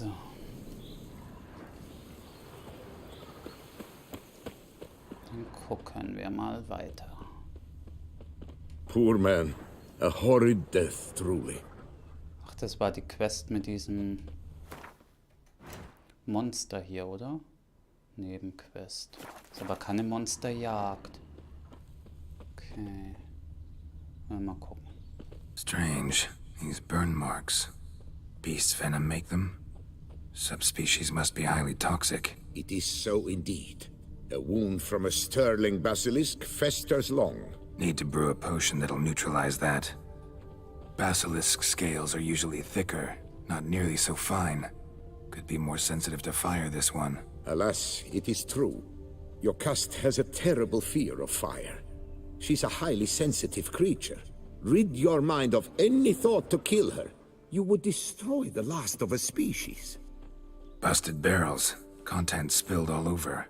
So. Dann gucken wir mal weiter. Poor man. A horrid death, truly. Ach, das war die Quest mit diesem Monster hier, oder? Nebenquest. Ist aber keine Monsterjagd. Okay. Mal gucken. Strange. These burn marks. Beast's venom make them? Subspecies must be highly toxic. It is so indeed. A wound from a sterling basilisk festers long. Need to brew a potion that'll neutralize that. Basilisk scales are usually thicker, not nearly so fine. Could be more sensitive to fire, this one. Alas, it is true. Your caste has a terrible fear of fire. She's a highly sensitive creature. Rid your mind of any thought to kill her. You would destroy the last of a species. Busted barrels. Contents spilled all over.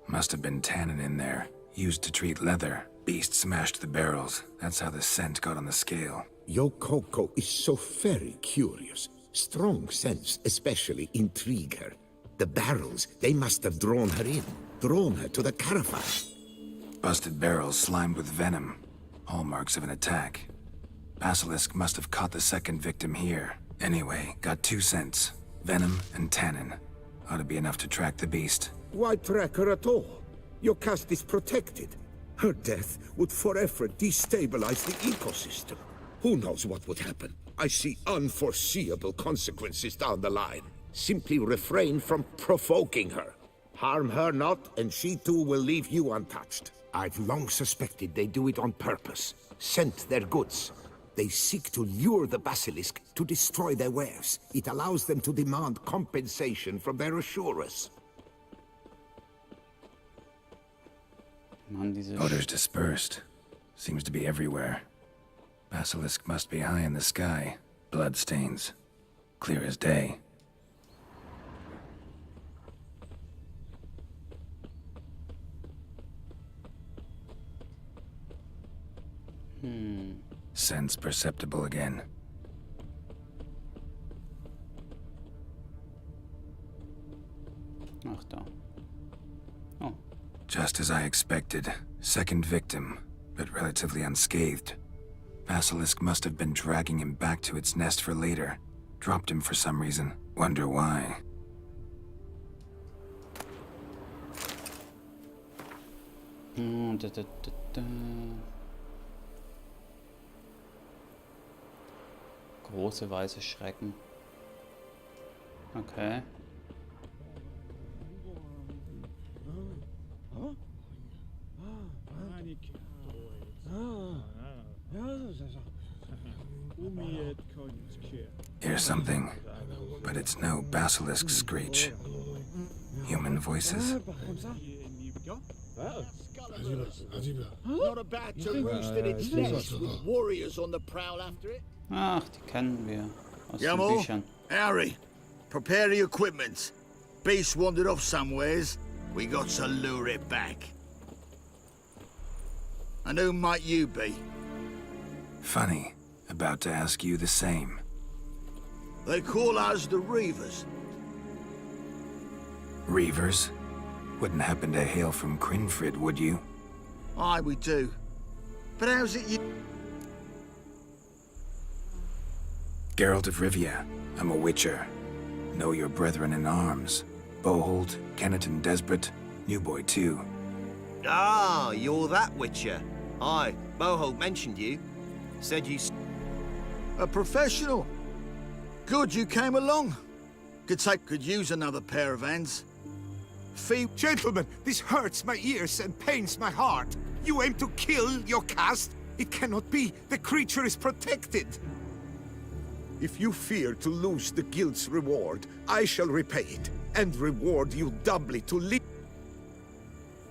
Must have been tannin in there. Used to treat leather. Beast smashed the barrels. That's how the scent got on the scale. Yokoko is so very curious. Strong scents especially intrigue her. The barrels, they must have drawn her in. Drawn her to the caravan. Busted barrels slimed with venom. Hallmarks of an attack. Basilisk must have caught the second victim here. Anyway, got 2 scents. Venom and tannin. Ought to be enough to track the beast. Why track her at all? Your caste is protected. Her death would forever destabilize the ecosystem. Who knows what would happen? I see unforeseeable consequences down the line. Simply refrain from provoking her. Harm her not, and she too will leave you untouched. I've long suspected they do it on purpose. Scent their goods. They seek to lure the basilisk to destroy their wares. It allows them to demand compensation from their assurers. Mann, diese Odors dispersed. Seems to be everywhere. Basilisk must be high in the sky. Blood stains. Clear as day. Sense perceptible again. Ach da. Oh. Just as I expected. Second victim, but relatively unscathed. Basilisk must have been dragging him back to its nest for later. Dropped him for some reason. Wonder why. Da, da, da, da. Große weiße Schrecken. Okay. Hear something, but it's no basilisk screech. Human voices. Not about to roost in its nest with warriors on the prowl after it. Ach, die kennen wir aus den Yamo, Büchern. Harry, prepare the equipment. Beast wandered off somewheres. We got to lure it back. And who might you be? Funny. About to ask you the same. They call us the Reavers. Reavers? Wouldn't happen to hail from Crinfrid, would you? Aye, we do. But how's it you... Geralt of Rivia. I'm a witcher. Know your brethren in arms. Bohold, Kenneton Desperate, New Boy too. Ah, you're that witcher. Aye, Bohold mentioned you. Said you... A professional. Good you came along. Could use another pair of hands. Gentlemen, this hurts my ears and pains my heart. You aim to kill your caste? It cannot be. The creature is protected. If you fear to lose the guild's reward, I shall repay it, and reward you doubly to live.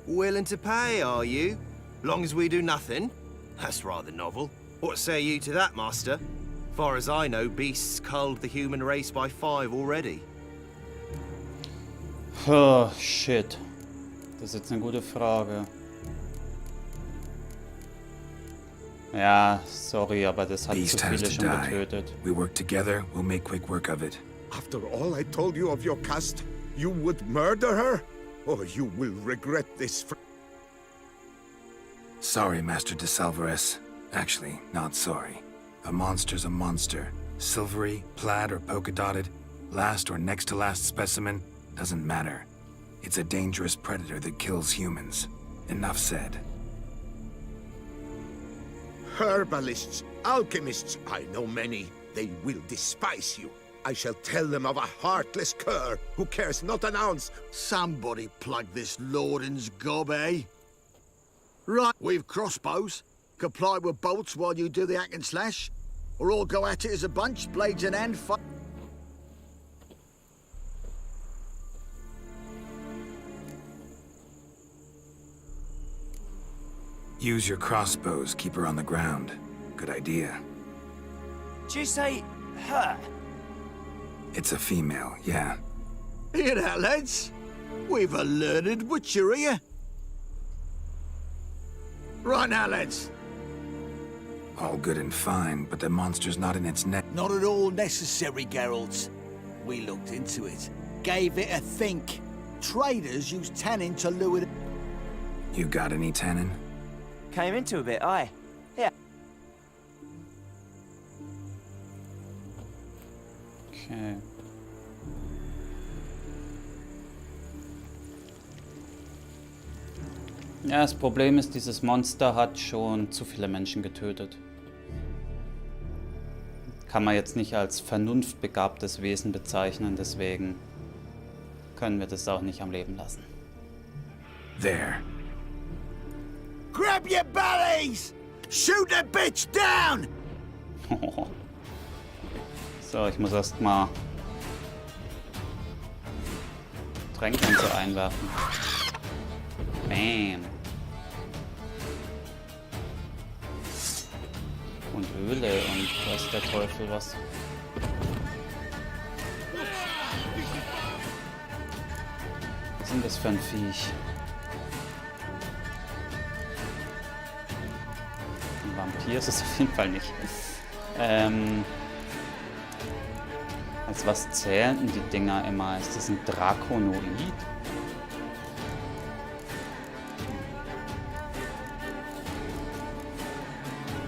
Willing to pay, are you? Long as we do nothing? That's rather novel. What say you to that, master? Far as I know, beasts culled the human race by 5 already. Oh, shit. Das ist jetzt eine gute Frage. Ja, sorry, aber das hat zu Beast has viele to schon die. getötet. We work together, we'll make quick work of it. After all I told you of your caste, you would murder her? Or you will regret this Sorry, Master de Salvarez. Actually, not sorry. A monster's a monster. Silvery, plaid, or polka-dotted, last or next to last specimen, doesn't matter. It's a dangerous predator that kills humans. Enough said. Herbalists, alchemists, I know many. They will despise you. I shall tell them of a heartless cur who cares not an ounce. Somebody plug this Lorden's gob, eh? Right, we've crossbows. Comply with bolts while you do the hack and slash. Or all go at it as a bunch, blades in hand, Use your crossbows, keep her on the ground. Good idea. Did you say her? It's a female, yeah. Hear that, lads? We've a learned witcher here. Right now, lads. All good and fine, but the monster's not in its net. Not at all necessary, Geralt. We looked into it. Gave it a think. Traders use tannin to lure it. You got any tannin? Came into a bit, aye. Yeah. Okay. Ja, das Problem ist, dieses Monster hat schon zu viele Menschen getötet. Kann man jetzt nicht als vernunftbegabtes Wesen bezeichnen, deswegen können wir das auch nicht am Leben lassen. There. Grab your bellies! Shoot the bitch down! So, ich muss erst mal Tränke und so einwerfen. Bam. Und Öle und was der Teufel was. Was ist denn das für ein Viech? Ein Vampir ist es auf jeden Fall nicht. Als was zählen denn die Dinger immer? Ist das ein Drakonoid?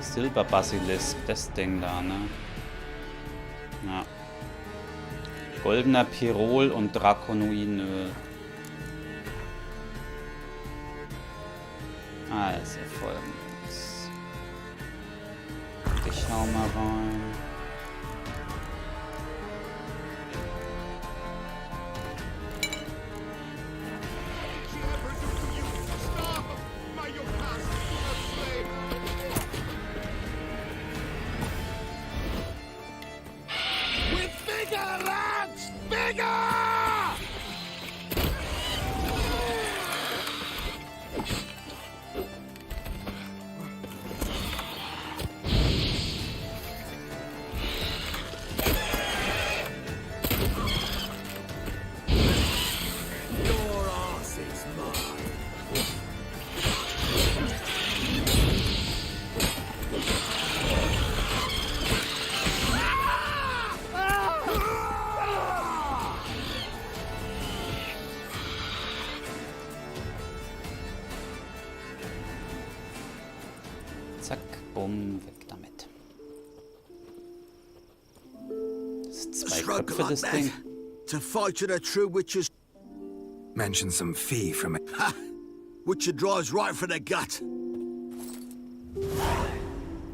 Silberbasilisk, das Ding da, ne? Ja. Goldener Pirol und Drakonoidöl. Also folgendes. Ich schau mal rein. Zack, bumm, weg damit. Das sind zwei Köpfe, das Ding. To fight the true witches. Mention some fee from it. Ha! Witcher drives right for the gut.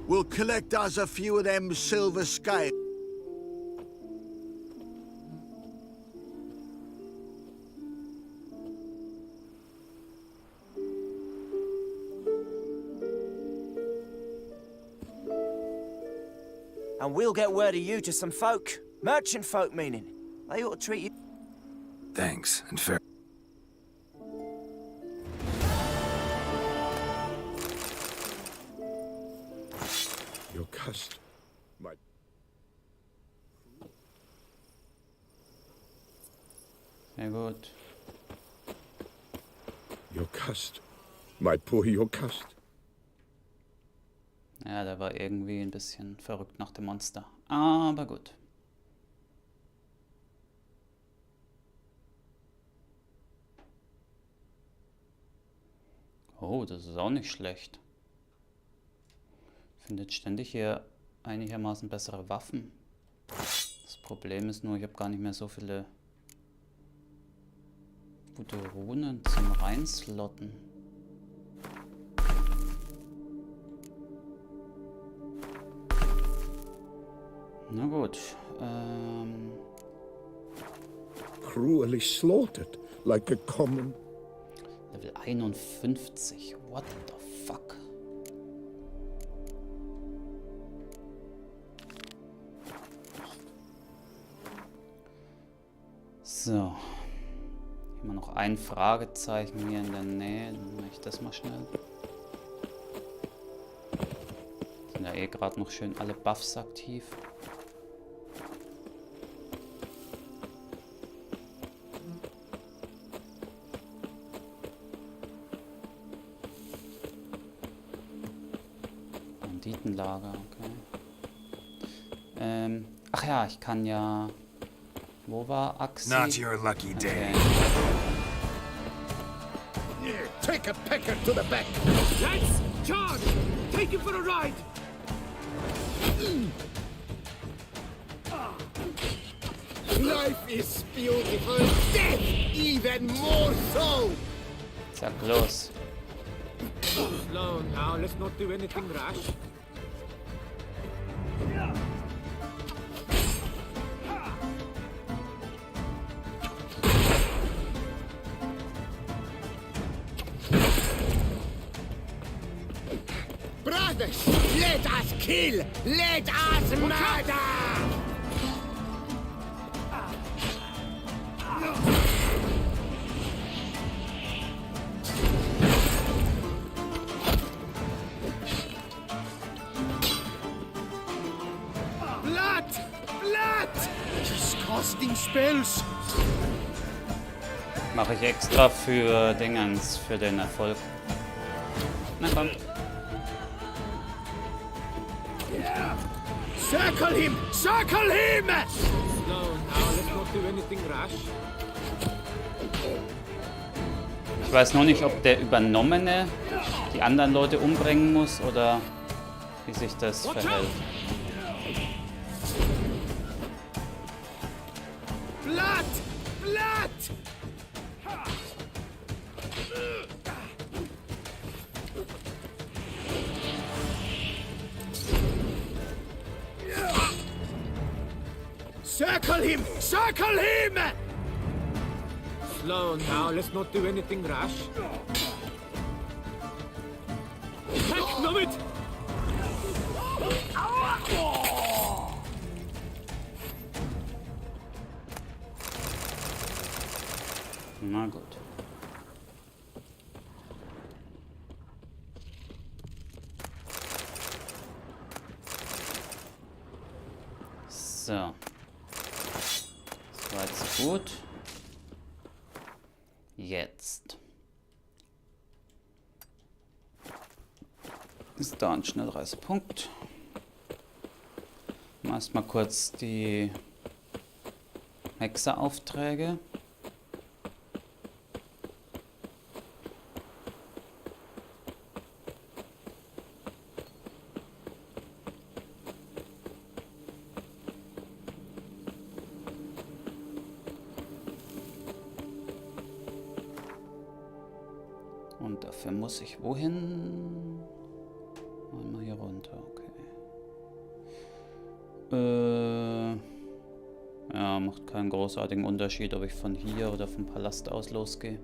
We'll collect us a few of them silver scales. And we'll get word of you to some folk. Merchant folk, meaning. They ought to treat you. Thanks, and fair. Your caste, my... Sehr gut. Your caste. My poor your caste. Ja, der war irgendwie ein bisschen verrückt nach dem Monster. Aber gut. Oh, das ist auch nicht schlecht. Findet ständig hier einigermaßen bessere Waffen. Das Problem ist nur, ich habe gar nicht mehr so viele gute Runen zum Reinslotten. Na gut. Cruelly slaughtered, like a common... Level 51. What the fuck? So. Immer noch ein Fragezeichen hier in der Nähe. Dann mache ich das mal schnell. Sind ja eh gerade noch schön alle Buffs aktiv. Banditenlager, okay. Ach ja, ich kann ja... Wo war Axi? Not your lucky day. Yeah, take a pecker to the back! Let's charge! Take him for a ride! Life is beautiful, death even more so! Sag los. Slow now, let's not do anything rash. Brothers, let us kill! Let us murder! Blood! Blood! Disgusting spells! Mache ich extra für Dingens, für den Erfolg. Na komm. Circle him! Circle him! Slow now, let's not do anything rash. Ich weiß noch nicht, ob der Übernommene die anderen Leute umbringen muss oder wie sich das verhält. Blood! Blood! Circle him! Circle him! Slow now, let's not do anything rash. Heck, no it! Na gut. So. Soweit so gut. Jetzt. Ist da ein Schnellreisepunkt. Erstmal kurz die Hexeraufträge. Und dafür muss ich wohin? Einmal hier runter, okay. Ja, macht keinen großartigen Unterschied, ob ich von hier oder vom Palast aus losgehe.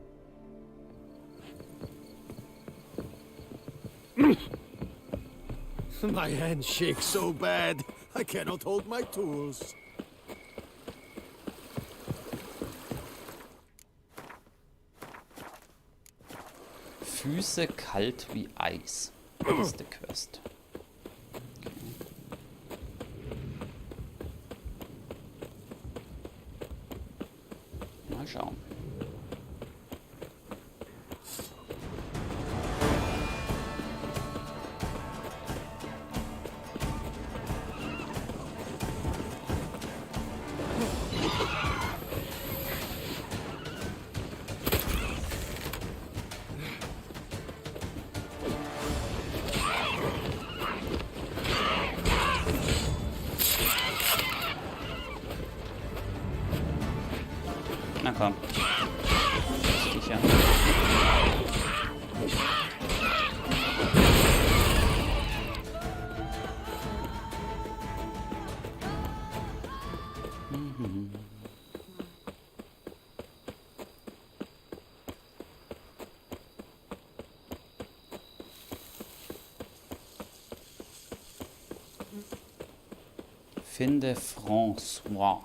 My hand shakes so bad, I cannot hold my tools. Füße kalt wie Eis. Das ist die Quest. Okay. Mal schauen. Na komm. Sicher. Finde François.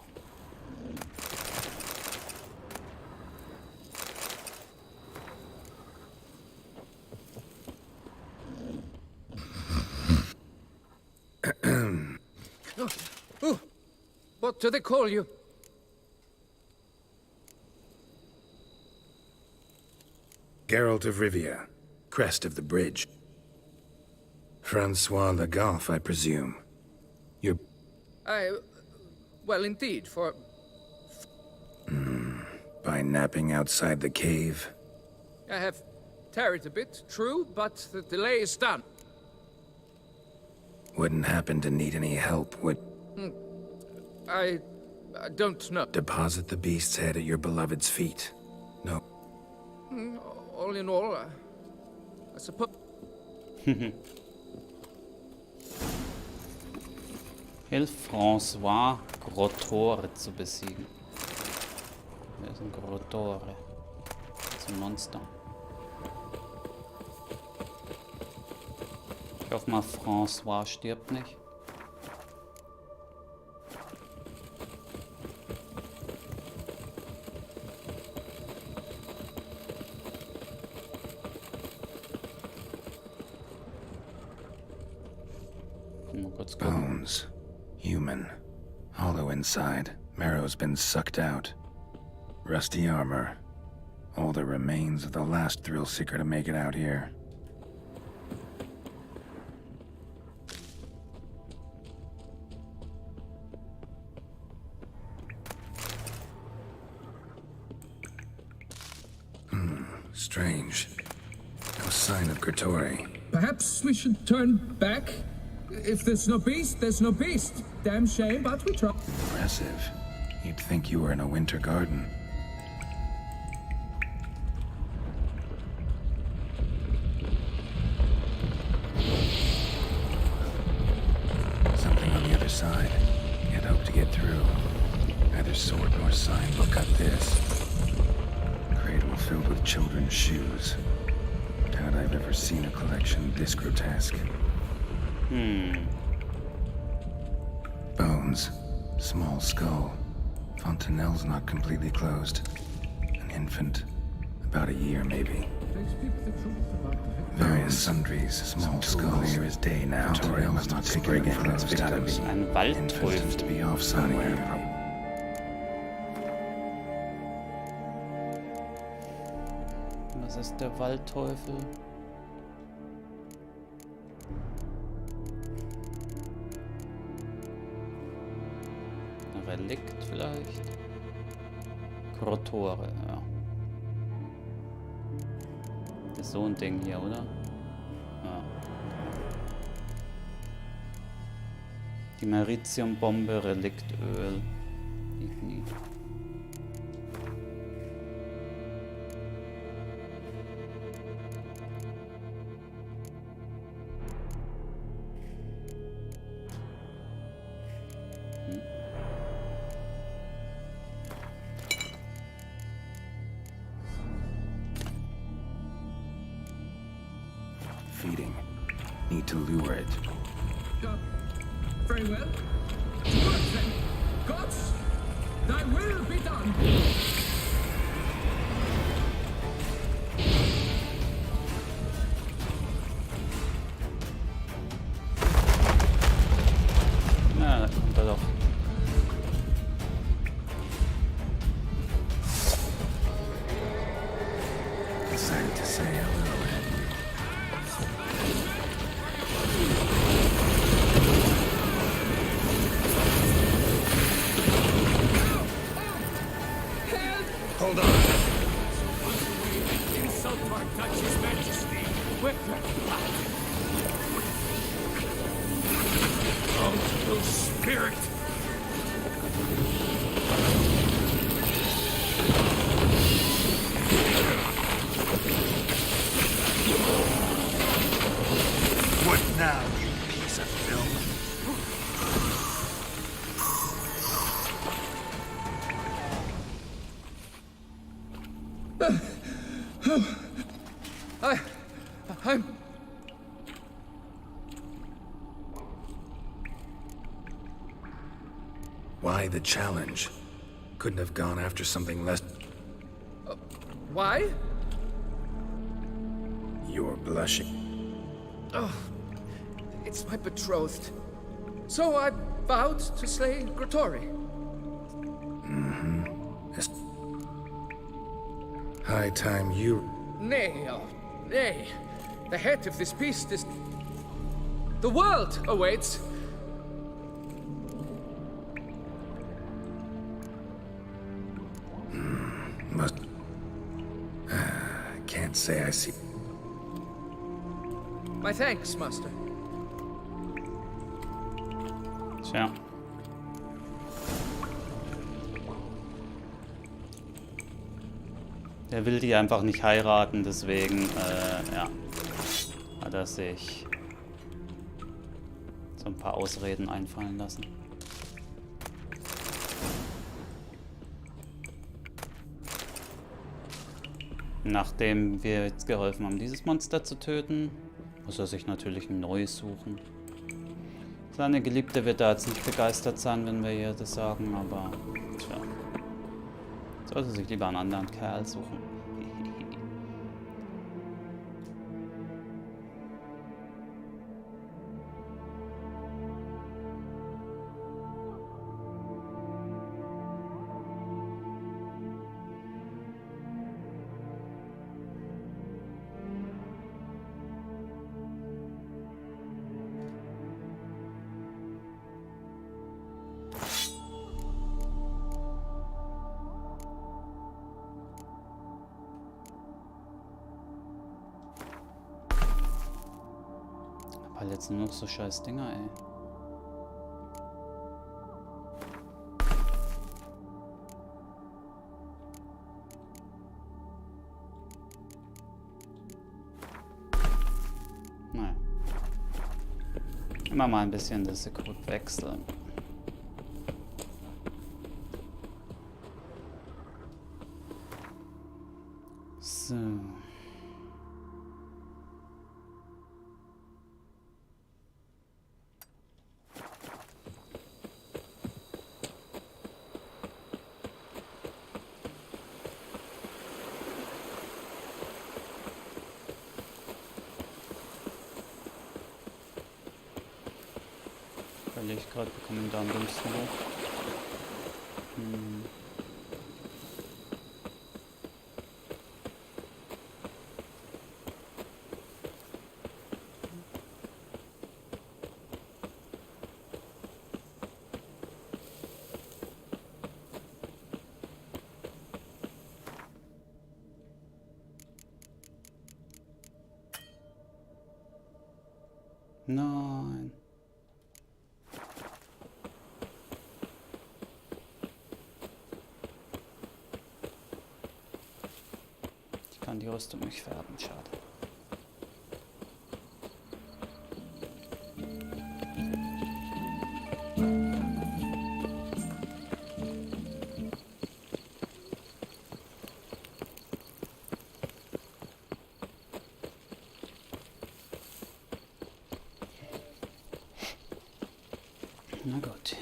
What do they call you? Geralt of Rivia, crest of the bridge. Francois Le Goff, I presume. You're Well, indeed, for... by napping outside the cave. I have tarried a bit, true, but the delay is done. Wouldn't happen to need any help, would... I don't know. Deposit the beast's head at your beloved's feet. No. All in all, I suppose... Hilf François, Grottore zu besiegen. Wer ist ein Grottore? Das ist ein Monster. Ich hoffe mal, François stirbt nicht. Mal kurz gucken. Bones. Human. Hollow inside. Marrow's been sucked out. Rusty armor. All the remains of the last thrill seeker to make it out here. Strange. No sign of Grottori. Perhaps we should turn back? If there's no beast, there's no beast. Damn shame, but we try. Impressive. You'd think you were in a winter garden. Something on the other side. You'd hope to get through. Neither sword nor sign. Look at this. Cradle filled with children's shoes. Doubt I've ever seen a collection this grotesque. Bones. Small skull. Fontanelle's not completely closed. An infant. About a year, maybe. Various sundries. Small skull. Clear as day now. Vittorio must not take it from its victims. Ein Infant Waldteufel. to be off somewhere. Was ist der Waldteufel? Ein Relikt vielleicht? Grottore, ja. Das ist so ein Ding hier, oder? Ja. Die Meritium-Bombe, Reliktöl. Ignit. Feeding. Need to lure it. Very well. To work then. Gods, thy will be done. Na, da kommt er doch. Decided to say hello. I'm... Why the challenge? Couldn't have gone after something less... Why? You're blushing. Oh, it's my betrothed. So I vowed to slay Grottori. It's high time you... Nay, oh, nay. The head of this beast is... The world awaits. Must... Can't say I see... My thanks, Master. Tja. Der will die einfach nicht heiraten, deswegen, ja, hat er sich so ein paar Ausreden einfallen lassen. Nachdem wir jetzt geholfen haben, dieses Monster zu töten, muss er sich natürlich ein neues suchen. Seine Geliebte wird da jetzt nicht begeistert sein, wenn wir ihr das sagen, aber tja. Sollte sich lieber einen anderen Kerl suchen. Weil jetzt nur noch so scheiß Dinger, ey. Naja. Immer mal ein bisschen das Sekund wechseln. So. Weil ich gerade bekomme da am dümmsten hoch. Nein. Ich kann die Rüstung nicht färben, schade. Na gut.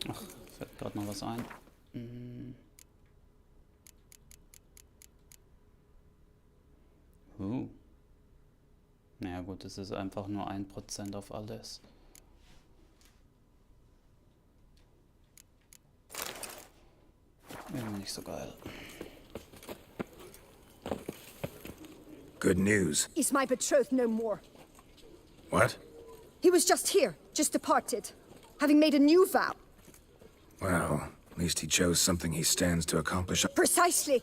Ach, fällt gerade noch was ein. Naja gut, es ist einfach nur 1% auf alles. Irgendwie nicht so geil. Good news. Is my betrothed no more? What? He was just here, just departed, having made a new vow. Well, at least he chose something he stands to accomplish. Precisely.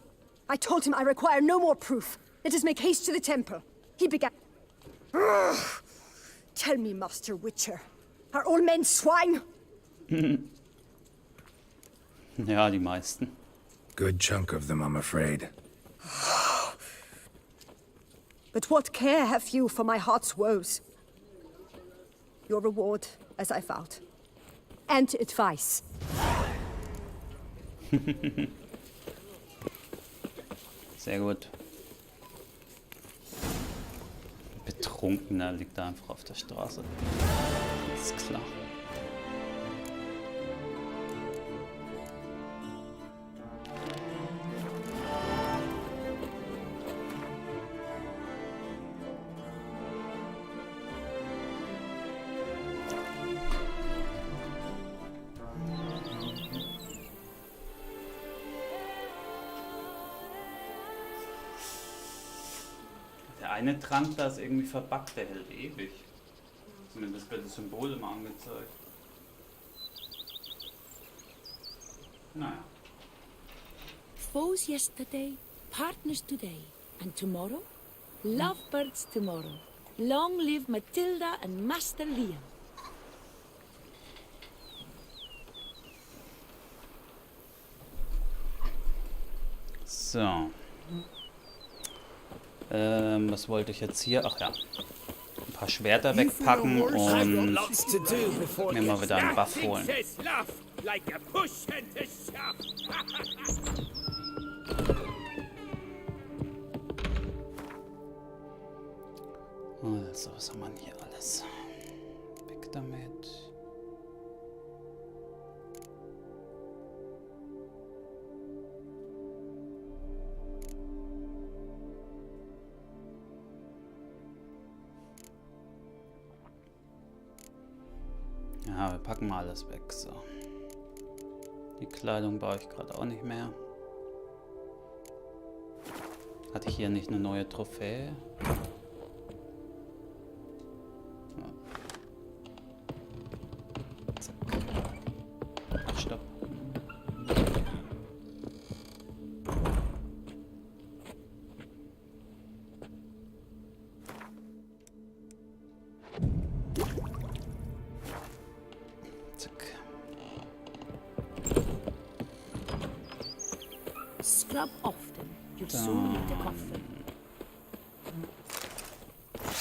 I told him I require no more proof. Let us make haste to the temple. He began... Ugh. Tell me, Master Witcher, are all men swine? Ja, die meisten. Good chunk of them, I'm afraid. But what care have you for my heart's woes? Your reward, as I vowed. And advice. Sehr gut. Betrunkener liegt da einfach auf der Straße. Ist klar. Der eine Trank da ist irgendwie verbuggt, der hält ewig. Zumindest wird das Symbol immer angezeigt. Naja. Foes yesterday, partners today, and tomorrow, lovebirds tomorrow. Long live Matilda and Master Liam. So. Was wollte ich jetzt hier? Ach ja. Ein paar Schwerter wegpacken und mir mal wieder einen Buff holen. Also, was haben wir denn hier alles? Weg damit. Ja, wir packen mal alles weg. So. Die Kleidung brauche ich gerade auch nicht mehr. Hatte ich hier nicht eine neue Trophäe? Ja. Zack. Stopp. Scrub often. You'll soon need the coffin.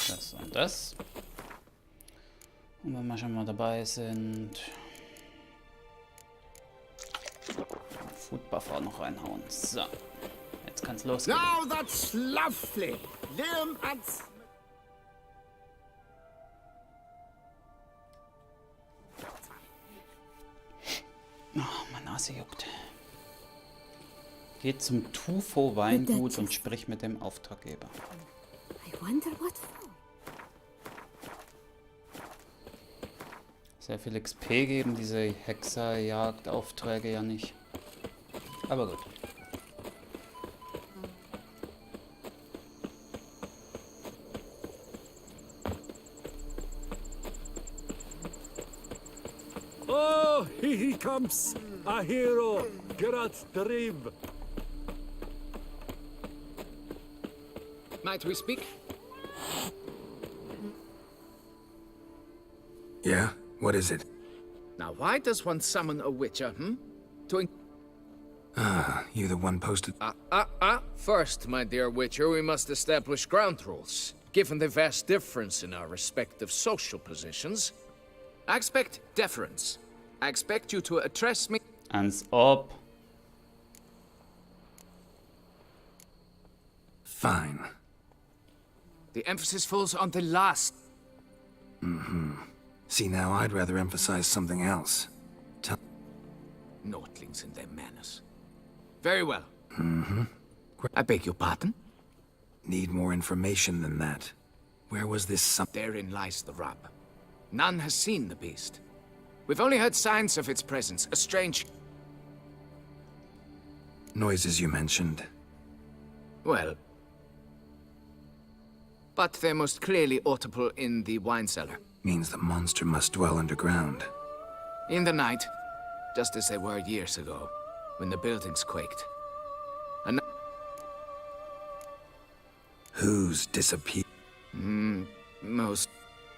Das und das. Und wenn wir schon mal dabei sind, Foodbuffer noch reinhauen. So, jetzt kann's losgehen. Now that's lovely. Liam and... Oh, meine Nase juckt. Geh zum Tufo-Weingut und sprich mit dem Auftraggeber. I wonder what for. Sehr viel XP geben diese Hexerjagdaufträge ja nicht. Aber gut. Oh, here he comes. A hero. Geralt the Rib. Might we speak? Yeah? What is it? Now, why does one summon a witcher, Ah, you the one posted... First, my dear witcher, we must establish ground rules. Given the vast difference in our respective social positions, I expect deference. I expect you to address me... Ans ob. Fine. The emphasis falls on the last. See, now I'd rather emphasize something else. Naughtlings and their manners. Very well. I beg your pardon? Need more information than that. Where was this Therein lies the rub. None has seen the beast. We've only heard signs of its presence, a strange... noises you mentioned? Well... But they're most clearly audible in the wine cellar. Means the monster must dwell underground. In the night, just as they were years ago, when the buildings quaked. And... Who's disappeared? Most...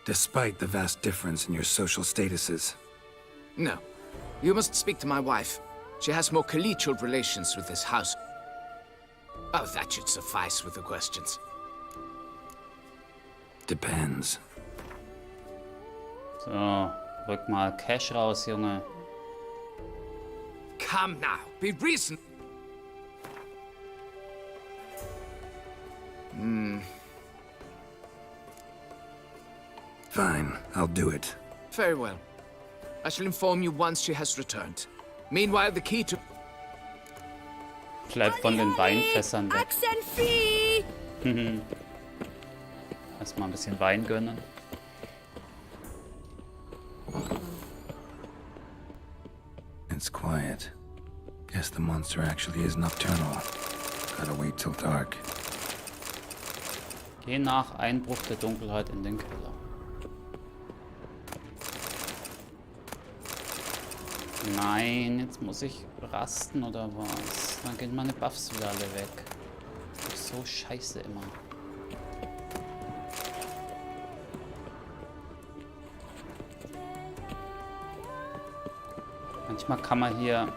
Despite the vast difference in your social statuses. No. You must speak to my wife. She has more collegial relations with this house. Oh, that should suffice with the questions. Depends. So, rück mal Cash raus, Junge. Come now, be reasonable. Fine, I'll do it. Very well. I shall inform you once she has returned. Meanwhile, the key to... Bleib von den Weinfässern weg. Accent free! Erstmal ein bisschen Wein gönnen. It's quiet. Guess the monster actually is nocturnal. Gotta wait till dark. Geh nach Einbruch der Dunkelheit in den Keller. Nein, jetzt muss ich rasten oder was? Dann gehen meine Buffs wieder alle weg. Das ist so scheiße immer. Manchmal kann man hier...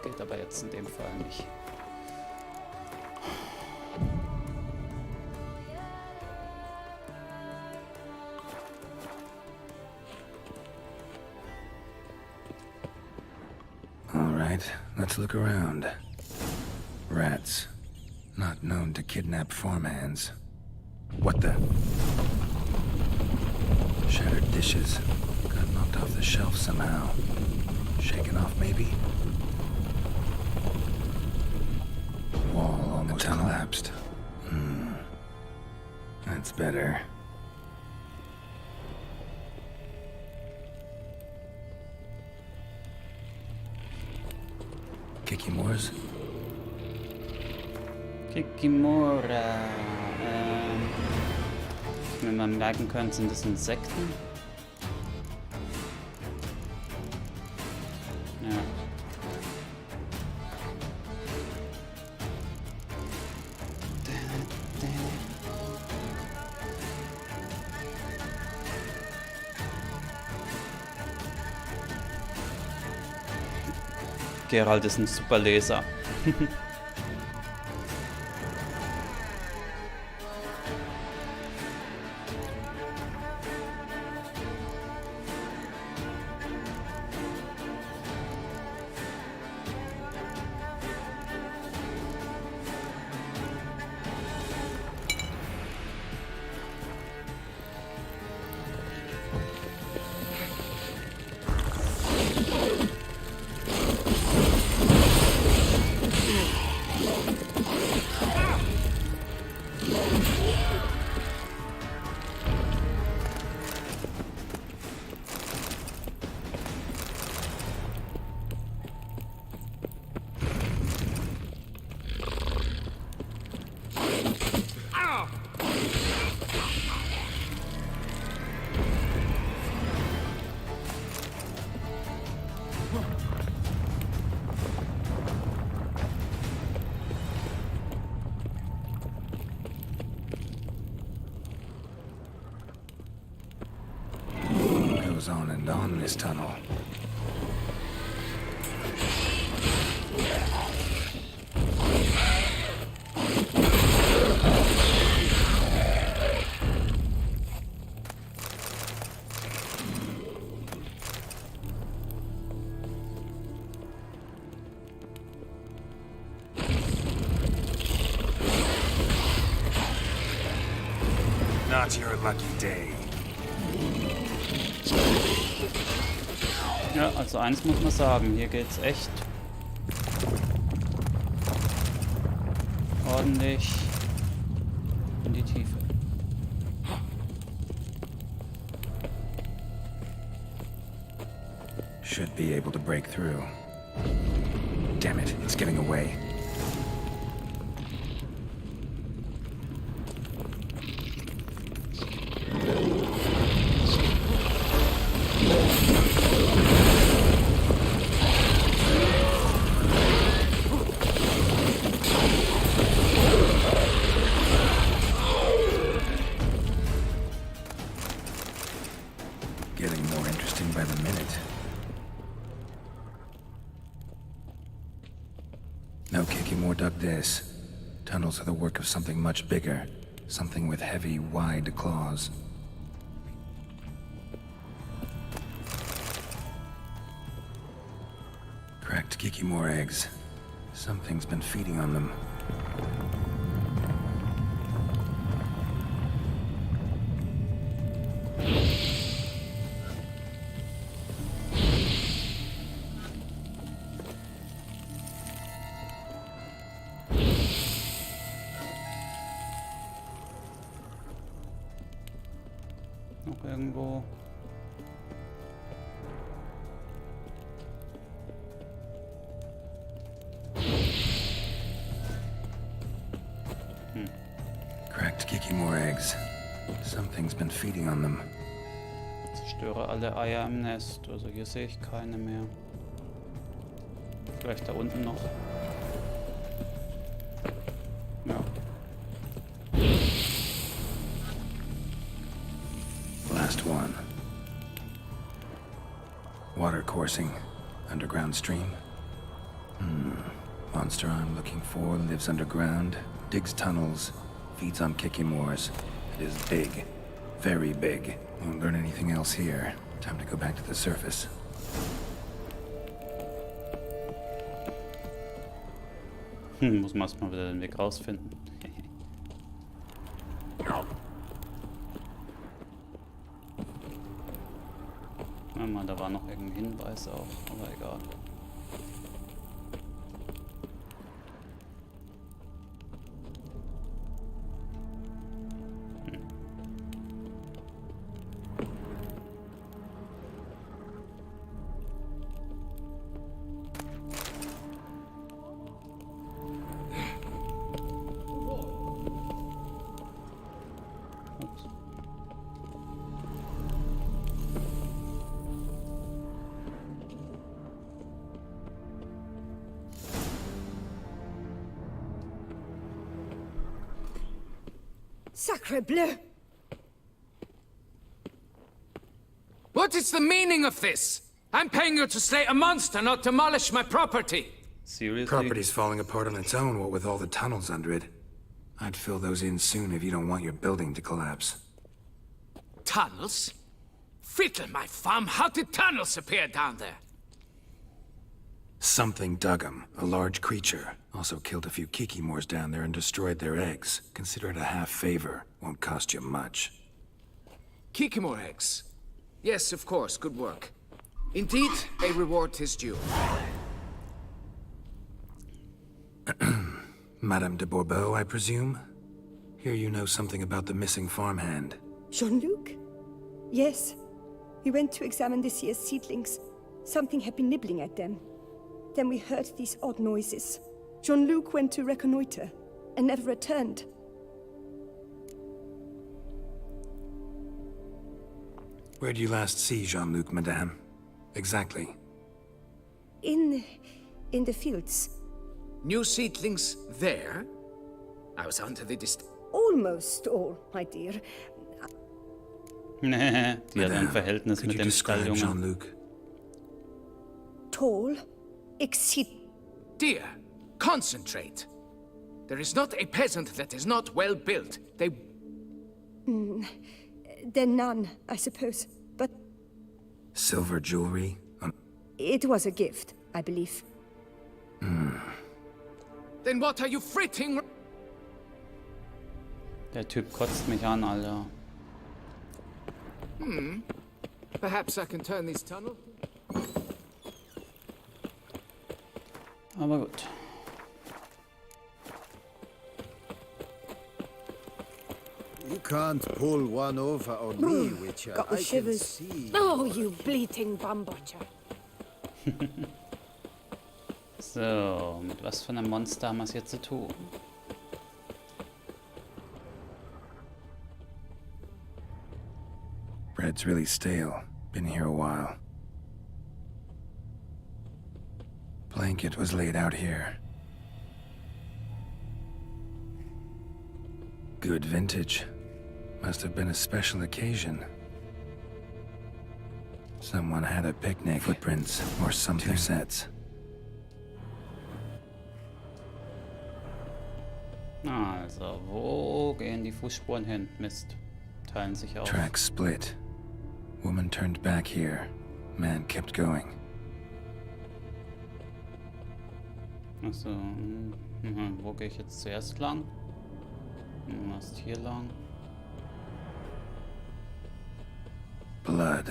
Geht aber jetzt in dem Fall nicht. Let's look around. Rats. Not known to kidnap farmhands. What the? Shattered dishes. Got knocked off the shelf somehow. Shaken off, maybe? Wall almost collapsed. That's better. Kikimores? Kikimora. Wenn man merken können, sind das Insekten. Ja. Geralt ist ein super Leser. On and on this tunnel. Not your lucky day. Ja, also eins muss man sagen, hier geht's echt ordentlich in die Tiefe. Should be able to break through. Damn it, it's getting away. Getting more interesting by the minute. No kicking more dug this. Tunnels are the work of something much bigger. Something with heavy, wide claws. Cracked Kikimore eggs. Something's been feeding on them. Noch irgendwo. Cracked Kikimore eggs. Something's been feeding on them. Zerstöre alle Eier im Nest. Also hier sehe ich keine mehr. Vielleicht da unten noch. Ja. Last one. Water coursing. Underground stream. Monster I'm looking for lives underground, digs tunnels, feeds on Kikimores. It is big. Very big. Won't learn anything else here. Time to go back to the surface. Muss man erstmal wieder den Weg rausfinden. Mal, da war noch irgendein Hinweis auch, aber egal. Sacre bleu! What is the meaning of this? I'm paying you to slay a monster, not demolish my property. Seriously? Property's falling apart on its own, what with all the tunnels under it. I'd fill those in soon if you don't want your building to collapse. Tunnels? Fiddle my thumb, how did tunnels appear down there? Something dug 'em. A large creature. Also killed a few Kikimores down there and destroyed their eggs. Consider it a half favor. Won't cost you much. Kikimore eggs. Yes, of course, good work. Indeed, a reward is due. Madame de Bourbeau, I presume? Hear you know something about the missing farmhand. Jean-Luc? Yes. We went to examine this year's seedlings. Something had been nibbling at them. Then we heard these odd noises. Jean-Luc went to reconnoiter and never returned. Where did you last see Jean-Luc, madame? Exactly. In the fields. New seedlings there? I was under the Almost all, my dear. Die hat ein Verhältnis could mit you dem describe Stalljungen. Jean-Luc? Tall, exceed. Dear, concentrate. There is not a peasant that is not well built. They... Then none, I suppose. But Silver jewelry? it was a gift, I believe. Then what are you fritting? Der Typ kotzt mich an, Alter. Perhaps I can turn this tunnel? Aber gut. You can't pull one over on me, Witcher. Got the I can shivers. see. Oh, you bleating bum butcher. So, mit was für einem Monster haben wir es hier zu tun? Bread's really stale. Been here a while. Blanket was laid out here. Good vintage. Must have been a special occasion. Someone had a picnic. Footprints, or something. 2 sets. Also, wo gehen die Fußspuren hin? Mist. Teilen sich auf. Tracks split. Woman. Woman turned back here. Man kept going. Achso, wo gehe ich jetzt zuerst lang? Erst hier lang. Blood.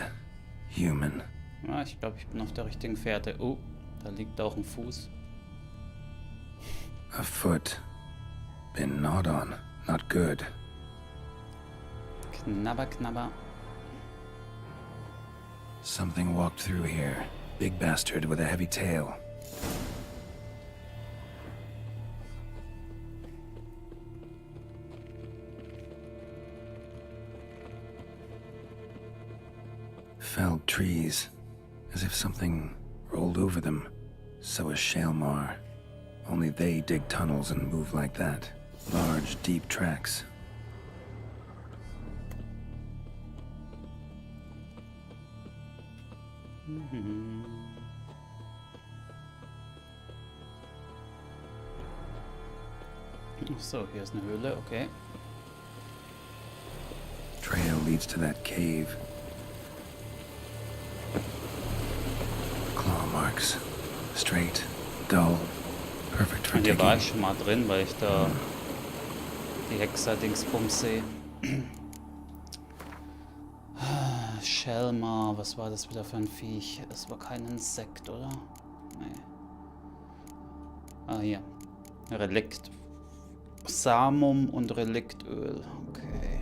Human. Ja, ich glaube, ich bin auf der richtigen Fährte. Oh, da liegt auch ein Fuß. A foot. Been gnawed on. Not good. Knabber, knabber. Something walked through here. Big bastard with a heavy tail. Felled trees, as if something rolled over them. So is Shalmar. Only they dig tunnels and move like that. Large, deep tracks. Ach so, hier ist eine Höhle, okay. Trail leads to that cave. Claw marks. Straight, dull, perfect for Und hier war digging. ich schon mal drin, weil ich da die Hexer-Dingsbums sehe. Shelmer, was war das wieder für ein Viech? Das war kein Insekt, oder? Nee. Ah, hier. Relikt. Samum und Reliktöl. Okay.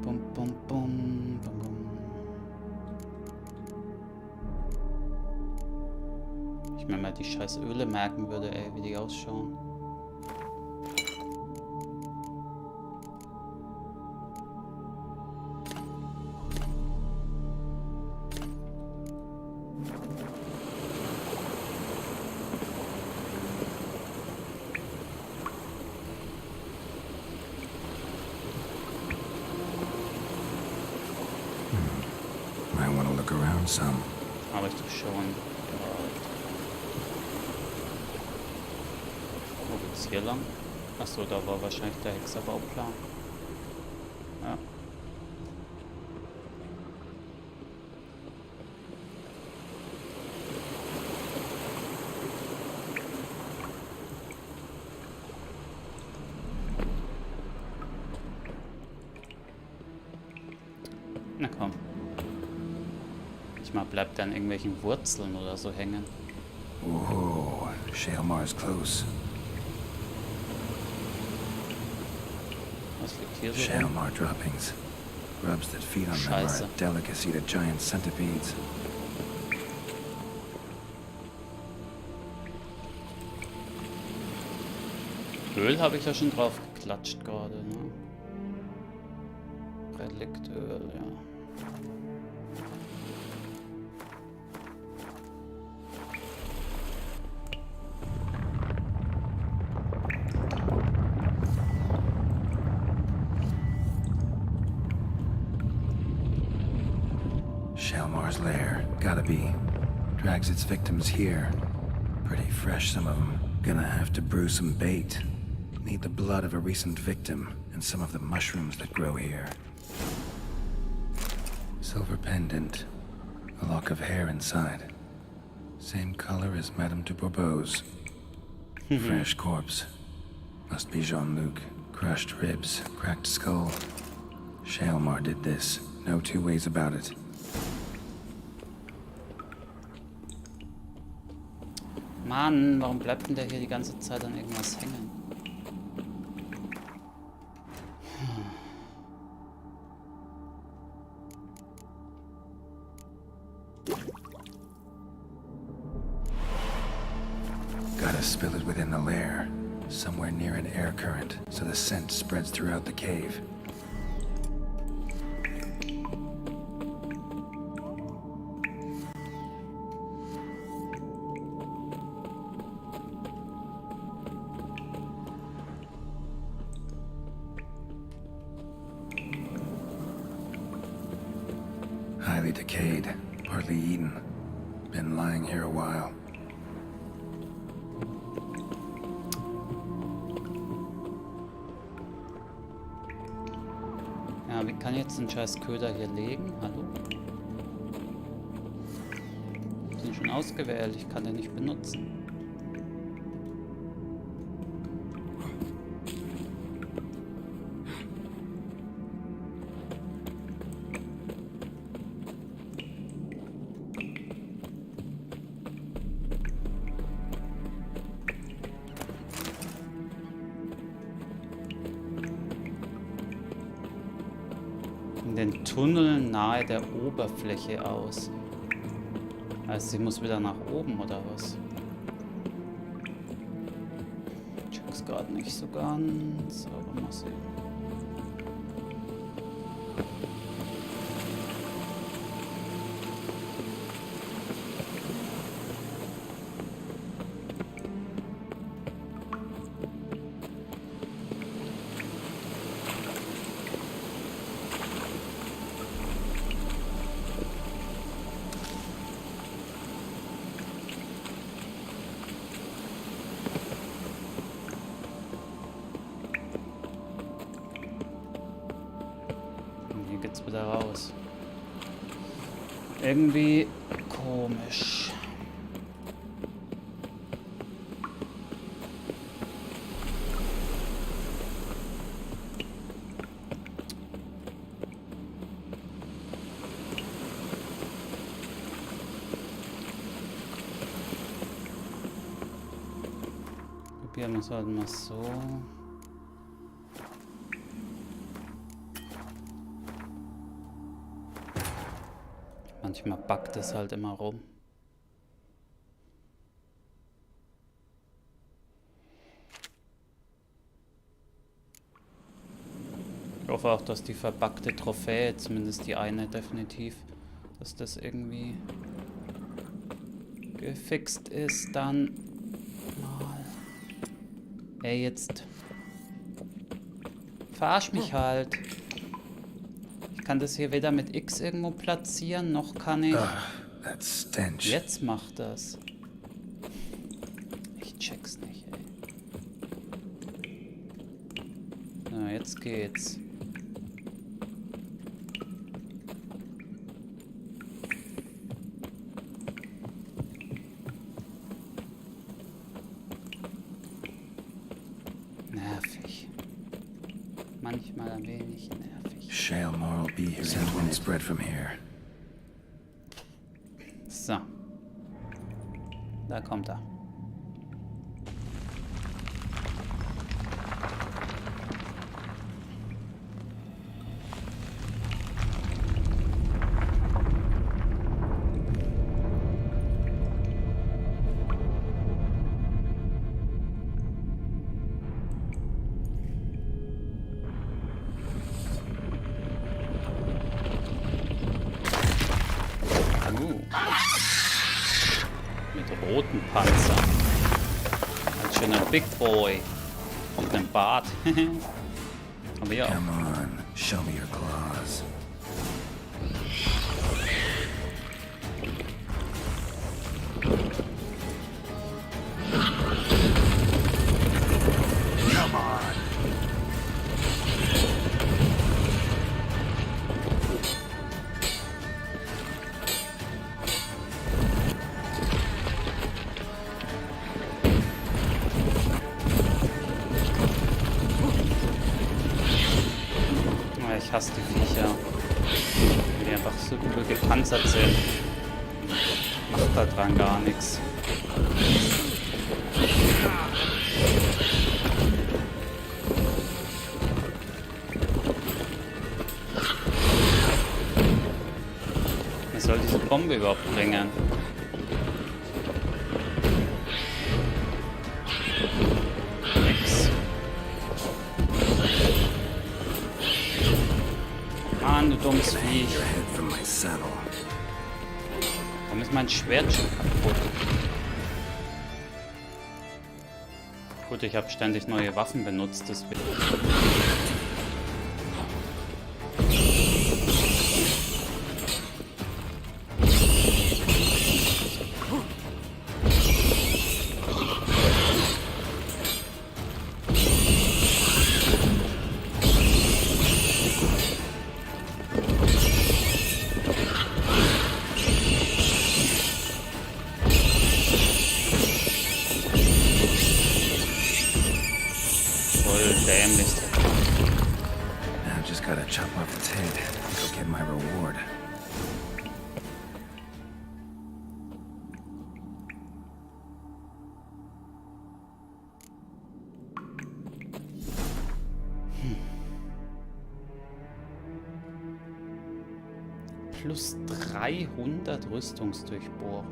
Bum, bum, bum, bum, bum. Ich mir mal die scheiß Öle merken würde, ey, wie die ausschauen. Might want to look around some. Aber ich doch schon. Wo geht's hier lang? Achso, da war wahrscheinlich der Hexerbauplan. Ja. Na komm. Manchmal bleibt an irgendwelchen Wurzeln oder so hängen. Whoa, Shalmar's close. Was liegt hier so rum? Shalmar droppings. Grubs that feed on them are Scheiße. a delicacy to giant centipedes. Öl habe ich ja schon drauf geklatscht gerade, ne? Reliktöl, ja. Shalmar's lair. Gotta be. Drags its victims here. Pretty fresh, some of them. Gonna have to brew some bait. Need the blood of a recent victim and some of the mushrooms that grow here. Silver pendant. A lock of hair inside. Same color as Madame de Bourbeau's. Fresh corpse. Must be Jean-Luc. Crushed ribs, cracked skull. Shalmar did this. No two ways about it. Mann, warum bleibt denn der hier die ganze Zeit an irgendwas hängen? Gotta spill it within the lair, somewhere near an air current, so the scent spreads throughout the cave. Highly decayed, partly eaten. Been lying here a while. Ja, wie kann jetzt ein scheiß Köder hier legen? Hallo? Den Schon ausgewählt, ich kann den nicht benutzen. Den Tunnel nahe der Oberfläche aus. Also sie muss wieder nach oben oder was? Check's gerade nicht so ganz, aber mal sehen. Hier geht's wieder raus. Irgendwie komisch. Probieren wir es halt mal so. Manchmal buggt es halt immer rum. Ich hoffe auch, dass die verbuggte Trophäe, zumindest die eine definitiv, dass das irgendwie gefixt ist. Dann mal. Ey, jetzt verarsch mich halt. Ich kann das hier weder mit X irgendwo platzieren, noch kann ich... Jetzt macht das. Ich check's nicht, ey. Na, jetzt geht's. Nervig. Manchmal ein wenig nervig. Shale moral be here. Scent won't spread from here. So. Da kommt er. Mit roten Panzer. Ein schöner Big Boy. Mit einem Bart. Aber ja. Come on, show me your claws. Come on. Ich hasse die Viecher, die einfach so übel gepanzert sind. Macht da dran gar nichts. Was soll diese Bombe überhaupt bringen? Nix. Mann, du dummes Viech. Warum ist mein Schwert schon kaputt? Gut, ich habe ständig neue Waffen benutzt, deswegen. voll dämlich. Now just gotta chop off its head. Go get my reward. Plus 300 Rüstungsdurchbohrung.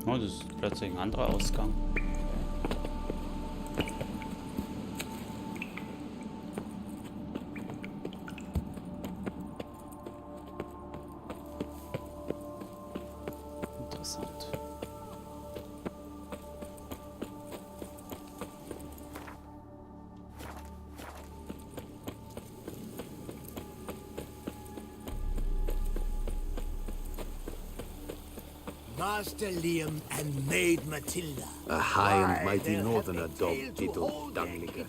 Oh, das ist plötzlich ein anderer Ausgang. Interessant. Master Liam and Maid Matilda. A high and mighty northerner dog, Tito Dunglicker.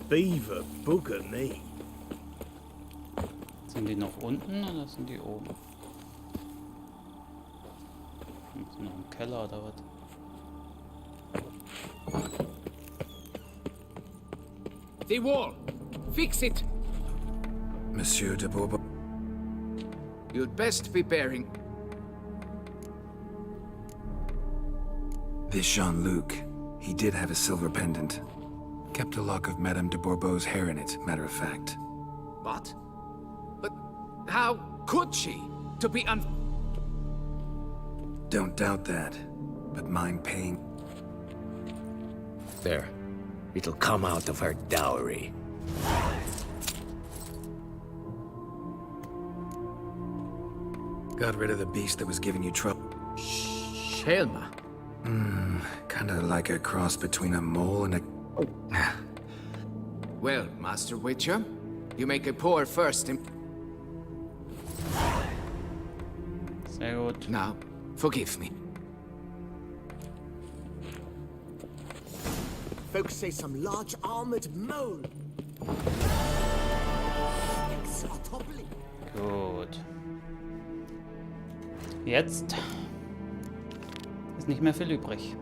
Beaver bugger me. Sind die noch unten oder sind die oben? Sind noch im Keller oder was? The wall! Fix it! Monsieur de Bourbeau. You'd best be bearing. This Jean-Luc. He did have a silver pendant. Kept a lock of Madame de Bourbeau's hair in it, matter of fact. What? But how could she? To be Don't doubt that. But mind paying? There. It'll come out of her dowry. Got rid of the beast that was giving you trouble. Shelma. Kinda like a cross between a mole and a... Well, Master Witcher, you make a poor first Sehr gut. Now, forgive me. Folks say some large armored mole. Are toppling. Gut. Jetzt ist nicht mehr viel übrig.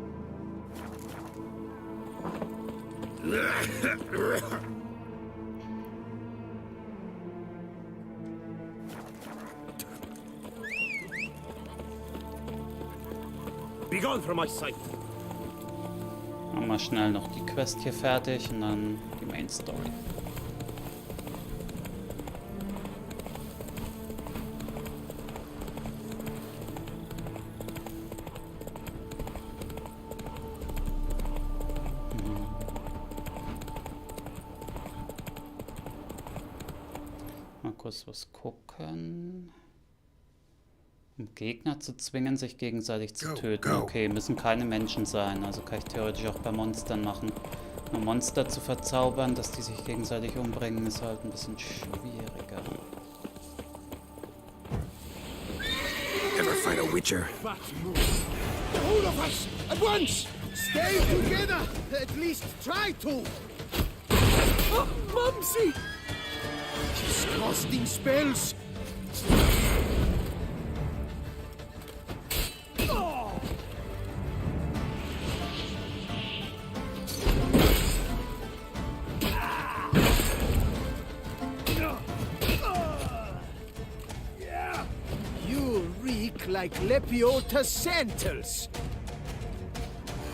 Be gone from my sight. Machen wir schnell noch die Quest hier fertig und dann die Main Story. Mal kurz was gucken. Um Gegner zu zwingen, sich gegenseitig zu töten. Okay, müssen keine Menschen sein. Also kann ich theoretisch auch bei Monstern machen. Nur Monster zu verzaubern, dass die sich gegenseitig umbringen, ist halt ein bisschen schwieriger. Ever fight a Witcher? The whole of us, at once! Stay together! At least try to! Oh, Mumsy! She's casting spells! You reek like Lepiota's sandals.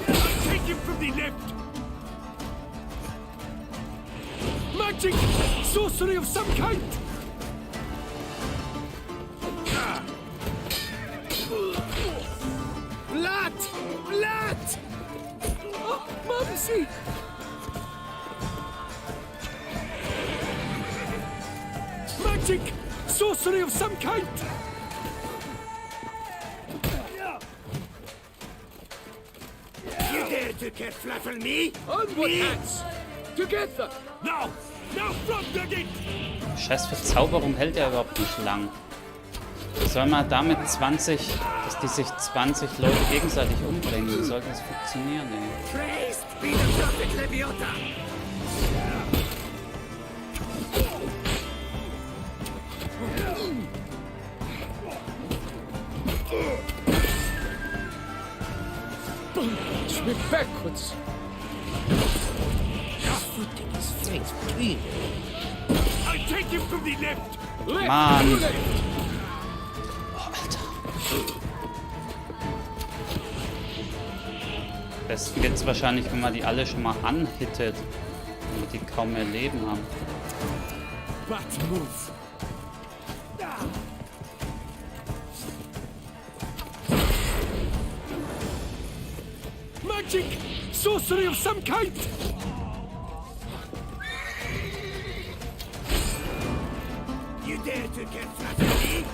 Take him from the left! Magic! Sorcery of some kind! Blood! Blood! Oh, Mumsy! Magic! Sorcery of some kind! to get flaffle me? Onward, hats! Together! Now! Now front again! Scheiß Verzauberung hält ja überhaupt nicht lang. Soll man damit 20, dass die sich 20 Leute gegenseitig umbringen? Wie soll das funktionieren, ey? Praised be the prophet Leviota! Swing backwards! Footing his face between. I take him from the left! Left! Mann! To left. Oh, Alter. Am besten geht's wahrscheinlich, wenn man die alle schon mal anhittet, damit die kaum mehr Leben haben. Bad move! Magic! Sorcery of some kind! You dare to get flaffle me?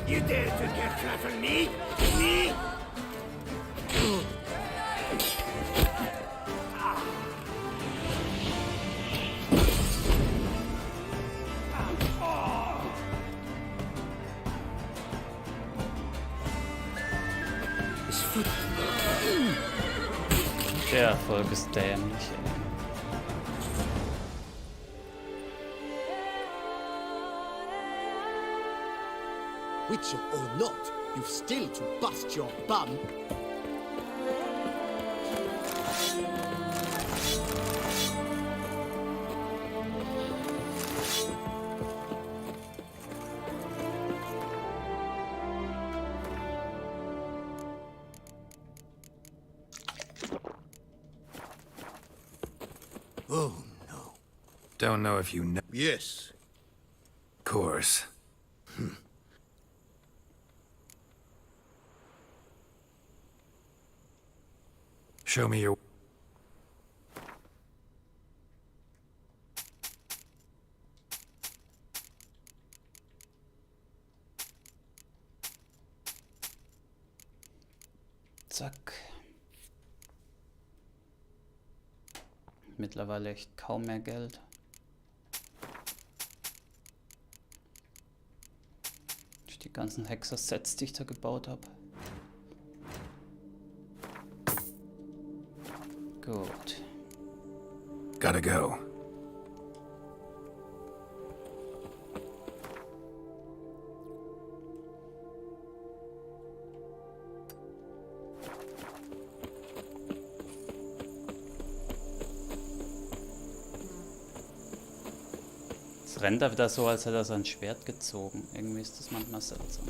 You dare to get flaffle me? Me? Der Erfolg ist dämlich, ey. Witcher or not, you've still to bust your bum. Oh, no. Don't know if you know. Yes. Course. Show me your... Zack. Mittlerweile echt kaum mehr Geld. Durch die ganzen Hexer-Sets, die ich da gebaut habe. Gut. Gotta go. Es rennt da wieder so, als hätte er sein Schwert gezogen. Irgendwie ist das manchmal seltsam.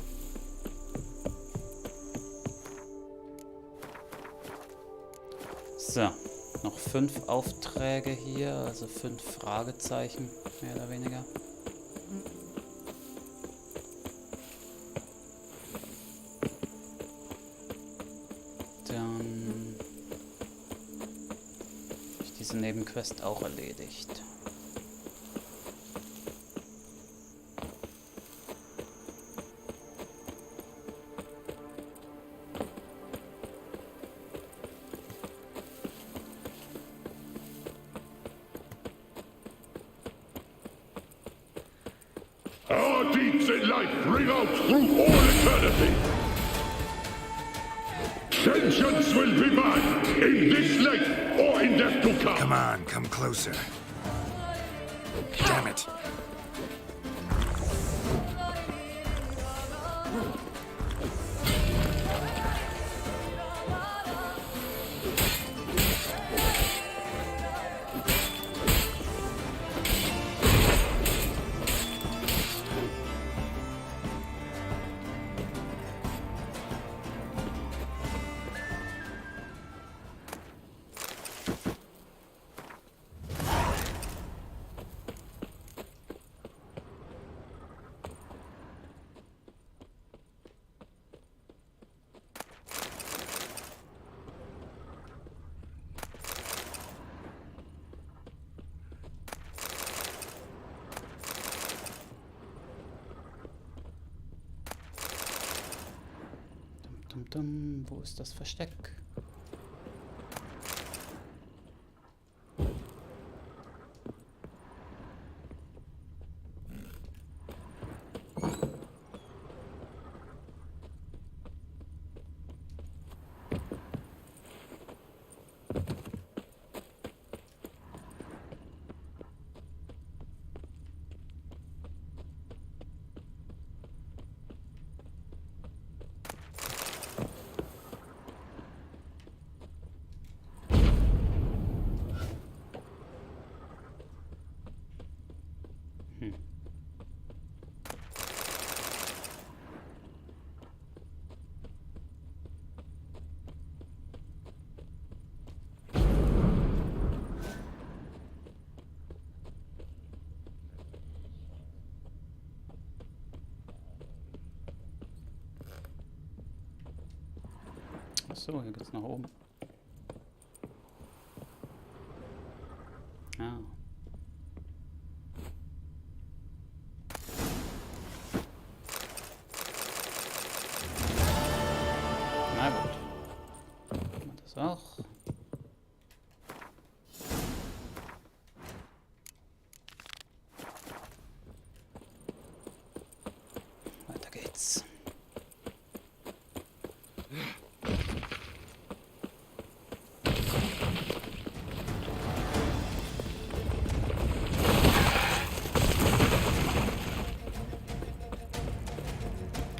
So, noch 5 Aufträge hier, also 5 Fragezeichen, mehr oder weniger. Dann habe ich diese Nebenquest auch erledigt. Our deeds in life ring out through all eternity. Vengeance will be mine, in this life or in death to come. Come on, come closer. Damn it. Wo ist das Versteck? Achso, hier geht's nach oben. Ah. Na gut. Machen wir das auch. Weiter geht's.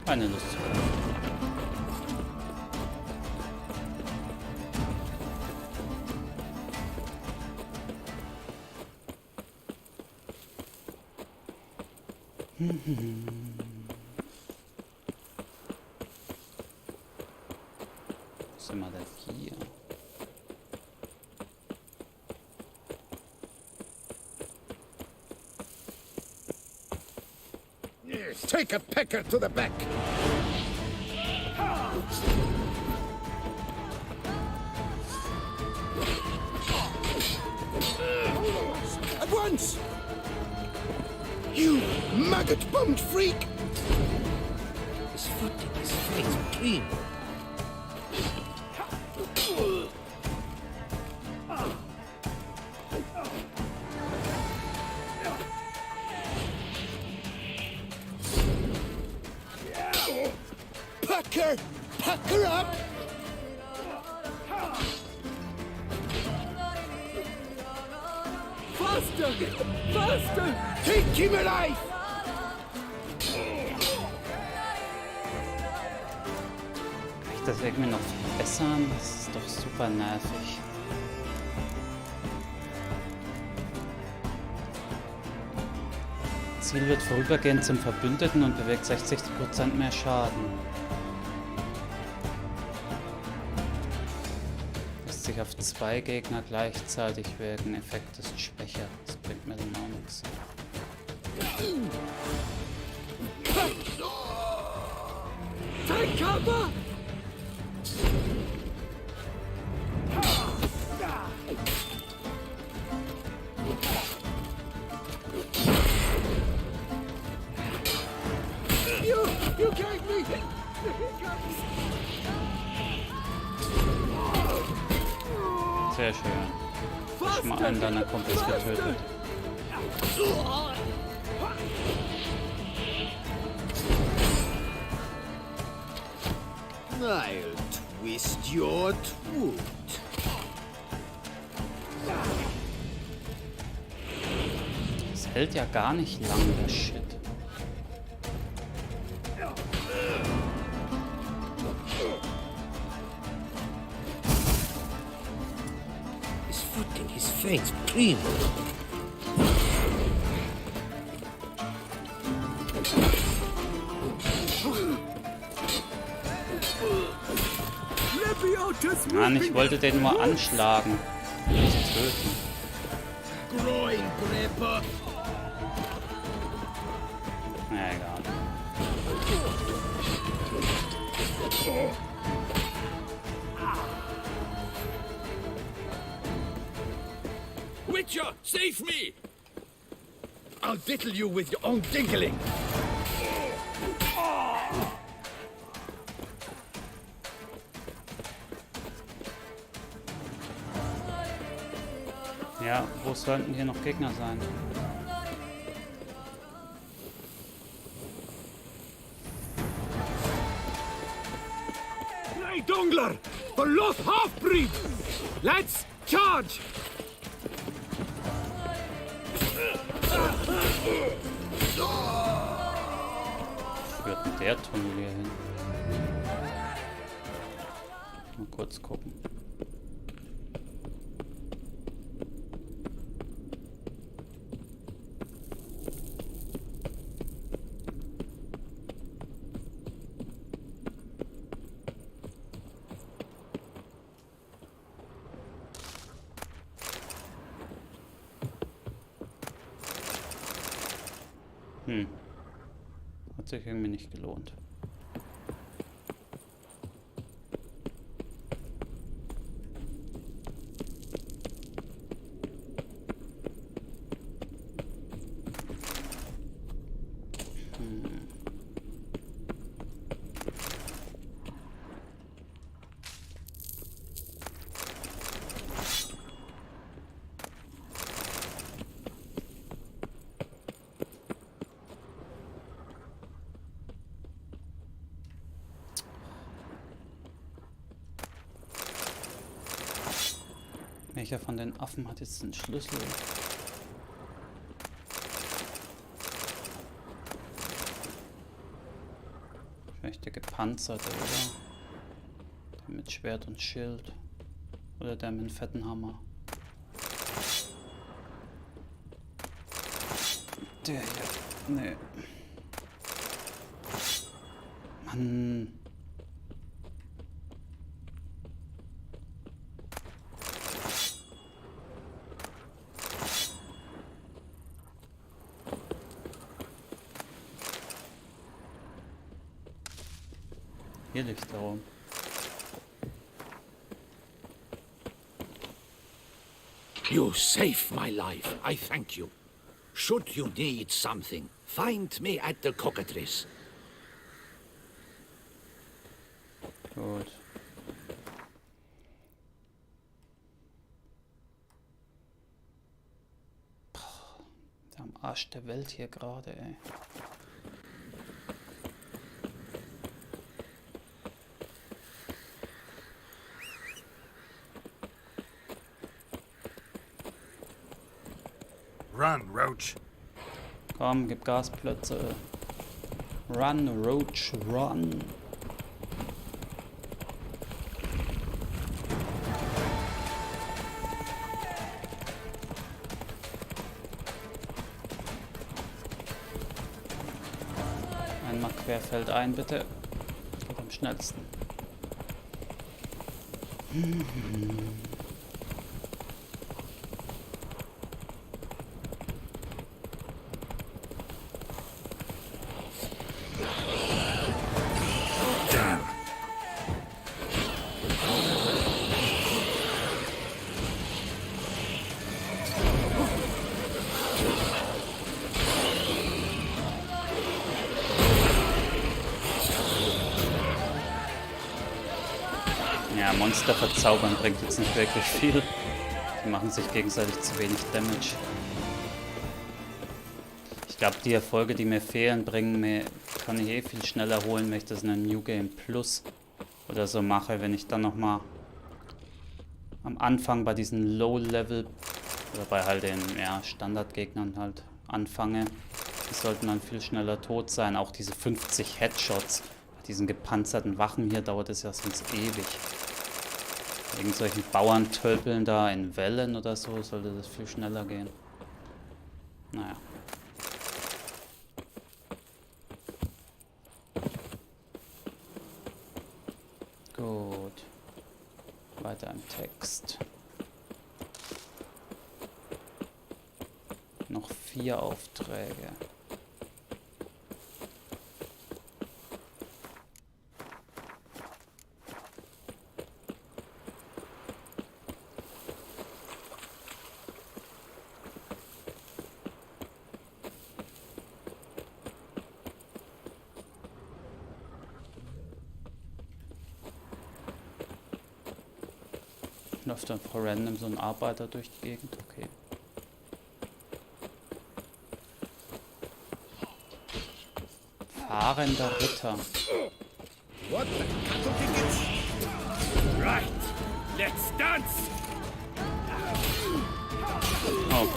Keine Lust zu haben. Was sind wir denn hier? Yes, take a pecker to the back. At once! You maggot-bummed freak! His foot in his face, clean. Pack her up! Faster! Faster! Take him alive! Kann ich das irgendwie noch verbessern? Das ist doch super nervig. Ziel wird vorübergehend zum Verbündeten und bewegt 60% mehr Schaden. Lässt sich auf 2 Gegner gleichzeitig wirken. Effekt ist schwächer. Das bringt mir dann auch nichts. Take cover! You gave me... Sehr schön. Schon mal einen deiner Kumpels getötet. I'll twist your twoot. Das hält ja gar nicht lang, der Shit. His foot in his face, clean. Mann, ich wollte den nur anschlagen. Nicht töten. Groin gripper. Na egal. Witcher, save me! I'll diddle you with your own diggling. Ja, wo sollten hier noch Gegner sein? Hey, Dungler! The Loth half-breed! Let's charge! Führt denn der Tunnel hier hin? Mal kurz gucken. Hat sich irgendwie nicht gelohnt. Welcher von den Affen hat jetzt den Schlüssel? Vielleicht der gepanzerte, oder? Der mit Schwert und Schild. Oder der mit einem fetten Hammer. Der hier. Nee. Mann. Hier liegt er rum. You saved my life. I thank you. Should you need something, find me at the cockatrice. Gut. Der am Arsch der Welt hier gerade, ey. Run, Roach. Komm, gib Gasplötze. Run, Roach, run. Einmal querfeldein, bitte. Geht am schnellsten. Ja, Monster verzaubern bringt jetzt nicht wirklich viel. Die machen sich gegenseitig zu wenig Damage. Ich glaube, die Erfolge, die mir fehlen, kann ich eh viel schneller holen, wenn ich das in einem New Game Plus oder so mache. Wenn ich dann nochmal am Anfang bei diesen Low-Level oder bei halt den Standardgegnern halt anfange. Die sollten dann viel schneller tot sein. Auch diese 50 Headshots bei diesen gepanzerten Wachen hier dauert es ja sonst ewig. Irgendwelchen Bauerntölpeln da in Wellen oder so sollte das viel schneller gehen. Naja. Gut. Weiter im Text. Noch 4 Aufträge. Läuft einfach random so ein Arbeiter durch die Gegend, okay. Fahrender Ritter. What the cattle tickets? Right, let's dance! Oh,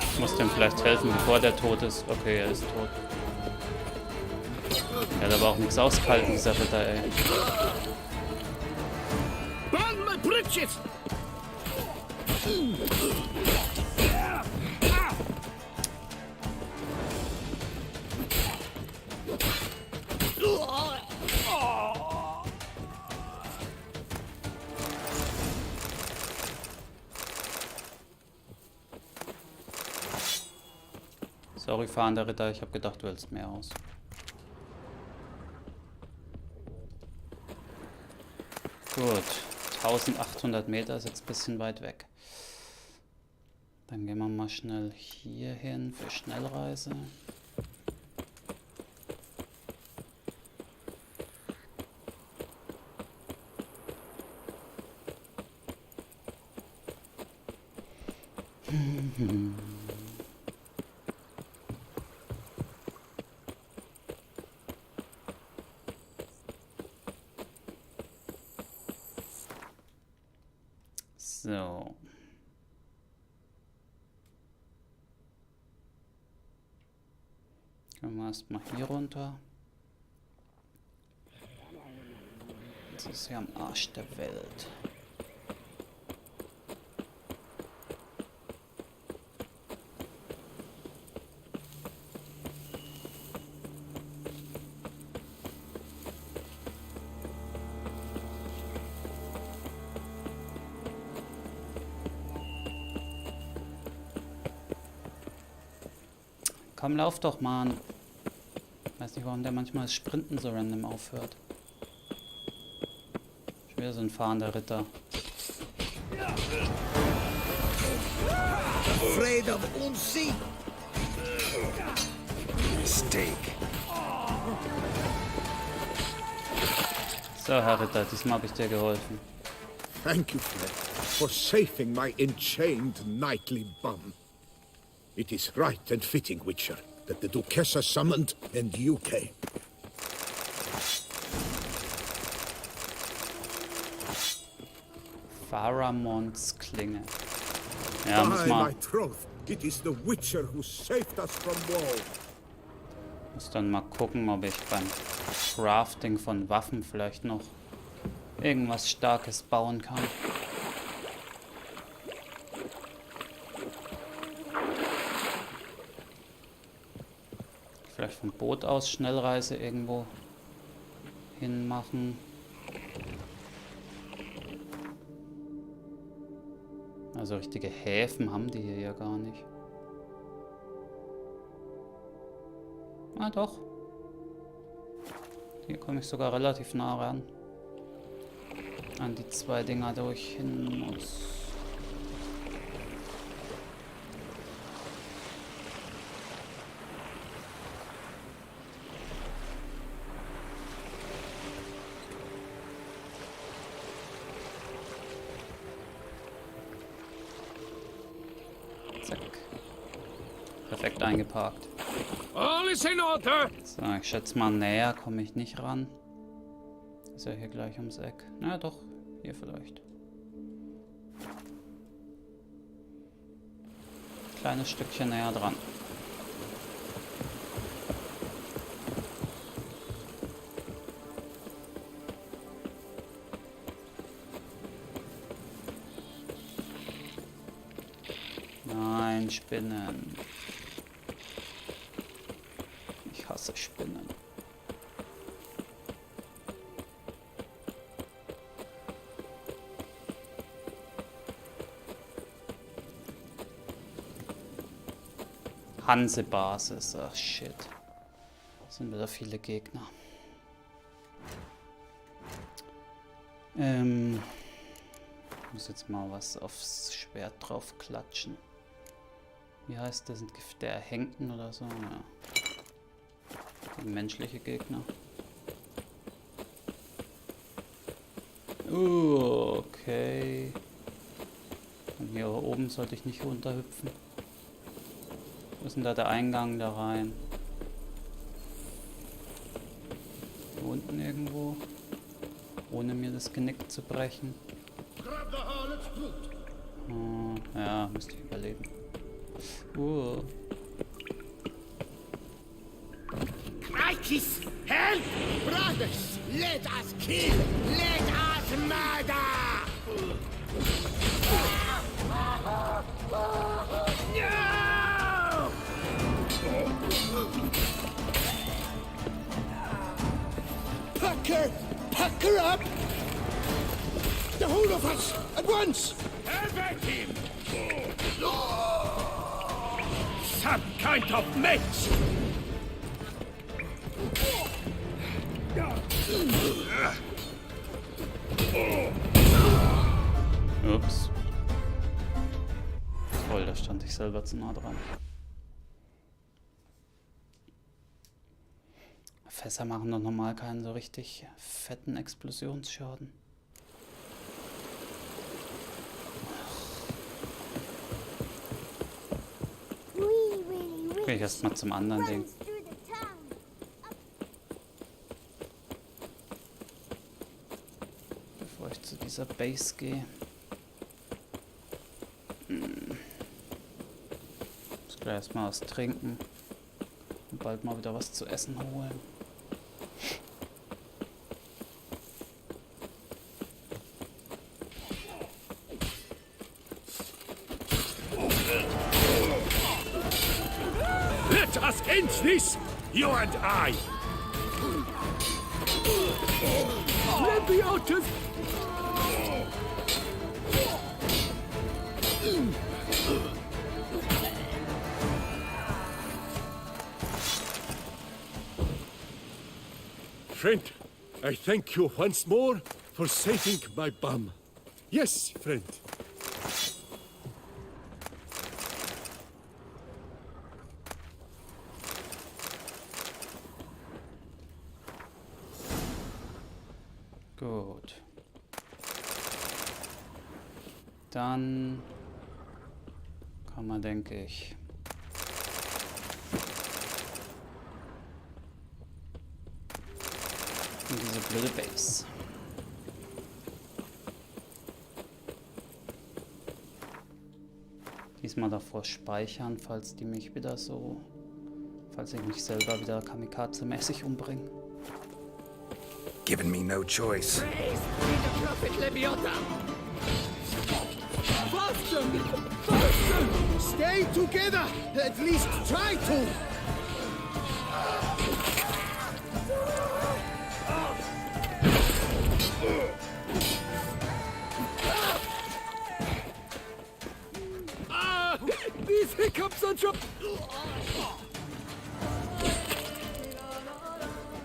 ich muss dem vielleicht helfen, bevor der tot ist. Okay, er ist tot. Er hat aber auch nichts ausgehalten, dieser Ritter, ey. Burn my britches! Sorry, fahrender Ritter, ich habe gedacht, du hältst mehr aus. Gut, 1800 Meter ist jetzt ein bisschen weit weg. Dann gehen wir mal schnell hier hin für Schnellreise. So. Gehen wir erstmal hier runter. Das ist ja am Arsch der Welt. Komm, lauf doch, Mann. Weiß nicht, warum der manchmal das Sprinten so random aufhört. Schon wieder so ein fahrender Ritter. Afraid of unseen. Mistake. So, Herr Ritter, diesmal habe ich dir geholfen. Thank you, Fred, for saving my enchained knightly bum. It is right and fitting, Witcher, that the Duchessa summoned and you came. Pharamonds Klinge. Ja, muss By mal. my troth, it is the Witcher who saved us from woe. Muss dann mal gucken, ob ich beim Crafting von Waffen vielleicht noch irgendwas Starkes bauen kann. Vielleicht vom Boot aus Schnellreise irgendwo hin machen. Also richtige Häfen haben die hier ja gar nicht. Ah doch. Hier komme ich sogar relativ nah ran. An die zwei Dinger, wo ich hin muss. Zack. Perfekt eingeparkt. All is in order! So, ich schätze mal, näher komme ich nicht ran. Ist ja hier gleich ums Eck. Na doch, hier vielleicht. Kleines Stückchen näher dran. Nein, Spinnen. Ich hasse Spinnen. Hansebasis, ach shit. Das sind wieder viele Gegner. Ich muss jetzt mal was aufs Schwert drauf klatschen. Wie heißt das? Der Erhängten oder so? Ja. Menschliche Gegner. Okay. Und hier oben sollte ich nicht runterhüpfen. Wo ist denn da der Eingang da rein? Hier unten irgendwo. Ohne mir das Genick zu brechen. Ja, müsste ich überleben. Crikey's! Help! Brothers! Let us kill! Let us murder! No! Pack her up! The whole of us, at once! Have him! Some kind of mess! Ups. Toll, da stand ich selber zu nah dran. Fässer machen doch normal keinen so richtig fetten Explosionsschaden. Gehe ich erstmal zum anderen Ding. Bevor ich zu dieser Base gehe. Muss gleich erstmal was trinken. Und bald mal wieder was zu essen holen. Let us end this, you and I. Let me out of... Friend, I thank you once more for saving my bum. Yes, friend. Gut. Dann kann man, denke ich, in diese blöde Base. Diesmal davor speichern, falls die mich wieder so, falls ich mich selber wieder kamikaze-mäßig umbringe. Given me no choice. Faster! Faster! Stay together! At least try to! These hiccups are trouble.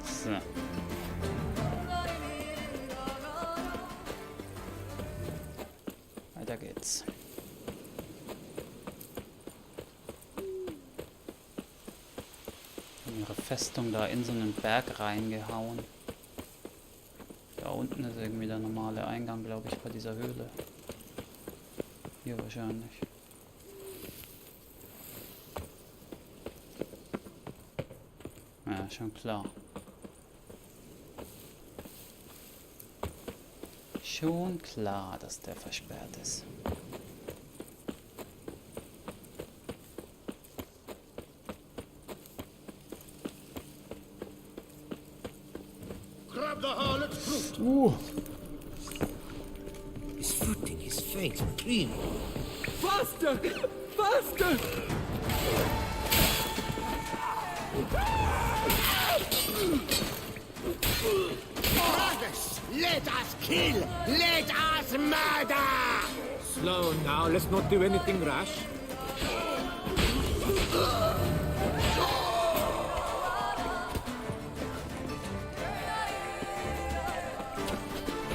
So. Weiter geht's. Ihre Festung da in so einen Berg reingehauen. Da unten ist irgendwie der normale Eingang, glaube ich, bei dieser Höhle. Hier wahrscheinlich. Ja, schon klar. Schon klar, dass der versperrt ist. Grab the harlot's fruit! His footing is faint and clean. Faster! Faster! Brothers, let us kill! Let us murder! Slow now, let's not do anything rash.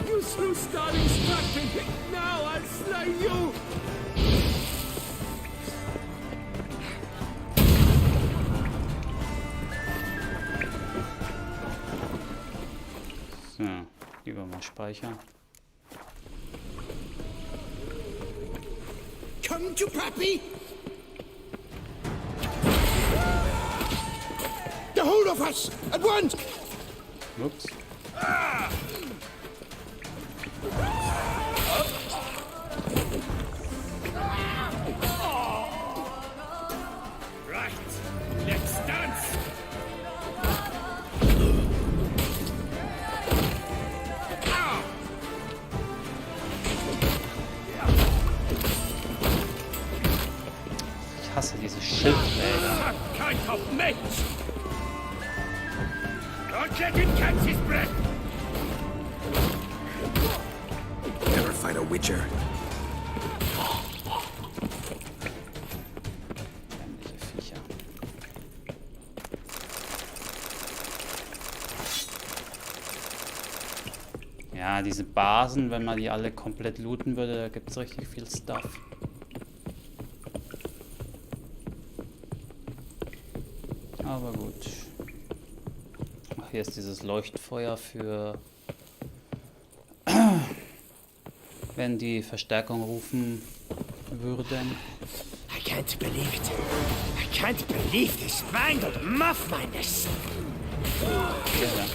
You threw starting structure. Now I'll slay you. So, lieber mal speichern. Come to Pappy! The whole of us, at once! Ups. Right, let's dance! Ich hasse diese Schildräder. Kind of mate! Don't let him catch his breath! Never fight a Witcher. Dämliche Viecher. Ja, diese Basen, wenn man die alle komplett looten würde, da gibt es richtig viel Stuff. Aber gut. Ach, hier ist dieses Leuchtfeuer für... wenn die Verstärkung rufen würden. I can't believe it. I can't believe this mangled muff minus. Ja.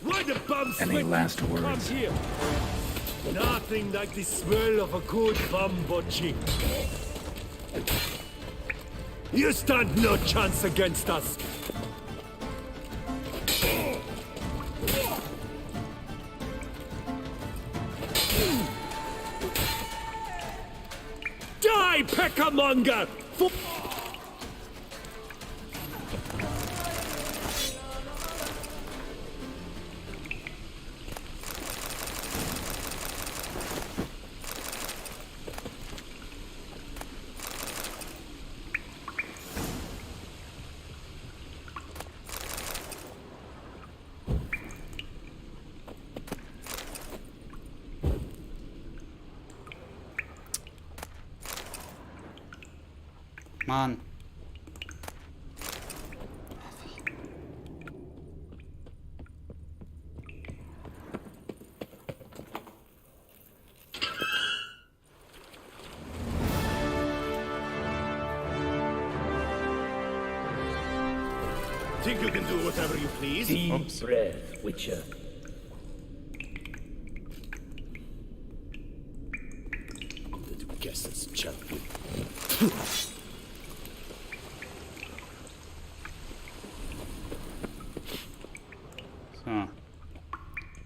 Why the bum Any sweat last come words? here? Nothing like the smell of a good bum butchie. You stand no chance against us. Die, peckermonger! Mann. Think you can do whatever you please? Deep breath, Witcher. Du guesses, champion. So.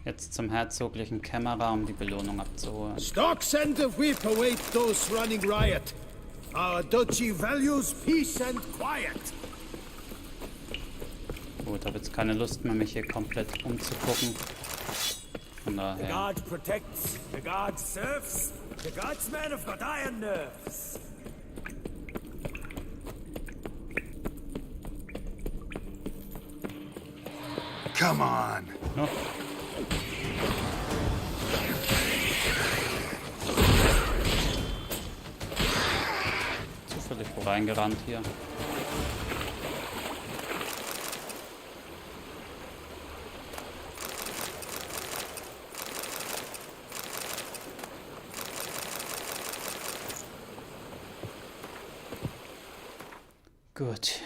Jetzt zum herzoglichen Kämmerer, um die Belohnung abzuholen. Stock send a whip await those running riot. Our duchy values peace and quiet. Gut, habe jetzt keine Lust mehr, mich hier komplett umzugucken. Von The daher. god protects, the god serves, the god's men have got iron nerves. Come on. Oh. Zufällig wo reingerannt hier. Gut.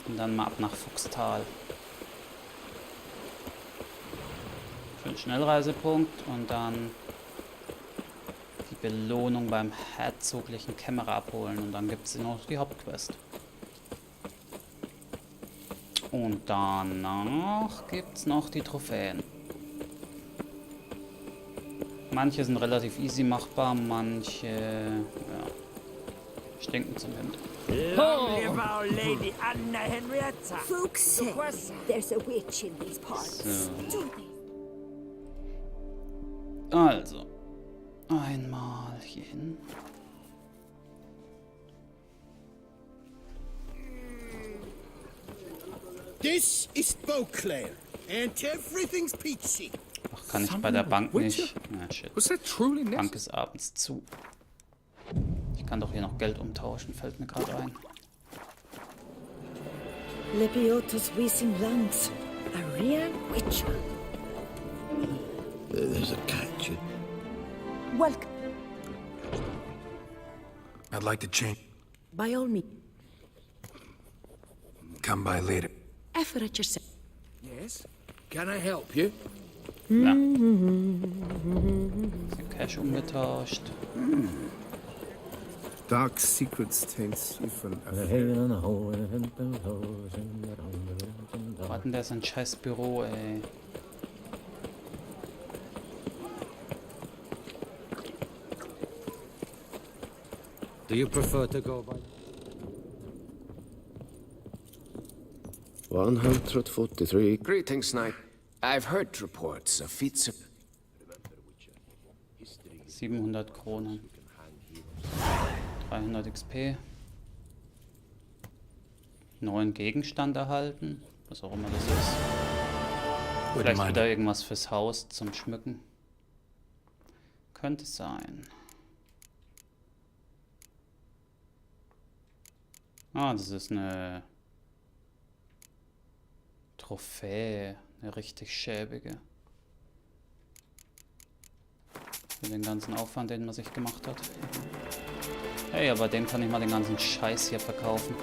Und dann mal ab nach Fuchstal. Für den Schnellreisepunkt und dann die Belohnung beim herzoglichen Kämmerer abholen. Und dann gibt es noch die Hauptquest. Und danach gibt es noch die Trophäen. Manche sind relativ easy machbar, manche ja, stinken zum Wind. Long live our Lady Anna Henrietta. Folks say there's a witch in these parts. So. Also, einmal hier hin. This is Beauclair, and everything's peachy. Ach, kann ich bei der Bank nicht. Ah, shit. Die Bank ist abends zu. Ich kann doch hier noch Geld umtauschen, fällt mir gerade ein. Lebioto's wheezing lungs. A real witcher. There's a catch. Welcome. I'd like to change. By all means. Come by later. Effort at yourself. Yes? Can I help you? Ja. Den Cash umgetauscht. Dark secrets taints you from Warten, der ist ein scheiß Büro, ey. Do you prefer to go by 143? Greetings, Knight. I've heard reports of feats of... 700 Kronen. 300 XP. Neuen Gegenstand erhalten. Was auch immer das ist. Vielleicht wieder irgendwas fürs Haus zum Schmücken. Könnte sein. Ah, das ist eine Trophäe. Eine richtig schäbige. Für den ganzen Aufwand, den man sich gemacht hat. Hey, aber dem kann ich mal den ganzen Scheiß hier verkaufen.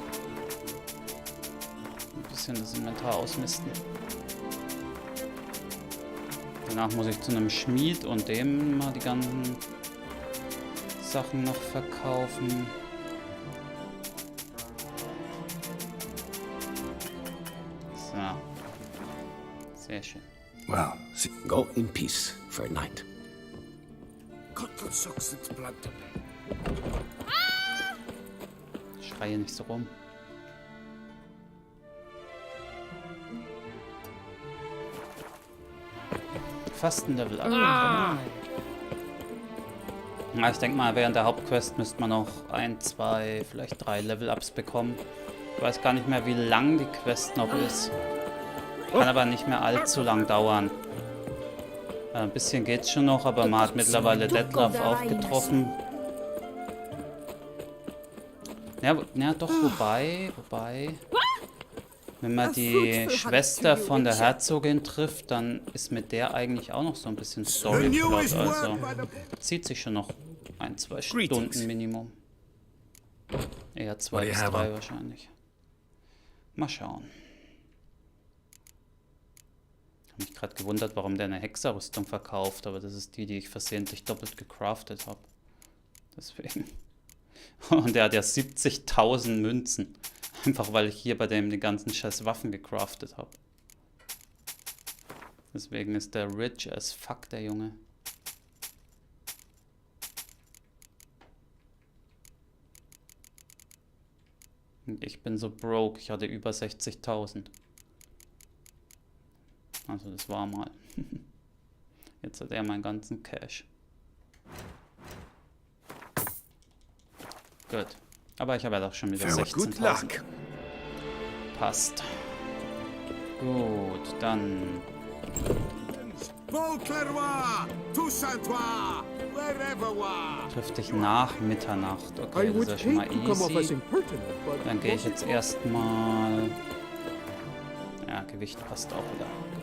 Ein bisschen das Inventar ausmisten. Danach muss ich zu einem Schmied und dem mal die ganzen Sachen noch verkaufen. So. Sehr schön. Well, Go in peace for a night. Schreie nicht so rum. Fast ein Level up. Ja, ich denke mal, während der Hauptquest müsste man noch 1, 2, vielleicht 3 Level-Ups bekommen. Ich weiß gar nicht mehr, wie lang die Quest noch ist. Kann aber nicht mehr allzu lang dauern. Ein bisschen geht's schon noch, aber man hat mittlerweile Detlef auch getroffen. Ja, doch, wobei, wenn man die Schwester von der Herzogin trifft, dann ist mit der eigentlich auch noch so ein bisschen Storyplot, also zieht sich schon noch 1, 2 Stunden Minimum. Eher 2 bis 3 wahrscheinlich. Mal schauen. Ich habe mich gerade gewundert, warum der eine Hexerrüstung verkauft, aber das ist die, die ich versehentlich doppelt gecraftet habe. Deswegen. Und der hat ja 70.000 Münzen. Einfach weil ich hier bei dem die ganzen scheiß Waffen gecraftet habe. Deswegen ist der rich as fuck, der Junge. Und ich bin so broke, ich hatte über 60.000. Also das war mal. Jetzt hat er meinen ganzen Cash. Gut. Aber ich habe ja doch schon wieder 16.000. Passt. Gut, dann... Trifft dich nach Mitternacht. Okay, das ist ja schon mal easy. Dann gehe ich jetzt erstmal... Ja, Gewicht passt auch wieder. Gut.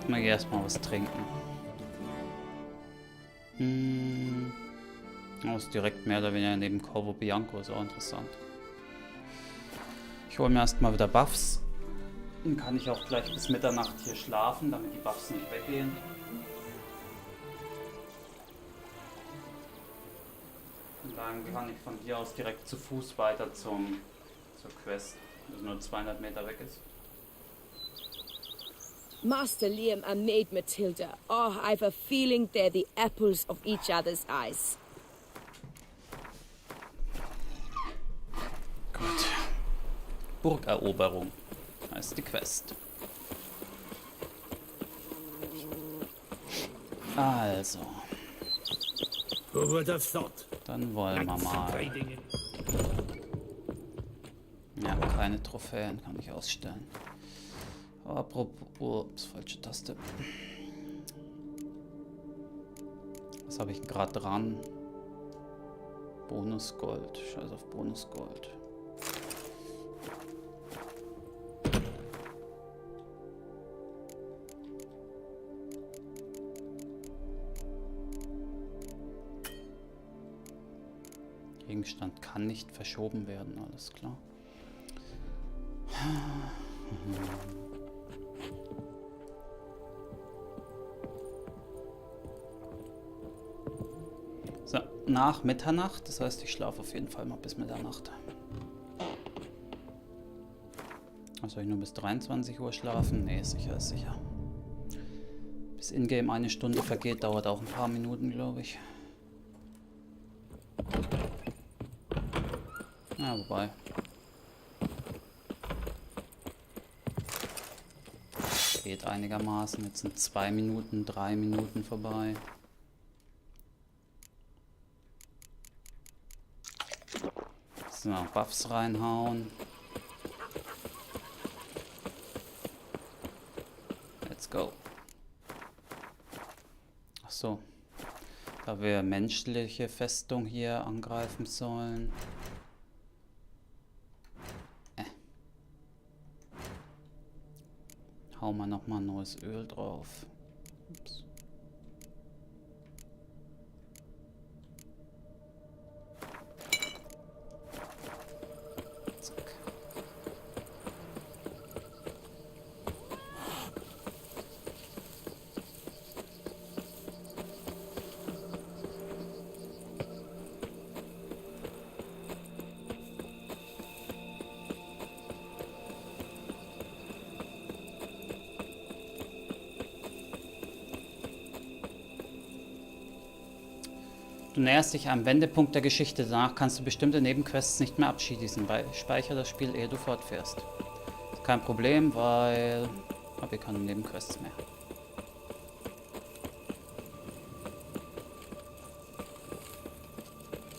Ich gehe erstmal was trinken. Das ist direkt mehr oder weniger neben Corvo Bianco, ist auch interessant. Ich hole mir erstmal wieder Buffs. Dann kann ich auch gleich bis Mitternacht hier schlafen, damit die Buffs nicht weggehen. Und dann kann ich von hier aus direkt zu Fuß weiter zur Quest, das nur 200 Meter weg ist. Master Liam and Maid Matilda. Oh, I've a feeling they're the apples of each other's eyes. Gut. Burgeroberung heißt die Quest. Also. Dann wollen wir mal. Ja, keine Trophäen kann ich ausstellen. Apropos, ups, falsche Taste. Was habe ich gerade dran? Bonusgold. Scheiß auf Bonusgold. Gegenstand kann nicht verschoben werden, alles klar. So, nach Mitternacht, das heißt, ich schlafe auf jeden Fall mal bis Mitternacht. Soll ich nur bis 23 Uhr schlafen? Nee, sicher ist sicher. Bis in-game 1 Stunde vergeht, dauert auch ein paar Minuten, glaube ich. Ja, wobei. Geht einigermaßen. Jetzt sind 2 Minuten, 3 Minuten vorbei. So, Buffs reinhauen. Let's go. Ach so. Da wir menschliche Festung hier angreifen sollen. Hauen wir nochmal neues Öl drauf. Ups. Zack. Du näherst dich am Wendepunkt der Geschichte. Danach kannst du bestimmte Nebenquests nicht mehr abschließen. Speicher das Spiel, ehe du fortfährst. Ist kein Problem, weil habe hier keine Nebenquests mehr.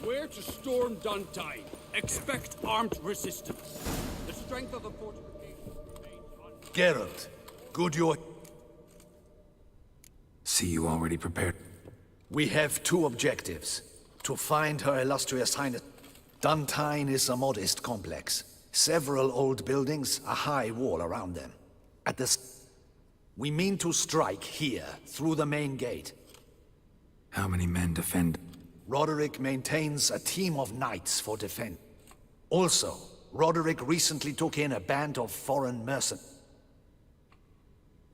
Where to storm Duntine? Expect armed resistance. The strength of the fortification remains Geralt, good you're... See you already prepared. We have 2 objectives. To find Her Illustrious Highness. Duntine is a modest complex. Several old buildings, a high wall around them. We mean to strike here, through the main gate. How many men defend? Roderick maintains a team of knights for defense. Also, Roderick recently took in a band of foreign mercenaries.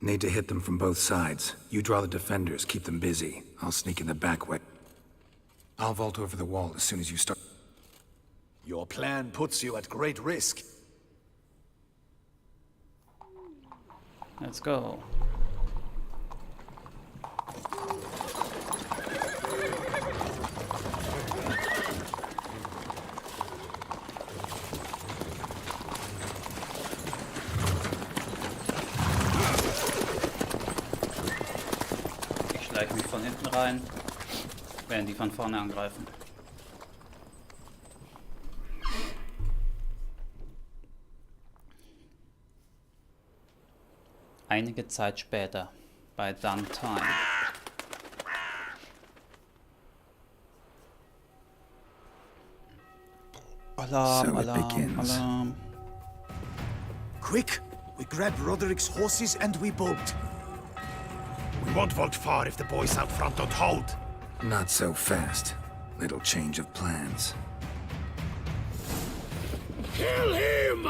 Need to hit them from both sides. You draw the defenders, keep them busy. I'll sneak in the back way. I'll vault over the wall as soon as you start. Your plan puts you at great risk. Let's go. Ich mich von hinten rein, während die von vorne angreifen. Einige Zeit später bei Duntine. Alarm, Alarm, Alarm. Quick! We grab Roderick's horses and we bolt. We won't vault far if the boys out front don't hold. Not so fast. Little change of plans. Kill him!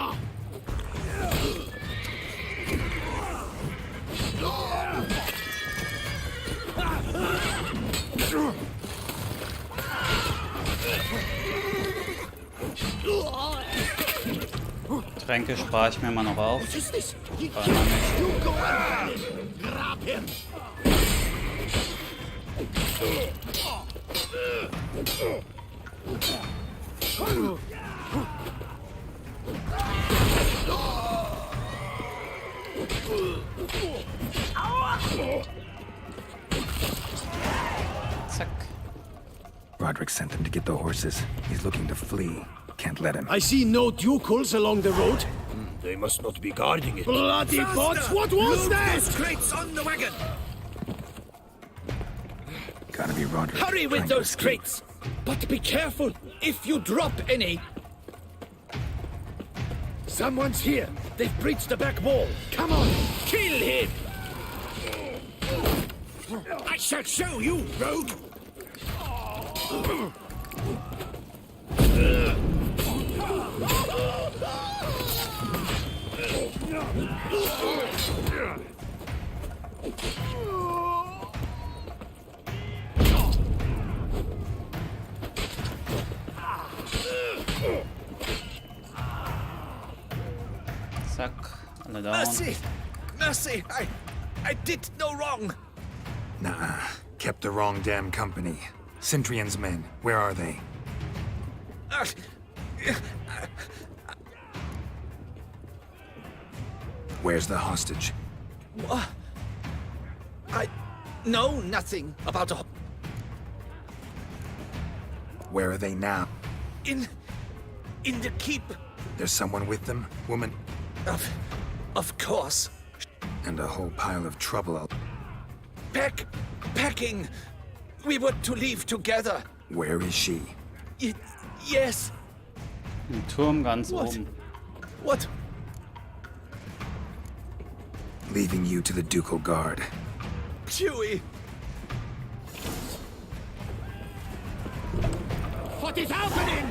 Tränke spare ich mir mal noch auf. Zack. Roderick sent them to get the horses. He's looking to flee. Can't let him. I see no ducals along the road. They must not be guarding it. Bloody bots! What was that? Those crates on the wagon! Gotta be Roderick. Hurry with those crates! But be careful if you drop any. Someone's here. They've breached the back wall. Come on, kill him! I shall show you, rogue! Zack, alle down. Mercy! Mercy! I did no wrong! Nah, kept the wrong damn company. Centrion's men, where are they? Where's the hostage? What? I know nothing about a... Where are they now? In the keep. There's someone with them, woman? Of course. And a whole pile of trouble. Packing. We were to leave together. Where is she? Yes. Im Turm ganz oben. What? Leaving you to the Ducal Guard. Chewie. What is happening?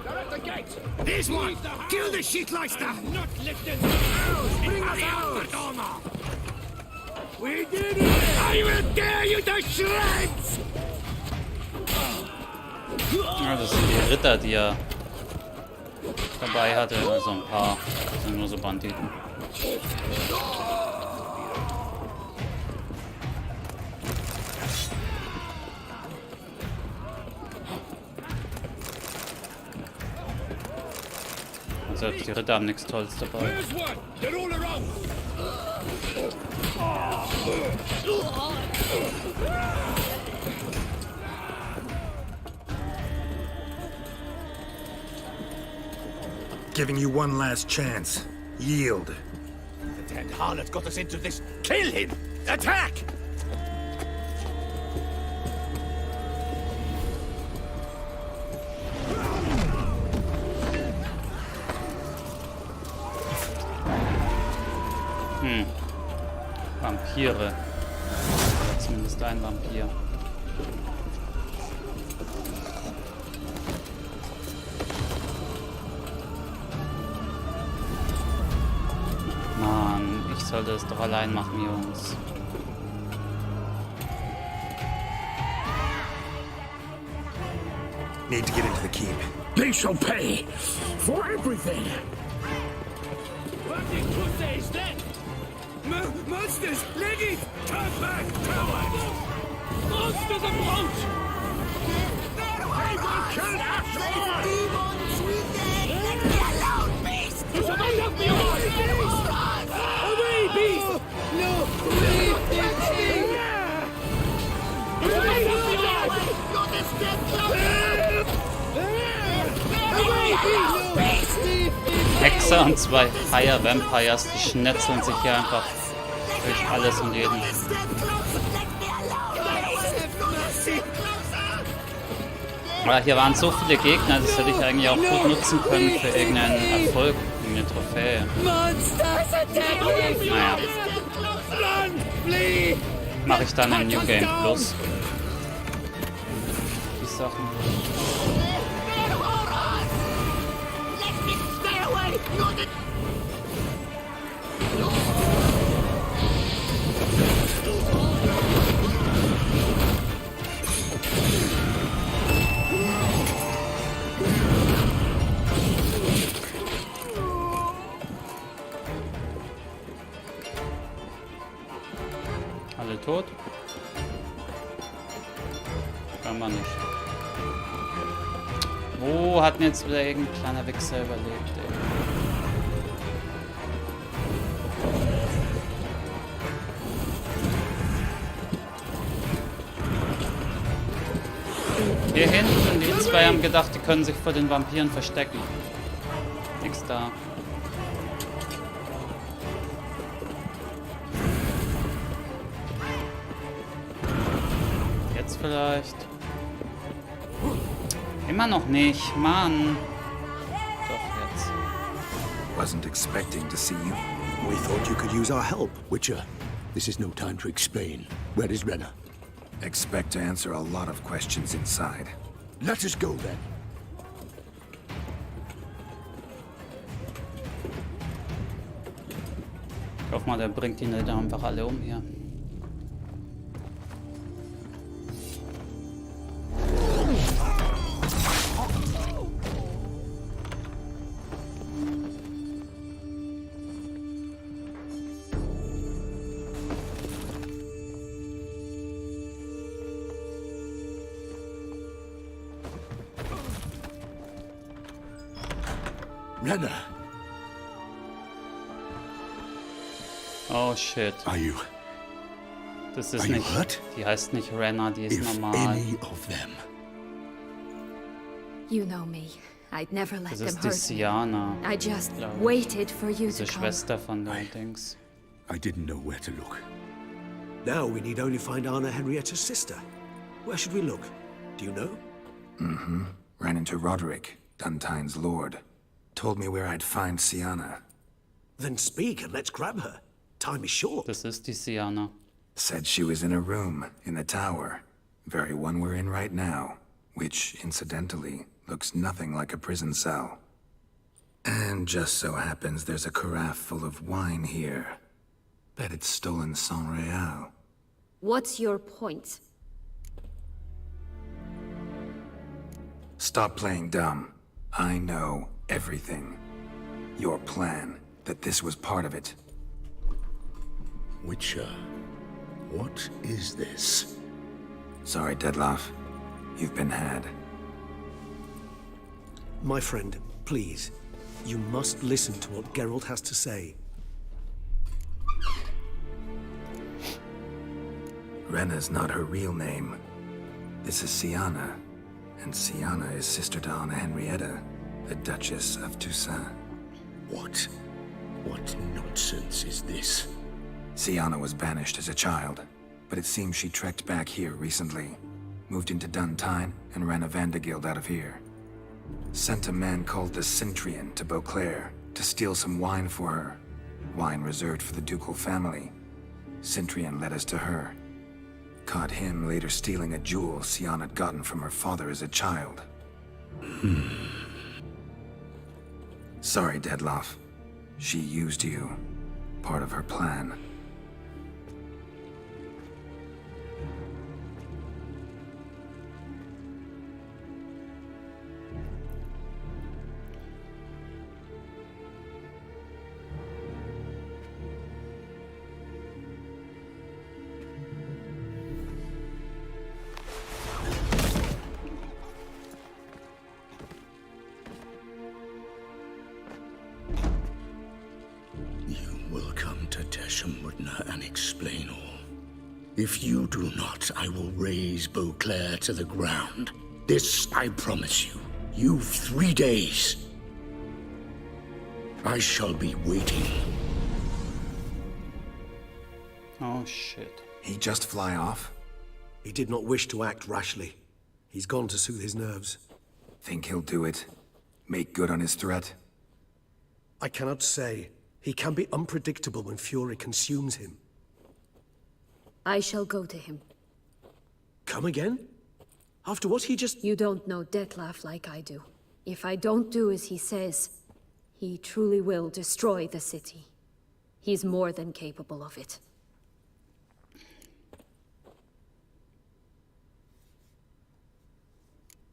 They're at the gate. This one. Kill the shitleister. Not let them bring us out. We did it. I will tear you to shreds. Ja, das sind die Ritter, die er dabei hatte. Also ein paar. Das sind nur so Banditen. Also die Ritter haben nichts Tolles dabei. Giving you one last chance. Yield. The dead harlot got us into this. Kill him! Attack! Vampire. Oder zumindest ein Vampir. Mann, ich sollte es doch allein machen, Jungs. Need to get into the keep. They shall pay for everything. What did you say is that? Monsters, ladies, come back, cowards! Monsters approach! I will kill that sword! Demons, we dead! Let me alone, beast! You should not have me on! Away, beast! No, leave this thing! You should not have me on! Not a step closer! Away, beast! Hexer und zwei Fire Vampires, die schnetzeln sich hier einfach durch alles und jeden. Aber hier waren so viele Gegner, das hätte ich eigentlich auch gut nutzen können für irgendeinen Erfolg, irgendeine Trophäe. Naja. Mache ich dann im New Game Plus. Die Sachen. Alle tot? Kann man nicht. Wo hat denn jetzt wieder irgendein kleiner Wichser überlebt, ey? Hier hinten, die zwei haben gedacht, die können sich vor den Vampiren verstecken. Nix da. Jetzt vielleicht. Immer noch nicht, Mann. Doch jetzt. Wasn't expecting to see you. We thought you could use our help, Witcher. This is no time to explain. Where is Renner? Expect to answer a lot of questions inside. Let us go then. Ich hoffe mal, der bringt die nicht einfach alle um hier. Renna, Oh shit. are you Das ist Are you nicht. hurt? Die heißt nicht Renna, die ist if normal. any of them? You know me. I'd never let Das them ist die hurt me. Siana. I just glaub ich. waited for you Diese to come. Schwester von der Dings. I didn't know where to look. Now we need only find Anna Henrietta's sister. Where should we look? Do you know? Mm-hmm. Ran into Roderick, Duntine's lord. Told me where I'd find Siana. Then speak and let's grab her. Time is short. Das ist die Siana. Said she was in a room in the tower. Very one we're in right now. Which, incidentally, looks nothing like a prison cell. And just so happens there's a carafe full of wine here. Bet it's stolen sans real. What's your point? Stop playing dumb. I know everything. Your plan, that this was part of it. Witcher, what is this? Sorry, Dettlaff. You've been had. My friend, please. You must listen to what Geralt has to say. Renna's not her real name. This is Siana. And Siana is sister to Anna Henrietta, the Duchess of Toussaint. What? What nonsense is this? Siana was banished as a child, but it seems she trekked back here recently. Moved into Duntine and ran a Vanderguild out of here. Sent a man called the Centrian to Beauclair to steal some wine for her. Wine reserved for the ducal family. Centrian led us to her. Caught him later stealing a jewel Siana had gotten from her father as a child. Sorry, Dettlaff. She used you. Part of her plan. And explain all. If you do not, I will raze Beauclair to the ground. This I promise you. You've 3 days. I shall be waiting. Oh shit. He just fly off? He did not wish to act rashly. He's gone to soothe his nerves. Think he'll do it? Make good on his threat? I cannot say. He can be unpredictable when fury consumes him. I shall go to him. Come again? After what he just... You don't know Dettlaff like I do. If I don't do as he says, he truly will destroy the city. He's more than capable of it.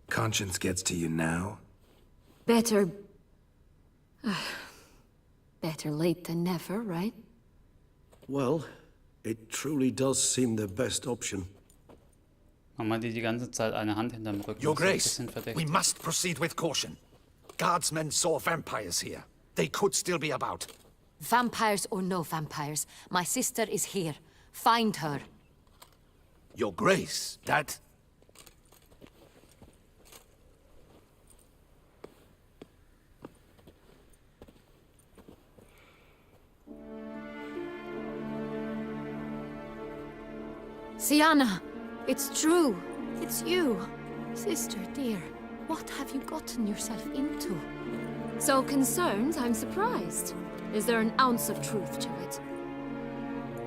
Conscience gets to you now? Better... better late than never, right? Well, it truly does seem the best option. Haben wir die ganze Zeit eine Hand hinterm Rücken? Your Das ist ein Grace, bisschen verdächtig. we must proceed with caution. Guardsmen saw vampires here. They could still be about. Vampires or no vampires, my sister is here. Find her. Your Grace, that... Siana, it's true. It's you. Sister, dear, what have you gotten yourself into? So concerned, I'm surprised. Is there an ounce of truth to it?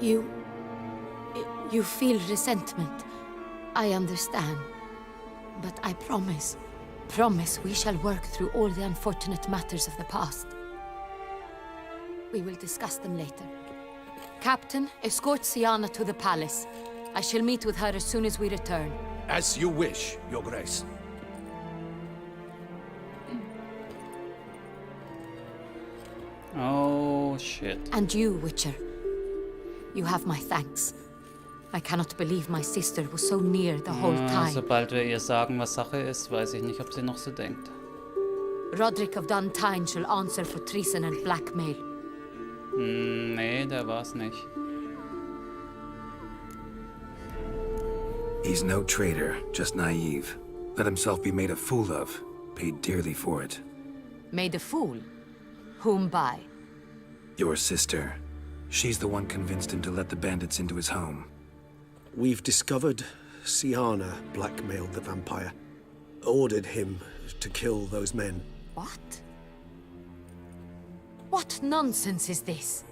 You feel resentment. I understand. But I promise we shall work through all the unfortunate matters of the past. We will discuss them later. Captain, escort Siana to the palace. I shall meet with her as soon as we return. As you wish, Your Grace. Oh shit. And you, Witcher. You have my thanks. I cannot believe my sister was so near the whole time. Sobald wir ihr sagen, was Sache ist, weiß ich nicht, ob sie noch so denkt. Roderick of Duntine shall answer for treason and blackmail. Nee, der war's nicht. He's no traitor, just naive. Let himself be made a fool of. Paid dearly for it. Made a fool? Whom by? Your sister. She's the one convinced him to let the bandits into his home. We've discovered Siana blackmailed the vampire. Ordered him to kill those men. What? What nonsense is this?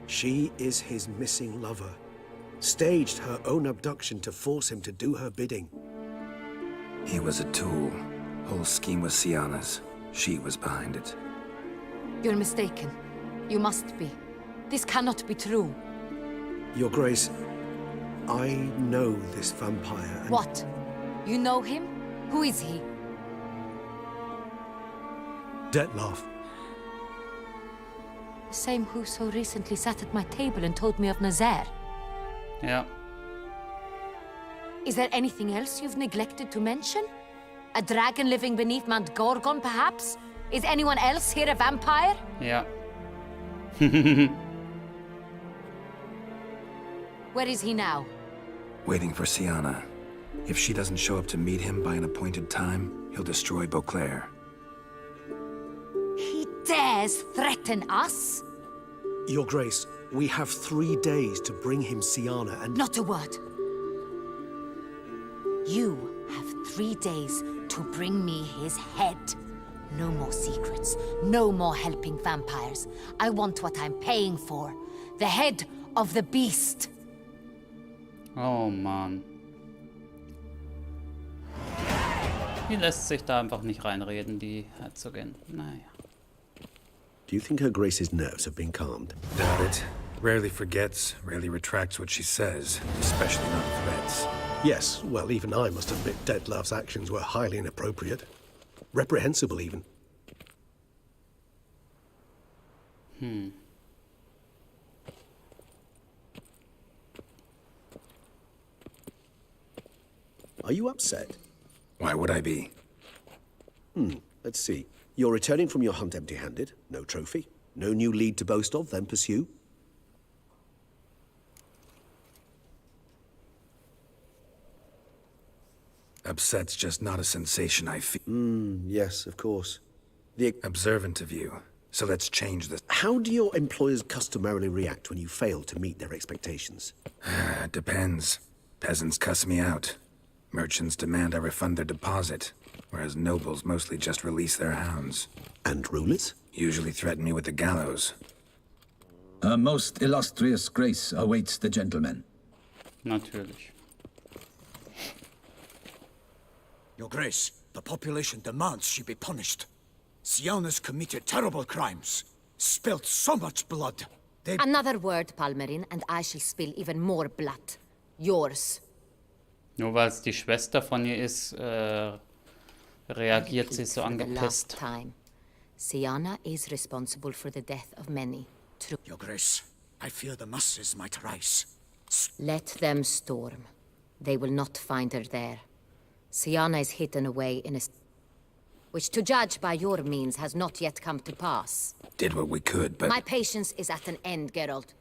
She is his missing lover. Staged her own abduction to force him to do her bidding. He was a tool. Whole scheme was Siana's. She was behind it. You're mistaken. You must be. This cannot be true. Your Grace, I know this vampire and... What? You know him? Who is he? Dettlaff. The same who so recently sat at my table and told me of Nazaire. Ja. Is there anything else you've neglected to mention? A dragon living beneath Mount Gorgon, perhaps? Is anyone else here a vampire? Ja. Where is he now? Waiting for Siana. If she doesn't show up to meet him by an appointed time, he'll destroy Beauclair. He dares threaten us? Your Grace, we have 3 days to bring him Siana and... Not a word. You have 3 days to bring me his head. No more secrets. No more helping vampires. I want what I'm paying for. The head of the beast. Oh Mann. Die lässt sich da einfach nicht reinreden, die Herzogin. Naja. Do you think Her Grace's nerves have been calmed? Doubt it. Rarely forgets, rarely retracts what she says, especially not threats. Yes, well, even I must admit Dettlaff's actions were highly inappropriate. Reprehensible, even. Are you upset? Why would I be? Let's see. You're returning from your hunt empty-handed. No trophy. No new lead to boast of, then pursue. Upset's just not a sensation I feel. Yes, of course. The observant of you. So let's change this. How do your employers customarily react when you fail to meet their expectations? Depends. Peasants cuss me out. Merchants demand I refund their deposit, whereas nobles mostly just release their hounds. And rulers? Usually threaten me with the gallows. A most illustrious grace awaits the gentleman. Natürlich. Your Grace, the population demands she be punished. Siana's committed terrible crimes. Spilt so much blood. Another word, Palmerin, and I shall spill even more blood. Yours. Nur weil es die Schwester von ihr ist, reagiert sie so angepisst. Time. Siana is responsible for the death of many. True. Your Grace, I fear the masses might rise. Let them storm. They will not find her there. Siana is hidden away in a... which, to judge by your means, has not yet come to pass. Did what we could, but... My patience is at an end, Geralt.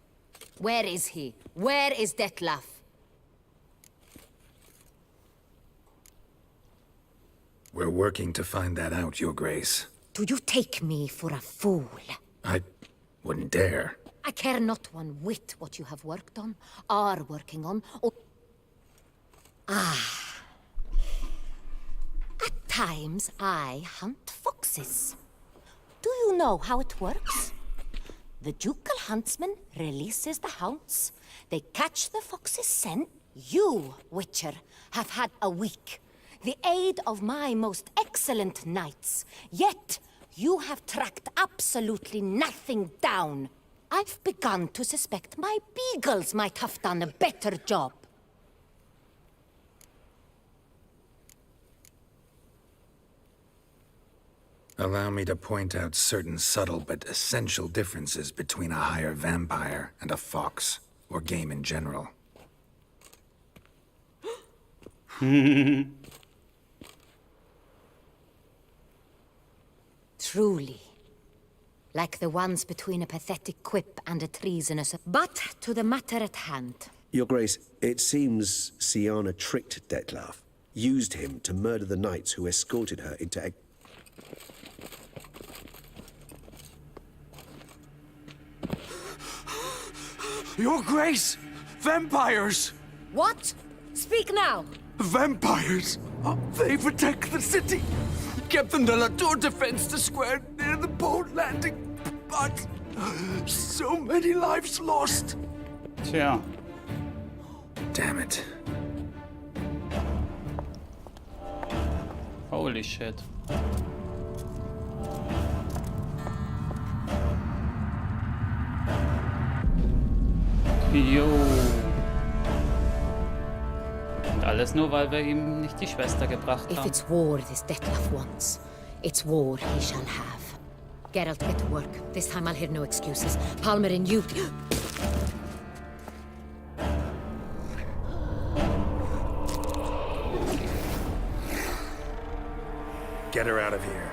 Where is he? Where is Dettlaff? We're working to find that out, Your Grace. Do you take me for a fool? I wouldn't dare. I care not one whit what you have worked on, are working on, or... At times, I hunt foxes. Do you know how it works? The ducal huntsman releases the hounds. They catch the fox's scent. You, Witcher, have had a week. The aid of my most excellent knights. Yet, you have tracked absolutely nothing down. I've begun to suspect my beagles might have done a better job. Allow me to point out certain subtle but essential differences between a higher vampire and a fox, or game in general. Truly. Like the ones between a pathetic quip and a treasonous... But to the matter at hand. Your Grace, it seems Siana tricked Detlef, used him to murder the knights who escorted her into... Your Grace! Vampires! What? Speak now! Vampires! They protect the city! Captain de la Tour defends the square near the boat landing, but so many lives lost! Tja. Damn it. Holy shit. Jo. Und alles nur, weil wir ihm nicht die Schwester gebracht If haben. it's war this Detlef wants, it's war he shall have. Geralt, get to work. This time I'll hear no excuses. Palmer and you... Get her out of here.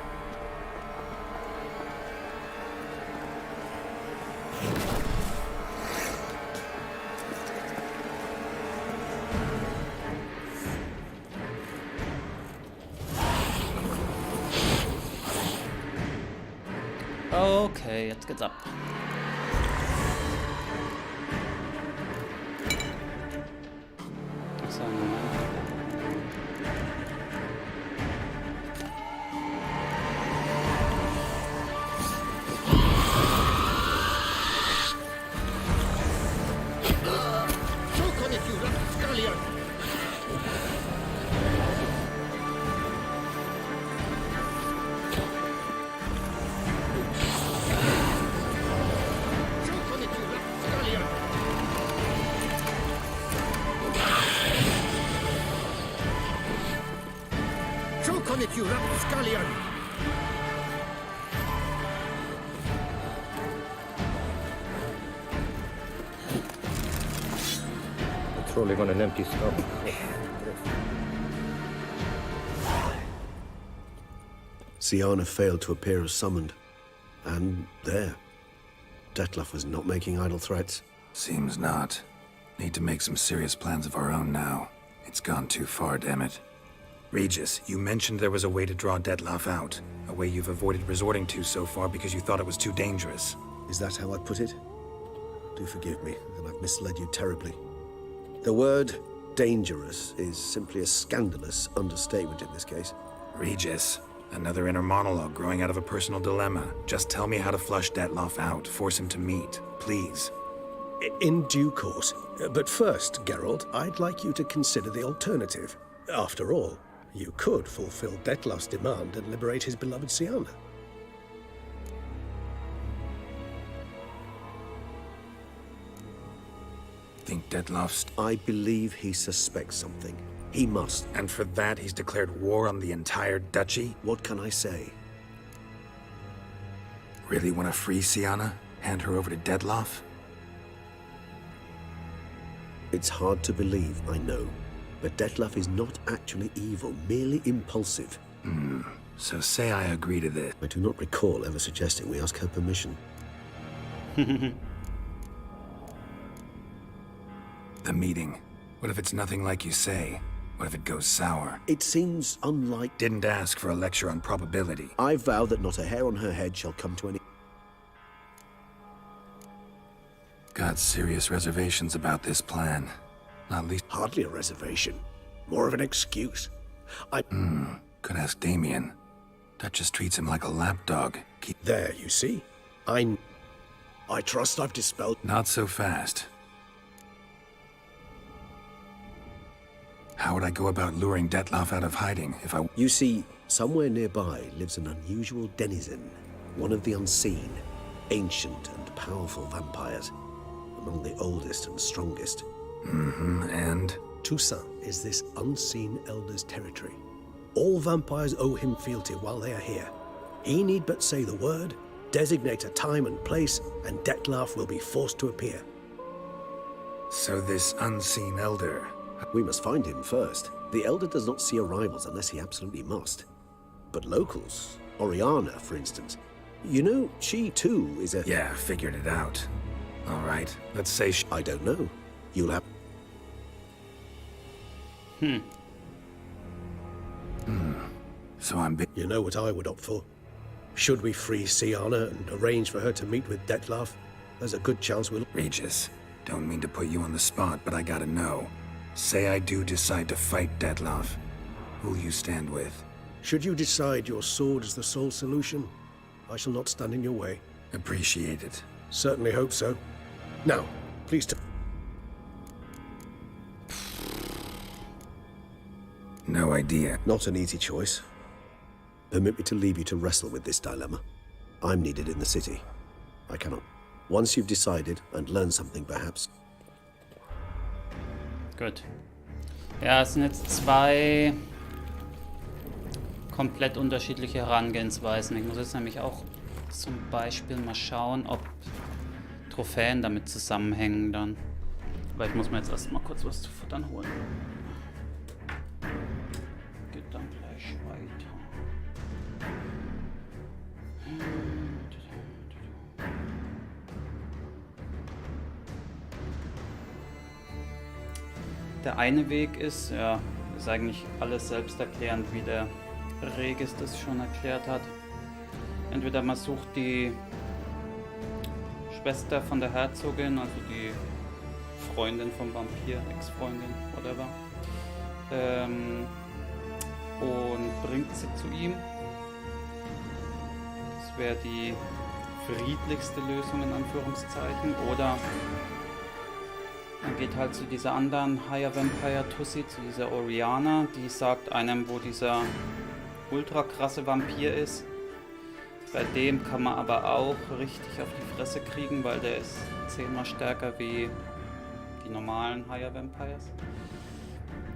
Okay, jetzt geht's ab. So, Moment. Patrolling on an empty scope. Siana failed to appear as summoned. And there. Detlef was not making idle threats. Seems not. Need to make some serious plans of our own now. It's gone too far, damn it. Regis, you mentioned there was a way to draw Detlef out. A way you've avoided resorting to so far because you thought it was too dangerous. Is that how I put it? Do forgive me, and I've misled you terribly. The word dangerous is simply a scandalous understatement in this case. Regis, another inner monologue growing out of a personal dilemma. Just tell me how to flush Detlef out, force him to meet, please. In due course. But first, Geralt, I'd like you to consider the alternative. After all, you could fulfill Detlef's demand and liberate his beloved Siana. Think Detlef's... I believe he suspects something. He must. And for that, he's declared war on the entire duchy? What can I say? Really want to free Siana? Hand her over to Detlef? It's hard to believe, I know. But Detlef is not actually evil, merely impulsive. So say I agree to this. I do not recall ever suggesting we ask her permission. The meeting. What if it's nothing like you say? What if it goes sour? It seems unlike... Didn't ask for a lecture on probability. I vow that not a hair on her head shall come to any... Got serious reservations about this plan. Not least... Hardly a reservation. More of an excuse. Could ask Damien. Duchess treats him like a lapdog. There, you see? I trust I've dispelled... Not so fast. How would I go about luring Detlef out of hiding if I... You see, somewhere nearby lives an unusual denizen. One of the unseen, ancient and powerful vampires. Among the oldest and strongest. And? Toussaint is this unseen elder's territory. All vampires owe him fealty while they are here. He need but say the word, designate a time and place, and Detlef will be forced to appear. So this unseen elder... We must find him first. The elder does not see arrivals unless he absolutely must. But locals, Oriana, for instance. You know, she too is a... Yeah, figured it out. All right, let's say I don't know. You'll have... So I'm You know what I would opt for? Should we free Siana and arrange for her to meet with Detlef, there's a good chance we'll... Regis, don't mean to put you on the spot, but I gotta know. Say I do decide to fight Detlef. Who'll you stand with? Should you decide your sword is the sole solution, I shall not stand in your way. Appreciate it. Certainly hope so. Now, please No idea. Not an easy choice. Permit me to leave you to wrestle with this dilemma. I'm needed in the city. I cannot. Once you've decided and learned something, perhaps. Gut. Ja, es sind jetzt zwei komplett unterschiedliche Herangehensweisen. Ich muss jetzt nämlich auch zum Beispiel mal schauen, ob Trophäen damit zusammenhängen dann. Aber ich muss mir jetzt erstmal kurz was zu futtern holen. Geht dann gleich weiter. Der eine Weg ist, ja, ist eigentlich alles selbsterklärend, wie der Regis das schon erklärt hat. Entweder man sucht die Schwester von der Herzogin, also die Freundin vom Vampir, Ex-Freundin, whatever, und bringt sie zu ihm. Das wäre die friedlichste Lösung in Anführungszeichen. Oder man geht halt zu dieser anderen Higher Vampire Tussi, zu dieser Oriana, die sagt einem, wo dieser ultra krasse Vampir ist. Bei dem kann man aber auch richtig auf die Fresse kriegen, weil der ist 10-mal stärker wie die normalen Higher Vampires.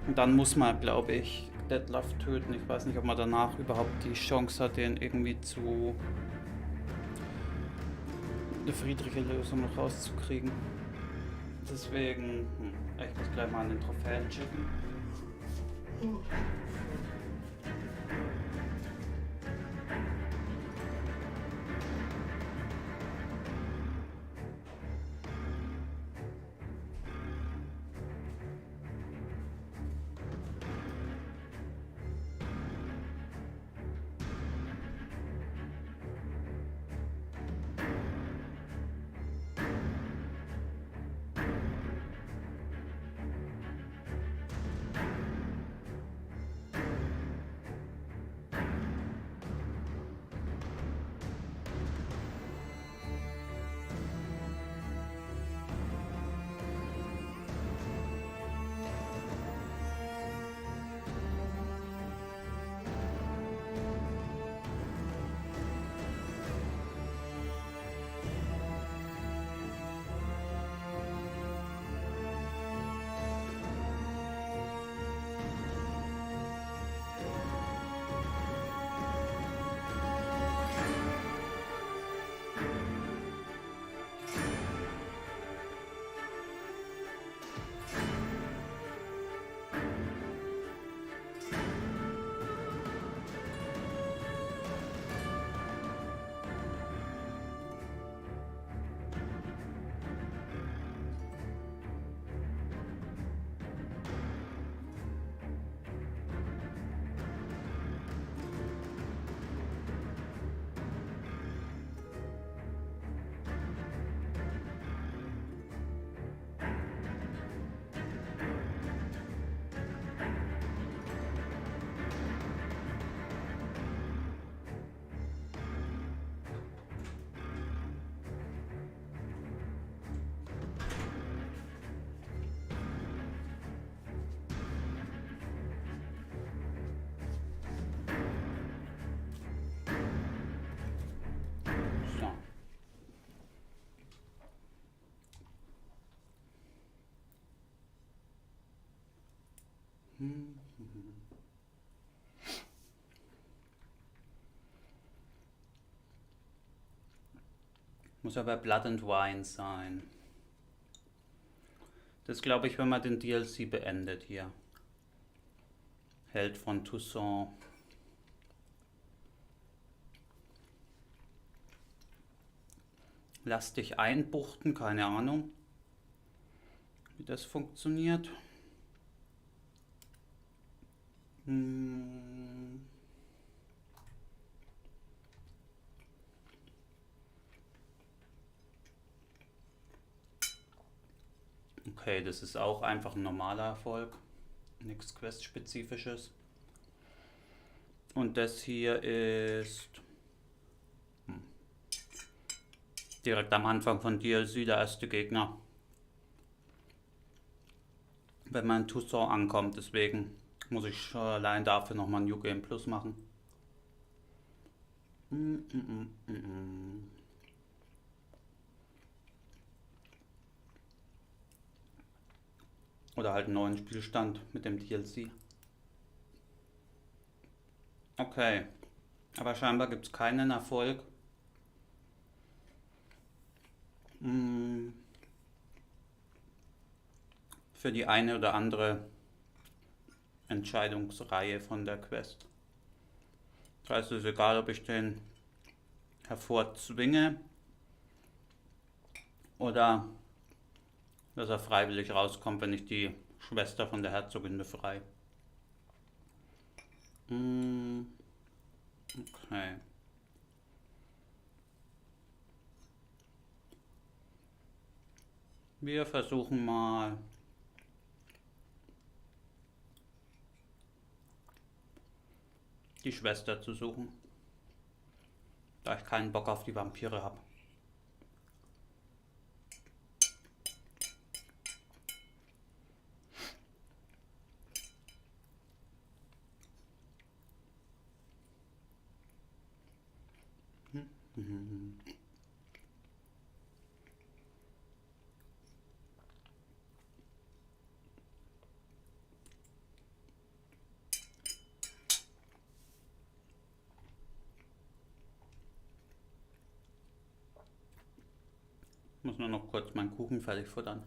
Und dann muss man, glaube ich, Detlef töten. Ich weiß nicht, ob man danach überhaupt die Chance hat, den irgendwie zu eine friedliche Lösung noch rauszukriegen. Deswegen, ich muss gleich mal an den Trophäen checken. Muss aber Blood and Wine sein. Das glaube ich, wenn man den DLC beendet hier. Held von Toussaint. Lass dich einbuchten, keine Ahnung, wie das funktioniert. Okay, das ist auch einfach ein normaler Erfolg, nichts Quest-spezifisches. Und das hier ist direkt am Anfang von DLC der erste Gegner, wenn man in Toussaint ankommt. Deswegen muss ich allein dafür nochmal New Game Plus machen. Oder halt einen neuen Spielstand mit dem DLC. Okay, aber scheinbar gibt es keinen Erfolg. Für die eine oder andere Entscheidungsreihe von der Quest. Das heißt, es ist egal, ob ich den hervorzwinge oder dass er freiwillig rauskommt, wenn ich die Schwester von der Herzogin befreie. Okay. Wir versuchen mal die Schwester zu suchen, da ich keinen Bock auf die Vampire habe. Ich muss nur noch kurz meinen Kuchen fertig futtern.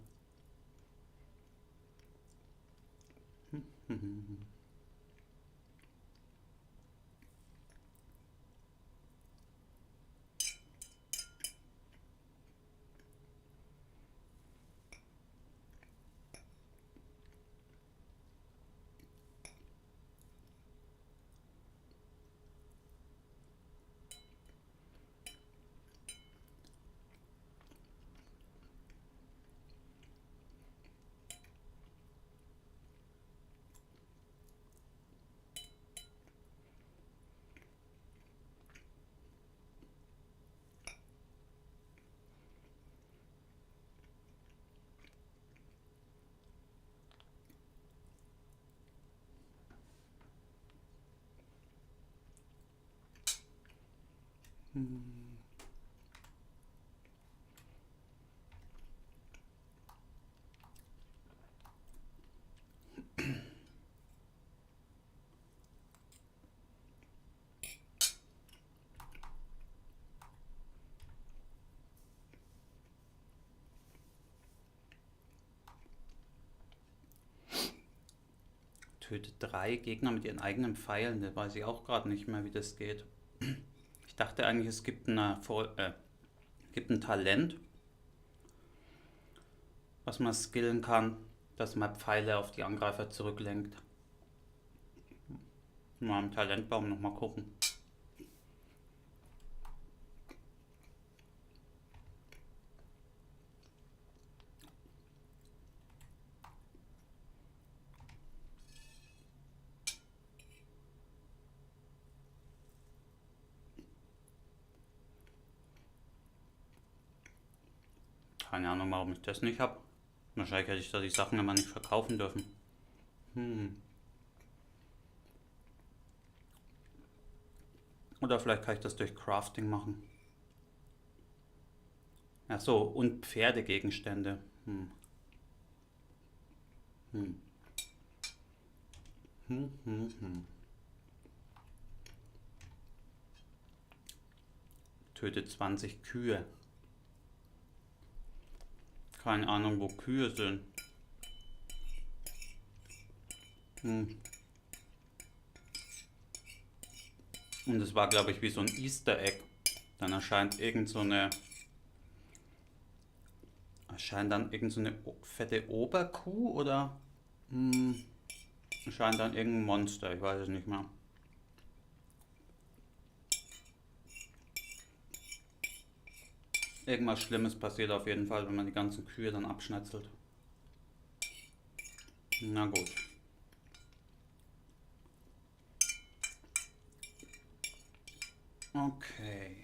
Tötet 3 Gegner mit ihren eigenen Pfeilen. Da weiß ich auch gerade nicht mehr, wie das geht. Ich dachte eigentlich, es gibt ein Talent, was man skillen kann, dass man Pfeile auf die Angreifer zurücklenkt. Mal im Talentbaum nochmal gucken. Keine Ahnung, warum ich das nicht habe. Wahrscheinlich hätte ich da die Sachen immer nicht verkaufen dürfen. Oder vielleicht kann ich das durch Crafting machen. Ach so, und Pferdegegenstände. Tötet 20 Kühe. Keine Ahnung, wo Kühe sind. Und es war, glaube ich, wie so ein Easter Egg. Dann erscheint irgend so eine Scheint dann irgend so eine fette Oberkuh oder scheint dann irgendein Monster, ich weiß es nicht mehr. Irgendwas Schlimmes passiert auf jeden Fall, wenn man die ganzen Kühe dann abschnetzelt. Na gut. Okay.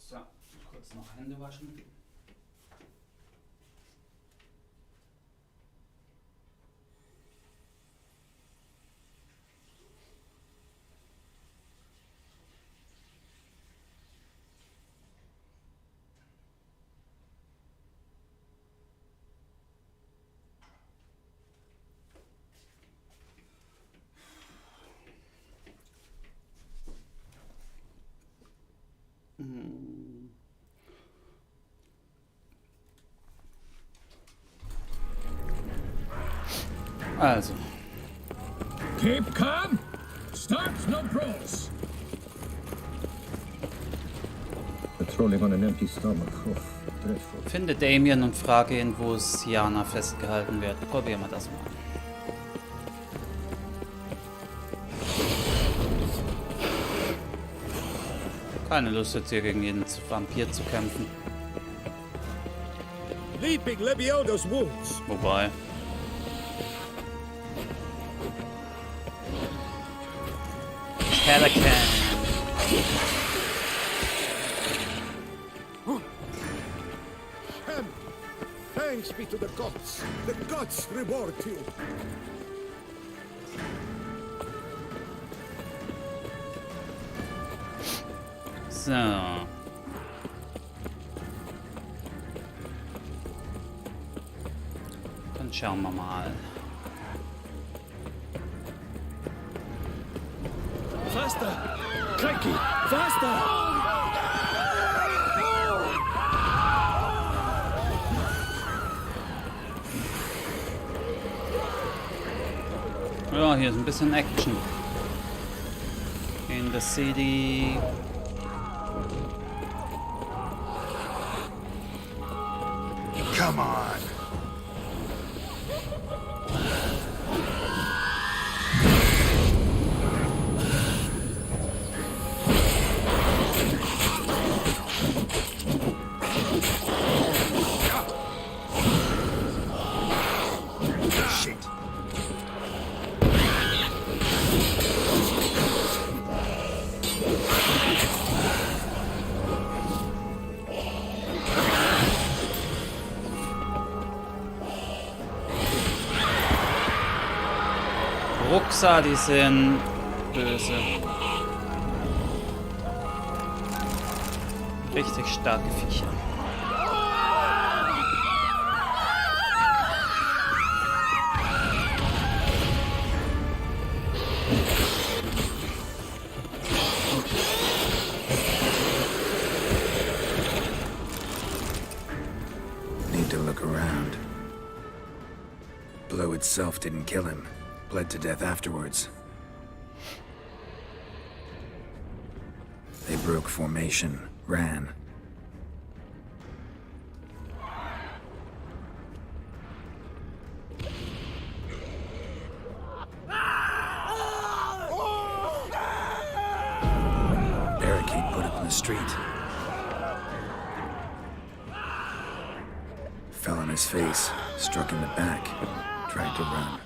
So, kurz noch Hände waschen. Also. Keep calm. Start no pros. Patrolling on an empty stomach. Oh, dreadful. Finde Damien und frage ihn, wo Siana festgehalten wird. Probieren wir das mal. Keine Lust jetzt hier gegen jeden Vampir zu kämpfen. Leaping Lebioda's wounds. Wobei. Pelican. Thanks be to the gods. The gods reward you. So. Dann schauen wir mal. Faster! Cranky! Faster! Ja, hier ist ein bisschen Action. In the city. Come on. Ruxa, die sind böse. Richtig starke Viecher. Need to look around. Blow itself didn't kill him. Bled to death afterwards. They broke formation, ran. Barricade put up in the street. Fell on his face, struck in the back, tried to run.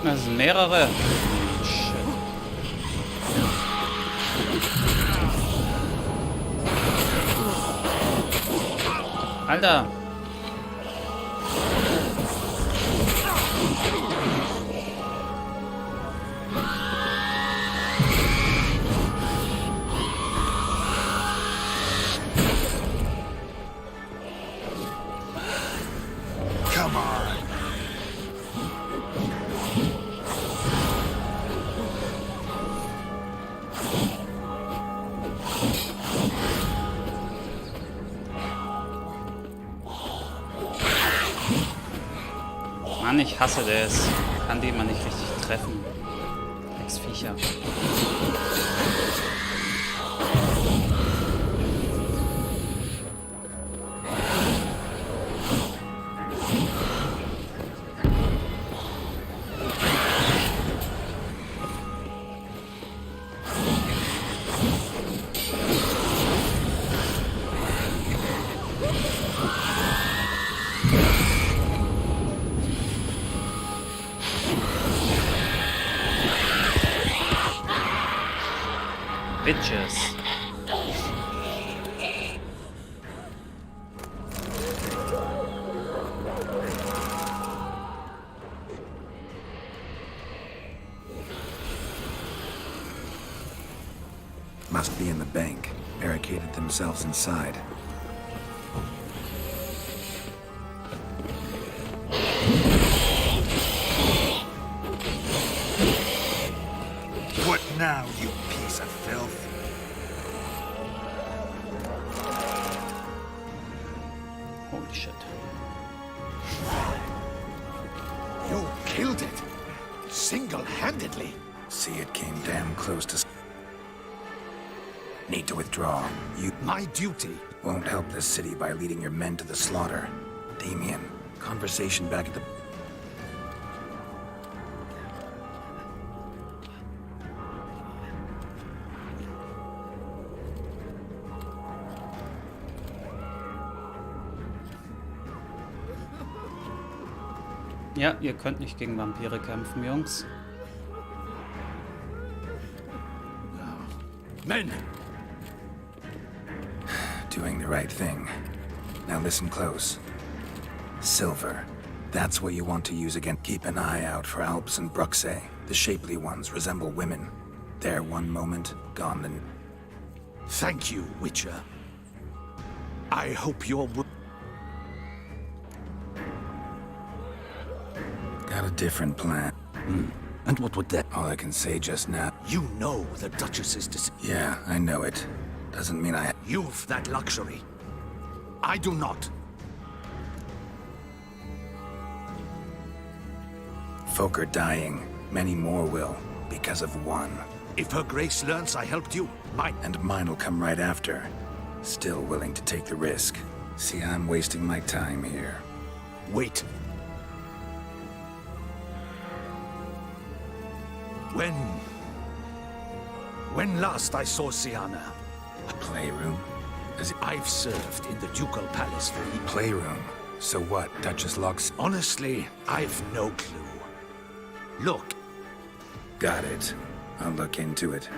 Das sind mehrere. Shit. Alter. Mann, ich hasse das. Kann die immer nicht richtig treffen. Viecher. Bitches. Must be in the bank. Barricaded themselves inside. What now, you piece of filth? Holy shit. You killed it. Single-handedly. See, it came damn close to... Need to withdraw. You... My duty. Won't help this city by leading your men to the slaughter. Damien, conversation back at the... Ja, ihr könnt nicht gegen Vampire kämpfen, Jungs. Men! Doing the right thing. Now listen close. Silver. That's what you want to use again. Keep an eye out for Alps and Bruxay. The shapely ones resemble women. There one moment, gone the... Thank you, Witcher. I hope you're... Got a different plan. And what would that... All I can say just now... You know the Duchess's decision. Yeah, I know it. Doesn't mean I... You've that luxury. I do not. Folk are dying. Many more will, because of one. If Her Grace learns I helped you, mine... And mine'll come right after. Still willing to take the risk. See, I'm wasting my time here. Wait. When last I saw Siana? A playroom? I've served in the Ducal Palace for years. Playroom? So what, Duchess Locks? Honestly, I've no clue. Look. Got it. I'll look into it.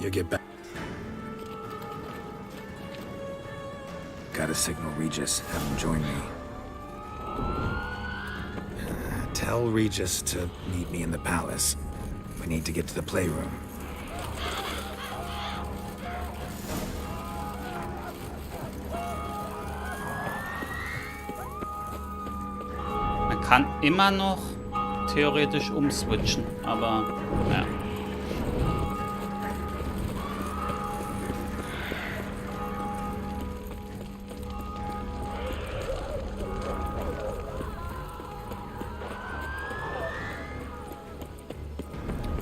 You get back. Gotta signal Regis, have him join me. Tell Regis to meet me in the palace. We need to get to the playroom. Man kann immer noch theoretisch umswitchen, aber ja.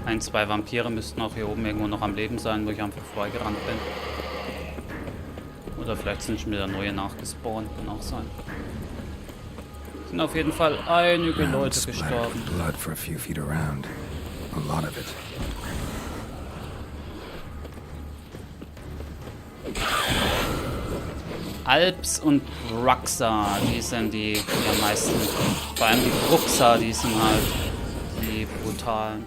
Ein, zwei Vampire müssten auch hier oben irgendwo noch am Leben sein, wo ich einfach vorbeigerannt bin. Oder vielleicht sind schon wieder neue nachgespawnt, kann auch sein. Sind auf jeden Fall einige Leute gestorben. Blood for a few feet around. A lot of it. Alps und Bruxa, die sind die am meisten. Vor allem die Bruxa, die sind halt die brutalen.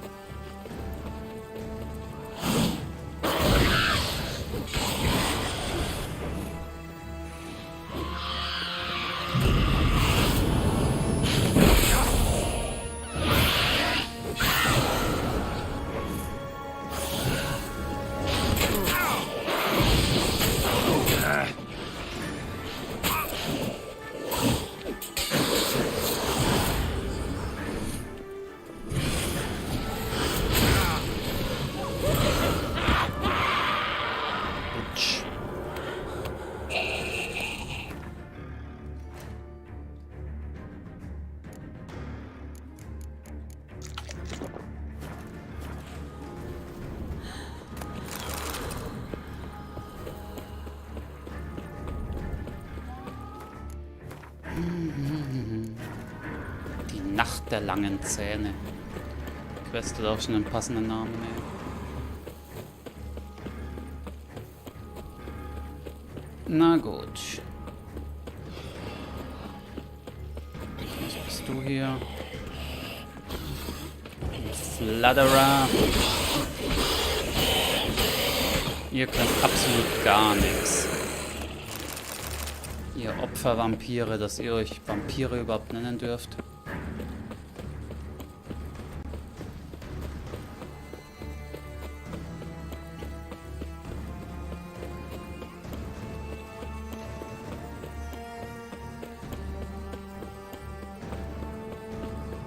der langen Zähne. Quest hat auch schon einen passenden Namen, ey. Na gut. Was bist du hier? Ein Flatterer. Ihr könnt absolut gar nichts. Ihr Opfervampire, dass ihr euch Vampire überhaupt nennen dürft.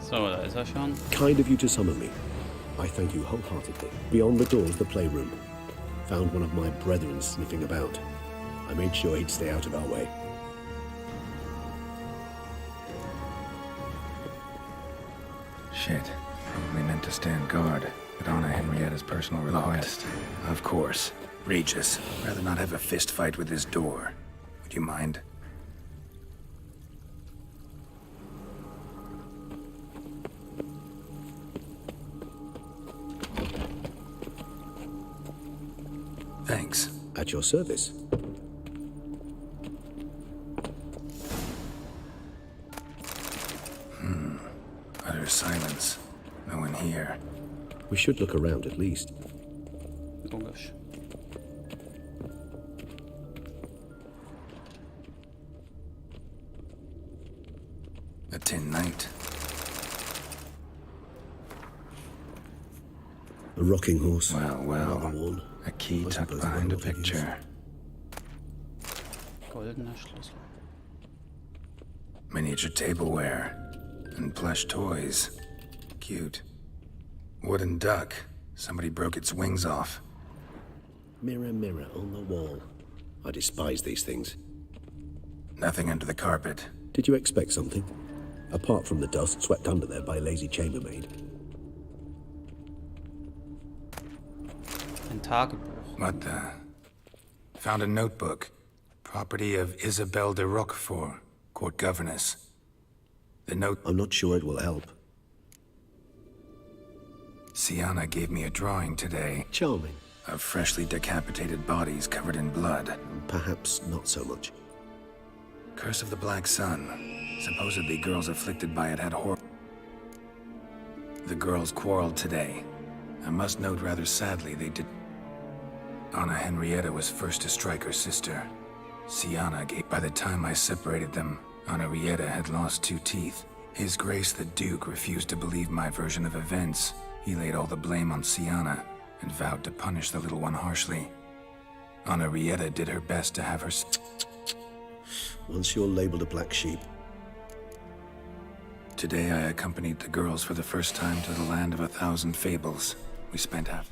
So, da ist er schon. Kind of you to summon me. I thank you wholeheartedly. Beyond the door is the playroom. Found one of my brethren sniffing about. I made sure he'd stay out of our way. Shit. Probably meant to stand guard, but Anna Henrietta's personal request. Of course. Regis. Rather not have a fist fight with this door. Would you mind? Thanks. At your service. Utter silence. No one here. We should look around at least. Logisch. A tin knight. A rocking horse. Well. A key tucked behind a picture. Goldener Schlüssel. Miniature tableware. And plush toys. Cute. Wooden duck. Somebody broke its wings off. Mirror, mirror on the wall. I despise these things. Nothing under the carpet. Did you expect something? Apart from the dust swept under there by a lazy chambermaid. Ein Tagebuch. What the? Found a notebook. Property of Isabelle de Roquefort, court governess. The note... I'm not sure it will help. Sienna gave me a drawing today. Charming. Of freshly decapitated bodies covered in blood. Perhaps not so much. Curse of the Black Sun. Supposedly girls afflicted by it had The girls quarreled today. I must note rather sadly they did... Anna Henrietta was first to strike her sister. Sienna gave... By the time I separated them, Anna Henrietta had lost 2 teeth. His Grace the Duke refused to believe my version of events. He laid all the blame on Sienna and vowed to punish the little one harshly. Anna Henrietta did her best to have her... Once you're labeled a black sheep... Today I accompanied the girls for the first time to the land of 1,000 fables. We spent half...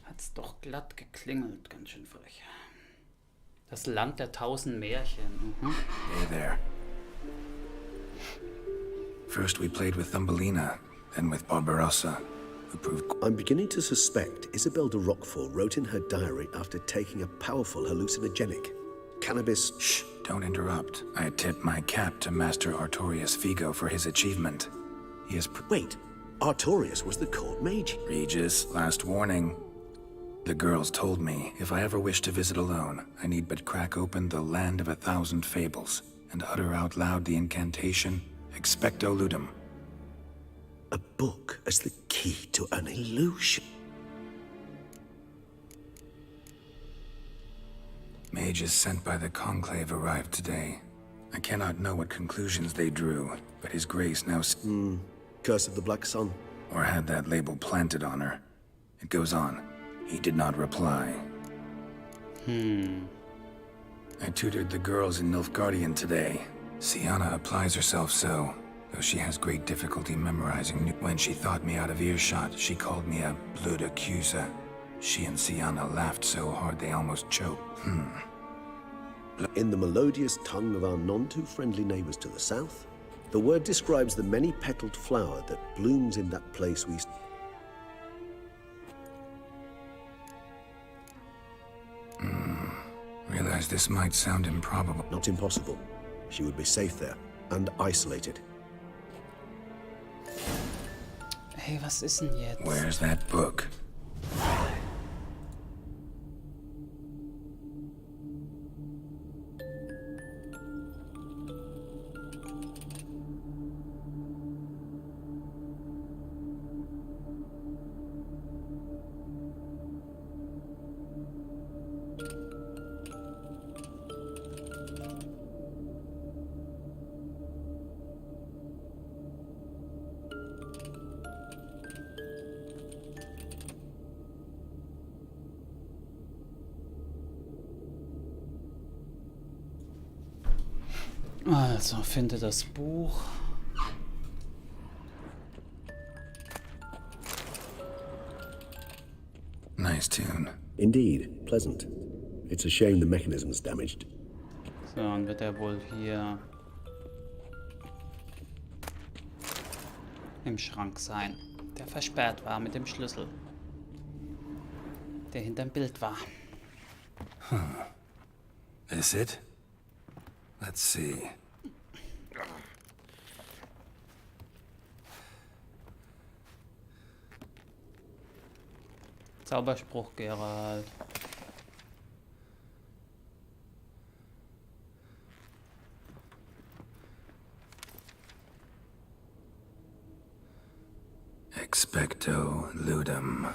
Hat's doch glatt geklingelt, ganz schön frech. Das Land der 1000 Märchen. Hey there. First we played with Thumbelina, then with Barbarossa, who proved... I'm beginning to suspect Isabelle de Roquefort wrote in her diary after taking a powerful hallucinogenic. Cannabis... Shh, don't interrupt. I tip my cap to Master Artorius Figo for his achievement. He is... Wait, Artorius was the court mage? Regis, last warning. The girls told me if I ever wish to visit alone, I need but crack open the land of 1,000 fables and utter out loud the incantation, Expecto Ludum. A book as the key to an illusion. Mages sent by the Conclave arrived today. I cannot know what conclusions they drew, but His Grace now... Curse of the Black Sun. Or had that label planted on her. It goes on. He did not reply. I tutored the girls in Nilfgaardian today. Sienna applies herself so. though she has great difficulty memorizing. When she thought me out of earshot, she called me a blood accuser. She and Sienna laughed so hard they almost choked. In the melodious tongue of our none-too-friendly neighbors to the south, the word describes the many-petaled flower that blooms in that place we... Realize this might sound improbable. Not impossible. She would be safe there, and isolated. Hey, was ist denn jetzt? Where's that book? Also, finde das Buch. Nice tune. Indeed, pleasant. It's a shame the mechanism's damaged. So, dann wird er wohl hier im Schrank sein, der versperrt war mit dem Schlüssel, der hinterm Bild war. Is it? Let's see. Zauberspruch, Geralt. Expecto ludum.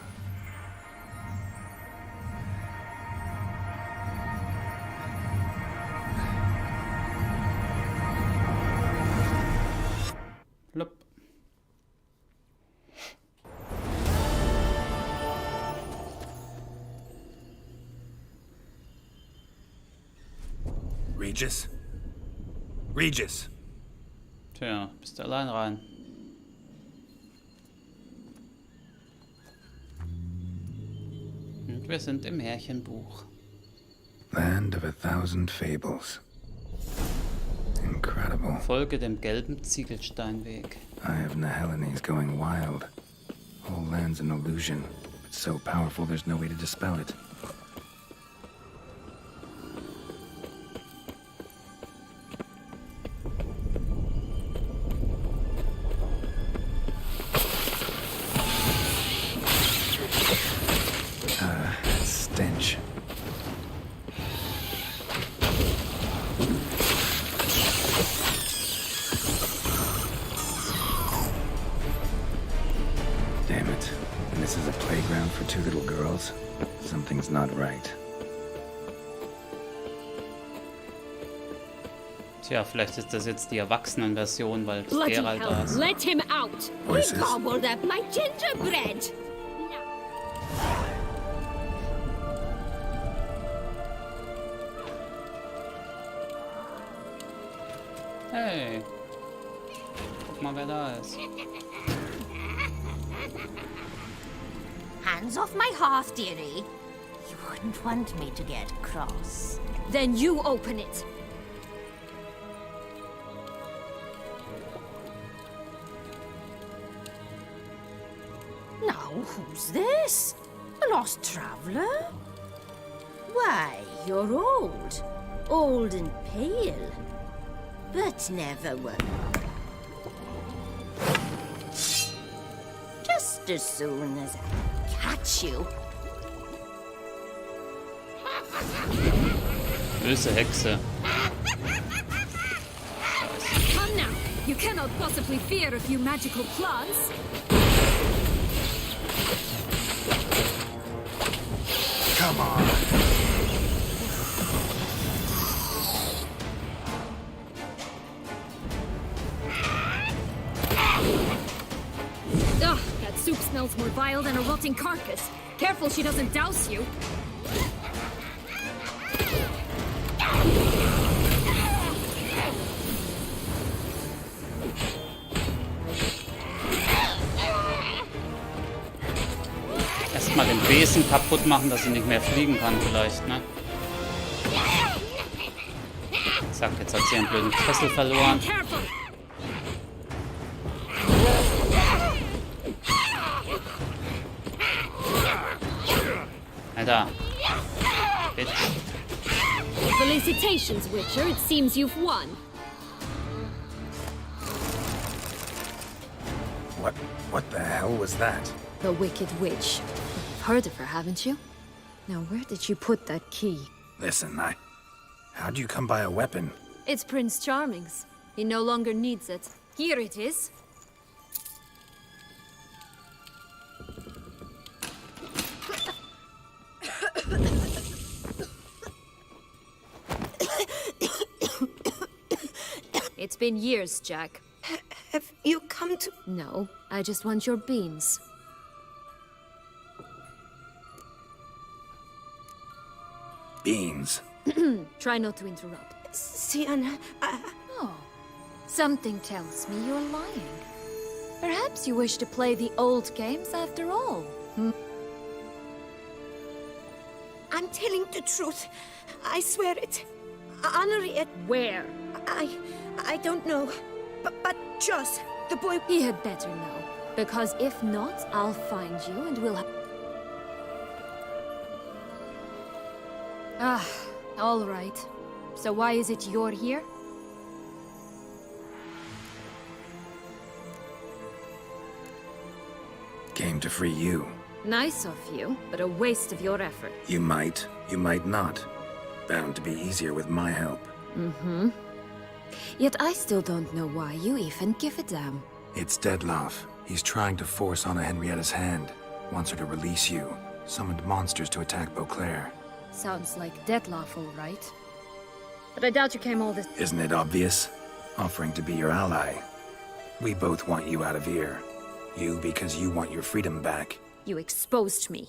Flup. Regis? Regis! Tja, bist du allein rein. Und wir sind im Märchenbuch. Land of 1000 fables. Incredible. Folge dem gelben Ziegelsteinweg. Eye of Nehelenese going wild. Whole land's an illusion. It's so powerful there's no way to dispel it. Stench. Damn it. And this is a playground for two little girls? Something's not right. Tja, vielleicht ist das jetzt die Erwachsenenversion, weil das Bloody Geralt da hell, ist. let him out! Voices. He gobbled up my gingerbread! Hey, guck mal, wer da ist. Hands off my hearth, dearie. You wouldn't want me to get cross. Then you open it! Now, who's this? A lost traveler? Why, you're old. Old and pale. But never were. Just as soon as I catch you. Böse Hexe. Come now! You cannot possibly fear a few magical plants! Come on. Ugh, that soup smells more vile than a rotting carcass. Careful she doesn't douse you. Erstmal den Besen kaputt machen, dass sie nicht mehr fliegen kann vielleicht, ne? Zack, jetzt hat sie einen blöden Kessel verloren. Alter. Bitch. Felicitations, Witcher. It seems you've won. What the hell was that? The Wicked Witch. You've heard of her, haven't you? Now, where did you put that key? Listen, how'd you come by a weapon? It's Prince Charming's. He no longer needs it. Here it is. It's been years, Jack. Have you come to... No, I just want your beans. Beans. Try not to interrupt. Sienna, Oh, something tells me you're lying. Perhaps you wish to play the old games after all. I'm telling the truth. I swear it. Honorary it. Where? I don't know. But Joss, the boy... He had better know. Because if not, I'll find you and we'll... Ah, all right. So why is it you're here? Came to free you. Nice of you, but a waste of your effort. You might not. Bound to be easier with my help. Mm-hmm. Yet I still don't know why you even give a damn. It's Dettlaff. He's trying to force Anna Henrietta's hand. Wants her to release you. Summoned monsters to attack Beauclair. Sounds like Dettlaff, all right. But I doubt you came all this... Isn't it obvious? Offering to be your ally. We both want you out of here. You because you want your freedom back. You exposed me.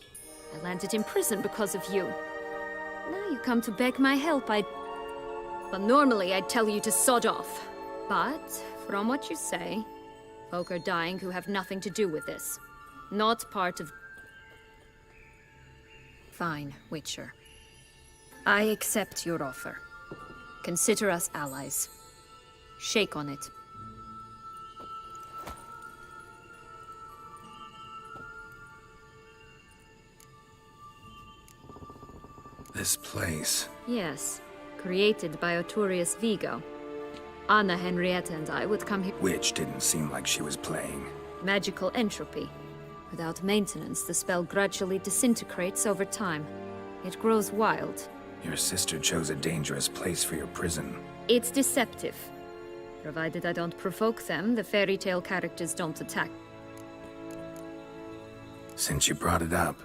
I landed in prison because of you. Now you come to beg my help, Well, normally I'd tell you to sod off. But, from what you say, folk are dying who have nothing to do with this. Not part of... Fine, Witcher. I accept your offer. Consider us allies. Shake on it. This place. Yes. Created by Arturius Vigo. Anna Henrietta and I would come here... Which didn't seem like she was playing. Magical entropy. Without maintenance, the spell gradually disintegrates over time. It grows wild. Your sister chose a dangerous place for your prison. It's deceptive. Provided I don't provoke them, the fairy tale characters don't attack. Since you brought it up,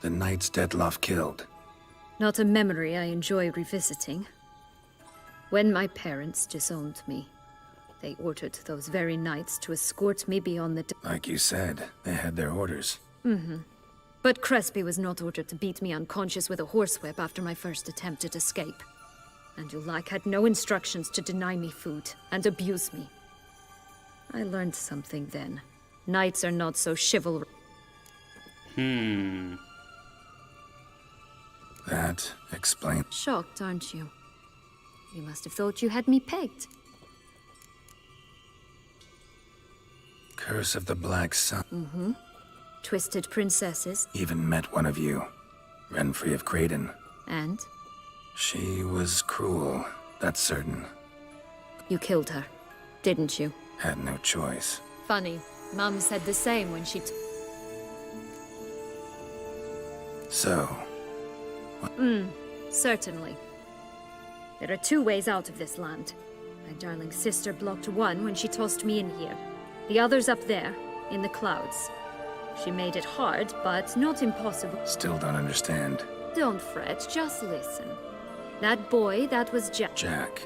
the knights Dettlaff killed. Not a memory I enjoy revisiting. When my parents disowned me, they ordered those very knights to escort me beyond the... Like you said, they had their orders. Mm-hmm. But Crespi was not ordered to beat me unconscious with a horsewhip after my first attempt at escape. And Ulak had no instructions to deny me food and abuse me. I learned something then. Knights are not so chivalrous. That explains... Shocked, aren't you? You must have thought you had me pegged. Curse of the Black Sun. Mm-hmm. Twisted princesses. Even met one of you. Renfrey of Creighton. And? She was cruel, that's certain. You killed her, didn't you? Had no choice. Funny. Mum said the same when she... So... certainly. There are two ways out of this land. My darling sister blocked one when she tossed me in here. The other's up there, in the clouds. She made it hard, but not impossible. Still don't understand. Don't fret, just listen. That boy, that was Jack. Jack.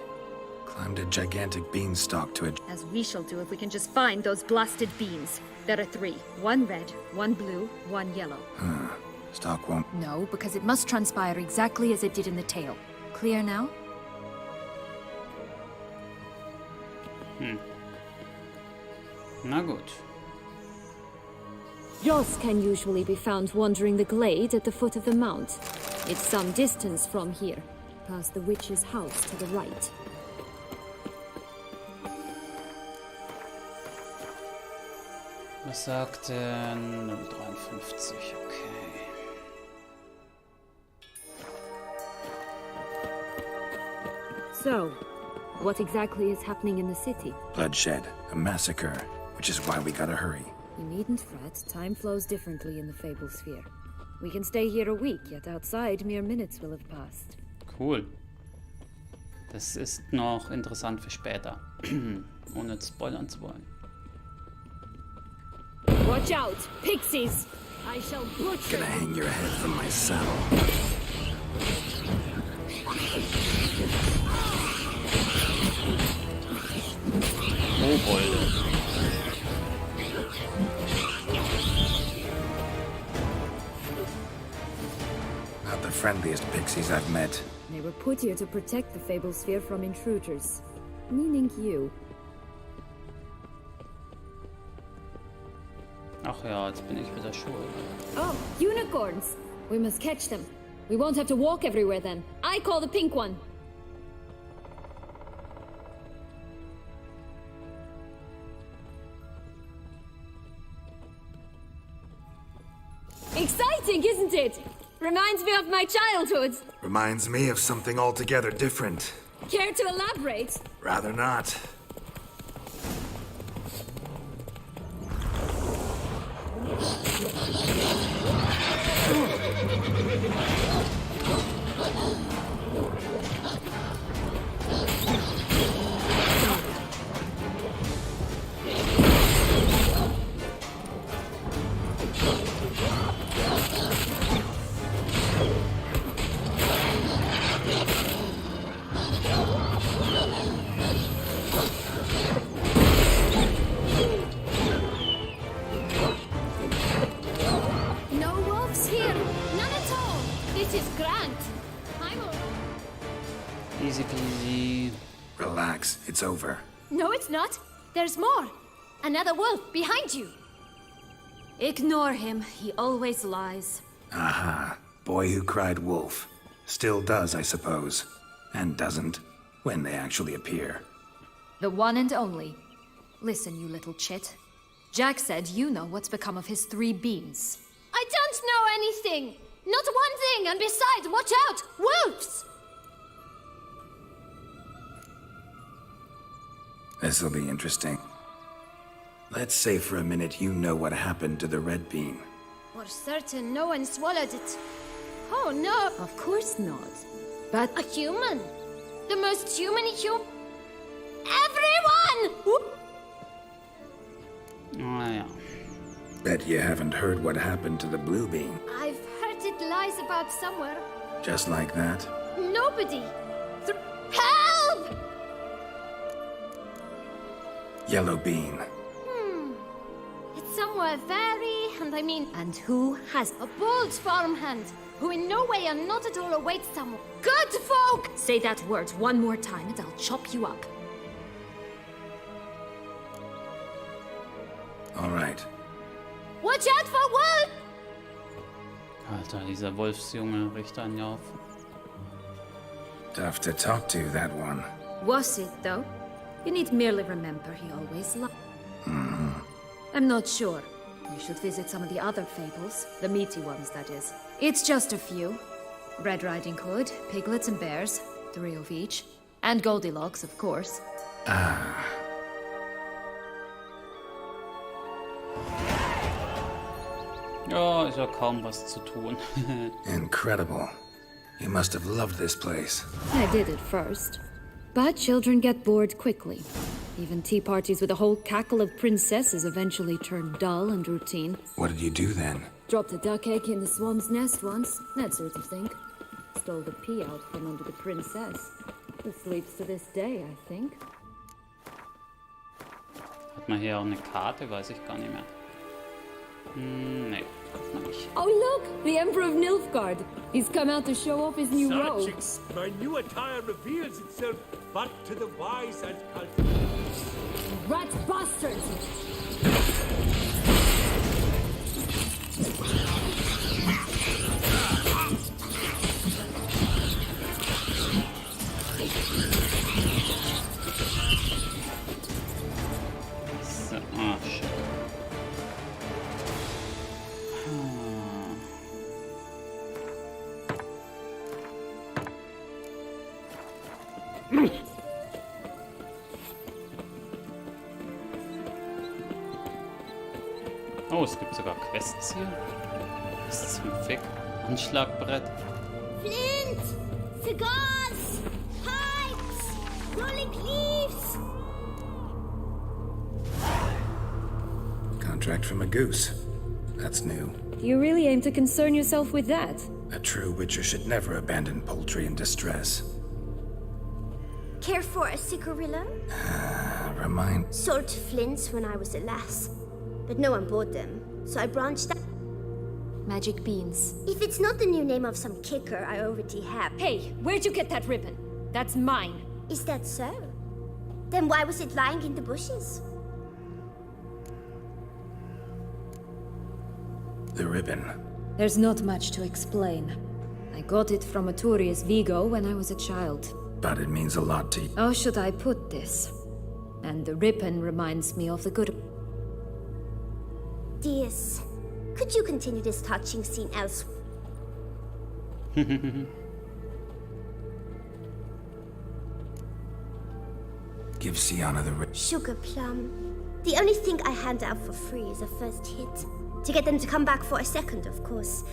Climbed a gigantic beanstalk to a... As we shall do if we can just find those blasted beans. There are 3. 1 red, 1 blue, 1 yellow. Stalk won't... No, because it must transpire exactly as it did in the tale. Clear now? Na gut. Ross can usually be found wandering the glade at the foot of the mount. It's some distance from here, past the witch's house to the right. Was sagt er? 053, okay. So, what exactly is happening in the city? Bloodshed, a massacre, which is why we gotta hurry. You needn't fret. Time flows differently in the Fable Sphere. We can stay here a week, yet outside mere minutes will have passed. Cool. Das ist noch interessant für später. Ohne spoilern zu wollen. Watch out! Pixies! I shall butcher... Gonna hang your head from my saddle. Kobolde. Not the friendliest pixies I've met. They were put here to protect the Fable Sphere from intruders. Meaning you. Ach ja, jetzt bin ich wieder schuld. Oh, unicorns! We must catch them. We won't have to walk everywhere then. I call the pink one. Exciting, isn't it? Reminds me of my childhood. Reminds me of something altogether different. Care to elaborate? Rather not. No wolves here. None at all. This is grand. I'm all... Easy peasy. Relax, it's over. No, it's not. There's more. Another wolf behind you. Ignore him. He always lies. Aha. Boy who cried wolf. Still does, I suppose. And doesn't, when they actually appear. The one and only. Listen, you little chit. Jack said you know what's become of his 3 beans. I don't know anything. Not one thing. And besides, watch out. Wolves! This'll be interesting. Let's say for a minute you know what happened to the red bean. For certain, no one swallowed it. Oh, no. Of course not. But... a human. The most human Everyone! Whoop. Ah ja. Bet you haven't heard what happened to the blue bean. I've heard it lies about somewhere. Just like that? Nobody. Help! Yellow bean. It's somewhere and who has a bold farmhand, who in no way and not at all awaits someone. Good folk! Say that word one more time and I'll chop you up. All right. Watch out for wolf! Alter, dieser Wolfsjunge riecht einen ja auf. Tough to talk to, that one. Was it, though? You need merely remember he always loved. I'm not sure. You should visit some of the other fables. The meaty ones, that is. It's just a few. Red Riding Hood, piglets and bears, 3 of each. And Goldilocks, of course. Ah. Ja, ist ja kaum was zu tun. Incredible. You must have loved this place. I did at first. But children get bored quickly. Even tea parties with a whole cackle of princesses eventually turn dull and routine. What did you do then? Dropped a duck egg in the swan's nest once, that sort of thing. Stole the pea out from under the princess. Who sleeps to this day, I think. Hat man hier auch eine Karte? Weiß ich gar nicht mehr. Nee, hat man nicht. Oh look! The Emperor of Nilfgaard! He's come out to show off his new robe. My new attire reveals itself but to the wise and cultivated. Rat bastards! diese... Ah, shit. Oh, es gibt sogar Quests hier. Was ist das für ein Fick? Anschlagbrett. Flint! Cigars! Pipes! Rolling leaves! Contract from a goose. That's new. You really aim to concern yourself with that? A true witcher should never abandon poultry in distress. Care for a cigarillo? Remind... Sold flints when I was a lass. But no one bought them, so I branched out. Magic beans. If it's not the new name of some kicker I already have. Hey, where'd you get that ribbon? That's mine. Is that so? Then why was it lying in the bushes? The ribbon. There's not much to explain. I got it from Aturius Vigo when I was a child. But it means a lot to you. How should I put this? And the ribbon reminds me of the good... Dears, could you continue this touching scene elsewhere? Give Sienna the ribbon. Sugar plum. The only thing I hand out for free is a first hit. To get them to come back for a second, of course.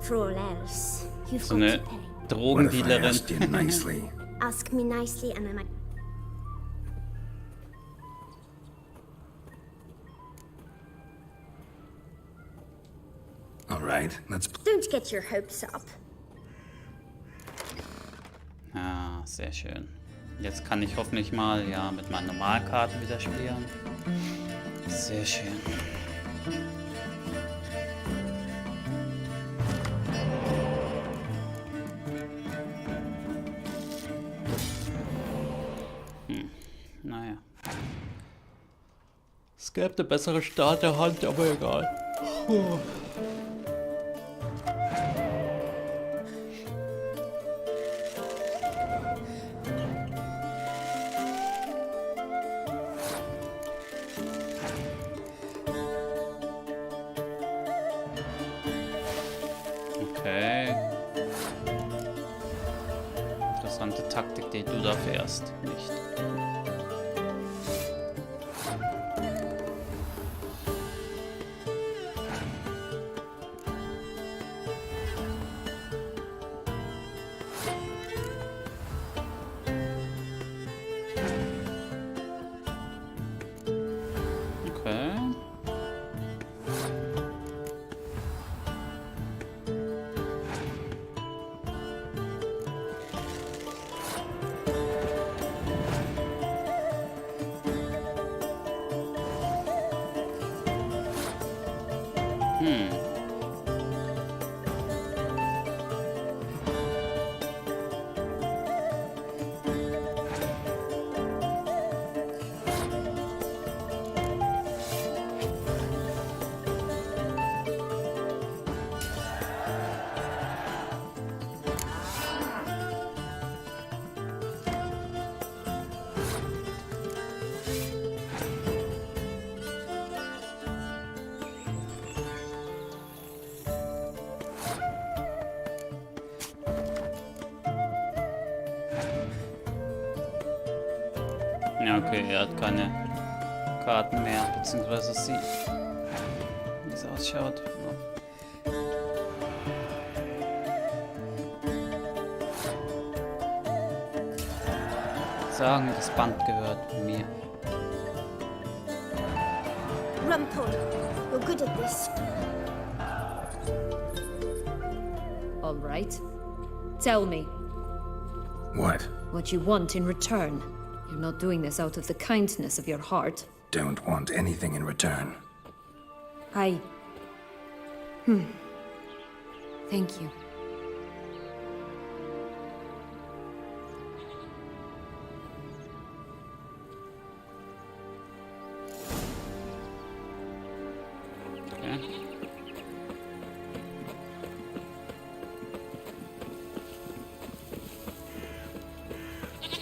For all else, you've So got eine to pay. Drogendealerin. Asked you nicely. Ask me nicely and I might... All right, let's... Don't get your hopes up. Ah, sehr schön. Jetzt kann ich hoffentlich mal ja mit meinen Normalkarten wieder spielen. Sehr schön. Naja. Es gäbe eine bessere Starterhand, aber egal. Puh. Okay. Interessante Taktik, die du da fährst, nicht? Okay. Ja, okay, er hat keine Karten mehr, beziehungsweise sie, wie es ausschaut. Ja. Sagen, das Band gehört mir. Rumpel, you're good at this. All right. Tell me. What? What you want in return. You're not doing this out of the kindness of your heart. Don't want anything in return. Thank you. Okay.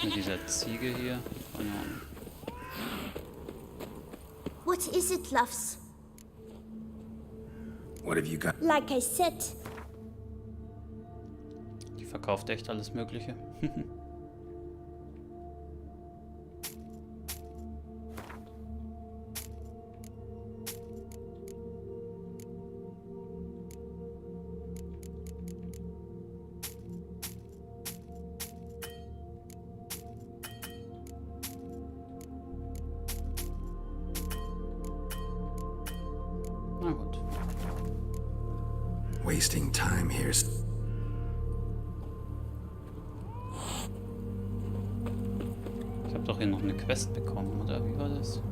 Mit dieser Ziege hier. Keine Ahnung. What is it, loves? What have you got? Like I said, Die verkauft echt alles Mögliche. Na gut. Wasting time here. Ich habe doch hier noch eine Quest bekommen, oder wie war das?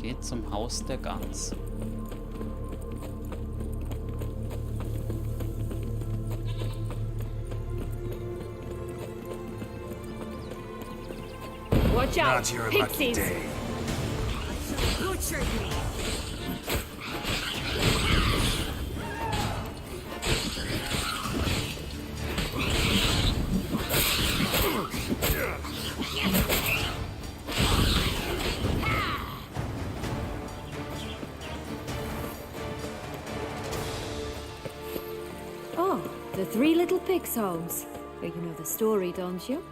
Geht zum Haus der Gans. Watch out! Not your lucky Pixies! day. butcher you. Oh, the Three Little Pigs homes. But you know the story, don't you?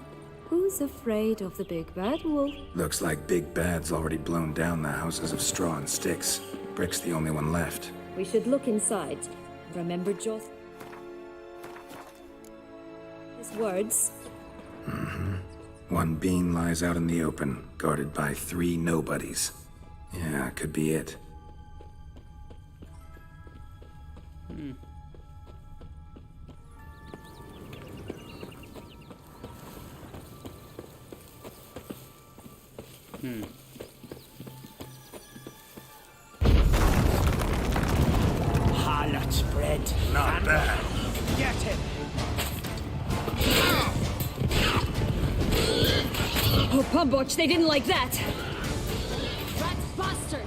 Who's afraid of the big bad wolf? Looks like Big Bad's already blown down the houses of straw and sticks. Brick's the only one left. We should look inside. Remember Joss? His words. Mm-hmm. One bean lies out in the open, guarded by 3 nobodies. Yeah, could be it. Harlot's bread. Not bad. Get him. Oh, Pumboch, they didn't like that! Rat bastard!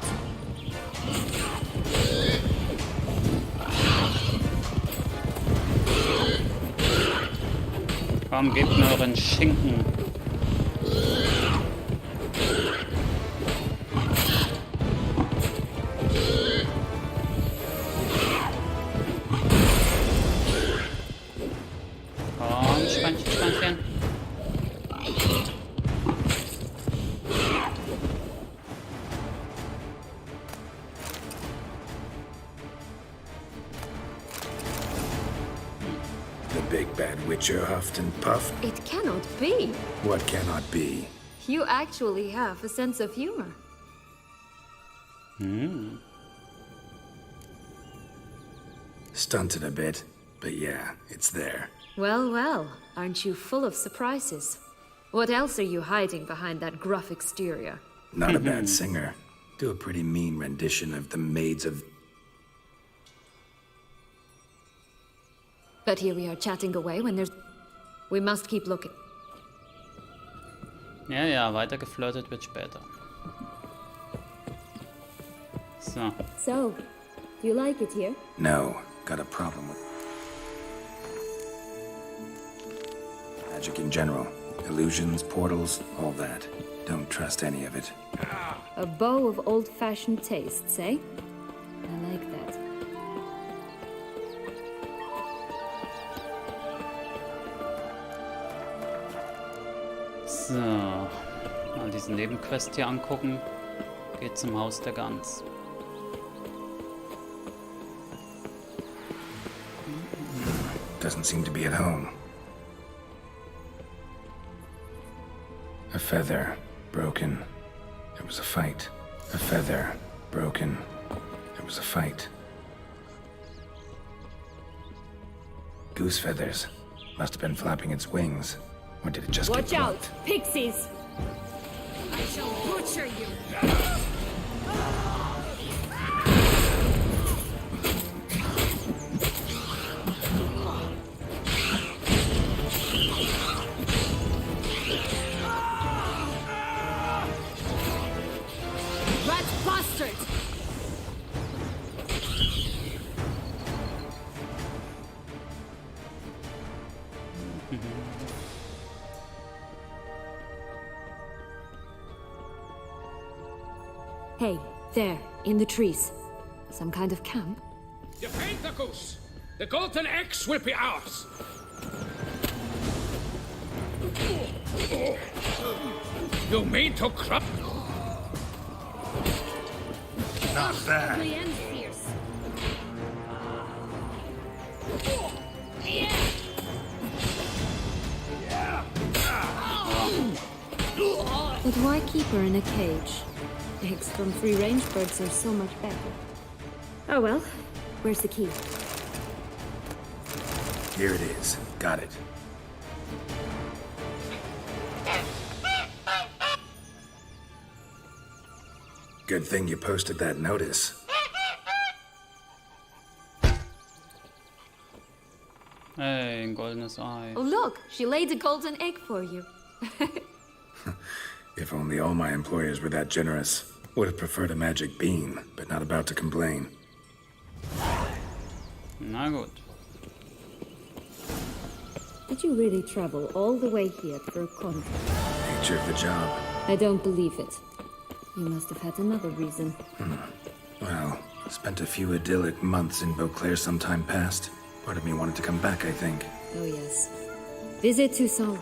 Komm, gebt mir euren Schinken. Komm, Schweinchen, Schweinchen. The big bad witcher huffed and puffed. It cannot be. What cannot be? You actually have a sense of humor. Stunted a bit, but yeah, it's there. Well, well, aren't you full of surprises? What else are you hiding behind that gruff exterior? Not a bad singer. Do a pretty mean rendition of the Maids of... But here we are chatting away when there's... We must keep looking. Ja, ja, weiter geflirtet wird später. So. So, do you like it here? No, got a problem with... magic in general. Illusions, portals, all that. Don't trust any of it. A bow of old-fashioned tastes, eh? I like that. So. Mal diesen Nebenquest hier angucken. Geht zum Haus der Gans. Doesn't seem to be at home. A feather, broken. There was a fight. A feather, broken. There was a fight. Goose feathers. Must have been flapping its wings. Or did it just Watch get out! plucked? Pixies! I shall butcher you. Rat bastard! Hey, there, in the trees. Some kind of camp? Defend the goose! The golden eggs will be ours! You mean to crop? Not bad. But why keep her in a cage? Eggs from free-range birds are so much better. Oh well, where's the key? Here it is. Got it. Good thing you posted that notice. Hey, ein goldenes Ei. Oh look, she laid a golden egg for you. If only all my employers were that generous. Would have preferred a magic bean, but not about to complain. Na gut. Did you really travel all the way here for a contract? Nature of the job. I don't believe it. You must have had another reason. Well, spent a few idyllic months in Beauclair some time past. Part of me wanted to come back, I think. Oh yes. Visit to Saint.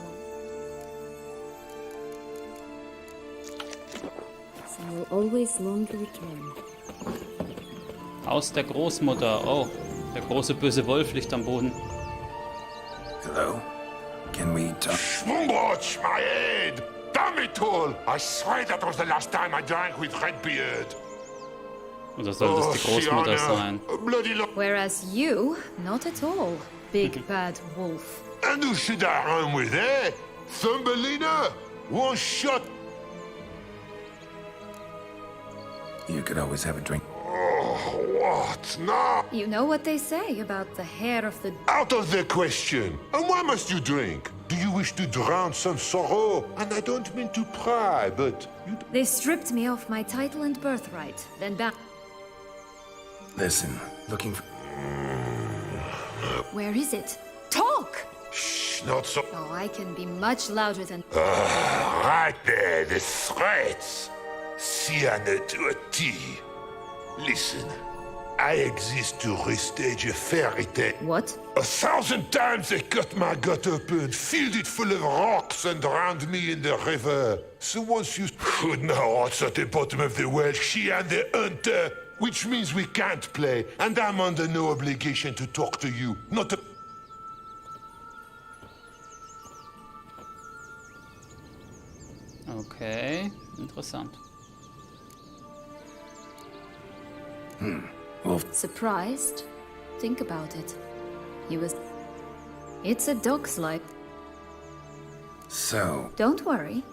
I will always long to return. Haus der Großmutter. Oh, der große böse Wolf liegt am Boden. Hello? Can we talk? Schwungwatch, my head! Damn it all! I swear that was the last time I drank with Redbeard. Oder soll das die Großmutter sein? Whereas you, not at all, big bad wolf. And who should I run with, eh? Thumbelina? One shot. You could always have a drink. Oh, what now? You know what they say about the hair of the... Out of the question. And why must you drink? Do you wish to drown some sorrow? And I don't mean to pry, but you... They stripped me of my title and birthright, then back... Listen, looking for... Where is it? Talk! Shh, not so... Oh, I can be much louder than... Right there, the threats. Sienna to a T. Listen, I exist to restage a fairy tale. What? 1,000 times they cut my gut open, filled it full of rocks, and drowned me in the river. So once you... Now what's at the bottom of the well, she and the hunter, which means we can't play, and I'm under no obligation to talk to you. Not a... Okay, interessant. Surprised? Think about it. He was... It's a dog's life. So... Don't worry.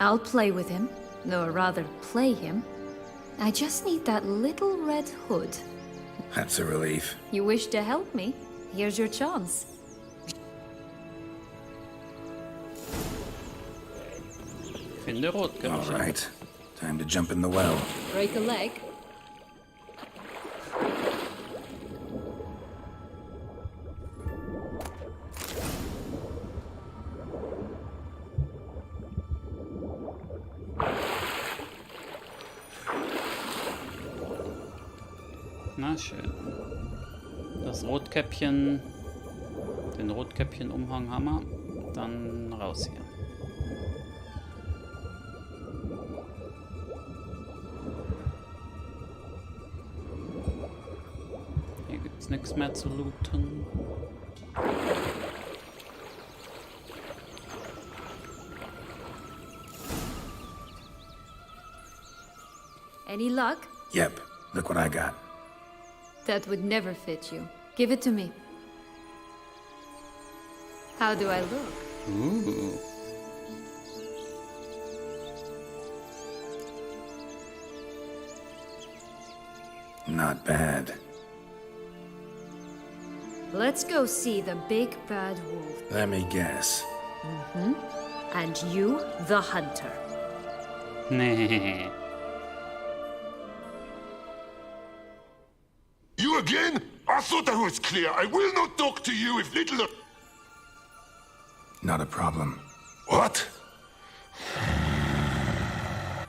I'll play with him. Or rather, play him. I just need that little red hood. That's a relief. You wish to help me? Here's your chance. Finde Rotkäppchen. All right. Time to jump in the well. Break a leg? Na schön. Das Rotkäppchen, den Rotkäppchen-Umhang haben wir. Dann raus hier. Hier gibt's nichts mehr zu looten. Any luck? Yep. Look what I got. That would never fit you. Give it to me. How do I look? Ooh. Not bad. Let's go see the big bad wolf. Let me guess. And you, the hunter. Nee. You again? I thought I was clear. I will not talk to you if little... Not a problem. What?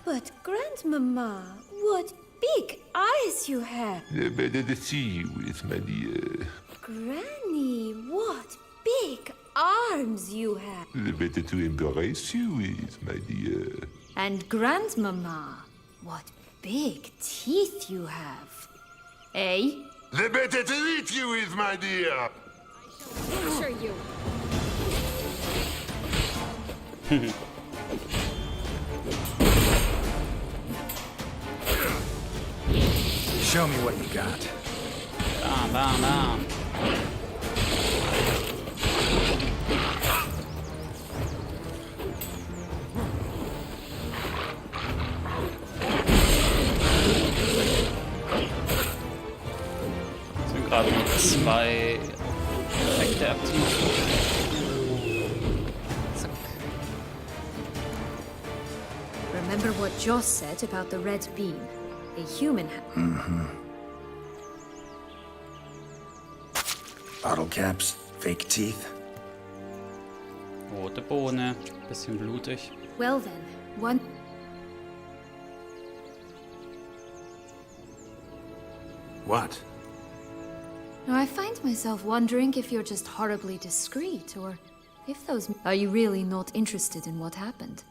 But, Grandmama, What big eyes you have! The better to see you with, my dear. Granny, what big arms you have! The better to embrace you with, my dear. And Grandmama, what big teeth you have! Eh? The better to eat you with, my dear. Picture you! Show me what you got. Bam, bam, bam. Es sind gerade noch 2 Effekte aktiv. Zack. Remember what Joss said about the red beam? A human Bottle caps, fake teeth. Rote Bohne, bisschen blutig. Well then, one... What? Now, I find myself wondering if you're just horribly discreet, or if those... Are you really not interested in what happened?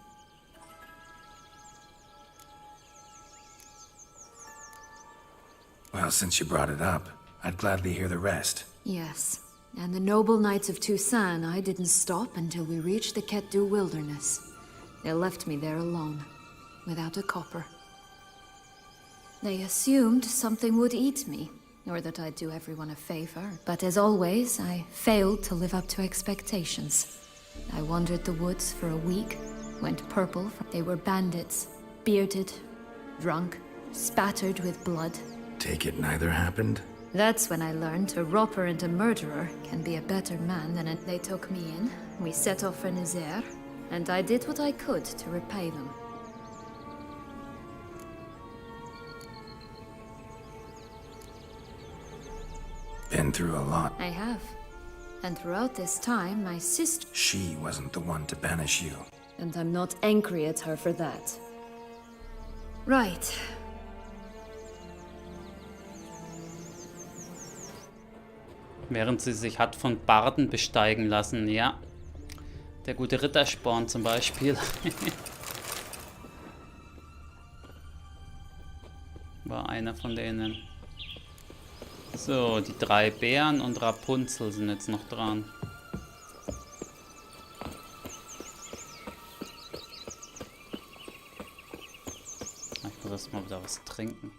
Well, since you brought it up, I'd gladly hear the rest. Yes, and the noble knights of Toussaint, I didn't stop until we reached the Ketdu wilderness. They left me there alone, without a copper. They assumed something would eat me, or that I'd do everyone a favor. But as always, I failed to live up to expectations. I wandered the woods for a week, went purple. They were bandits, bearded, drunk, spattered with blood. Take it neither happened? That's when I learned a robber and a murderer can be a better man than it. They took me in, we set off for Nazaire, and I did what I could to repay them. Been through a lot. I have. And throughout this time, my sister... She wasn't the one to banish you. And I'm not angry at her for that. Right. Während sie sich hat von Barden besteigen lassen, ja. Der gute Rittersporn zum Beispiel. War einer von denen. So, die 3 Bären und Rapunzel sind jetzt noch dran. Ich muss erst mal wieder was trinken.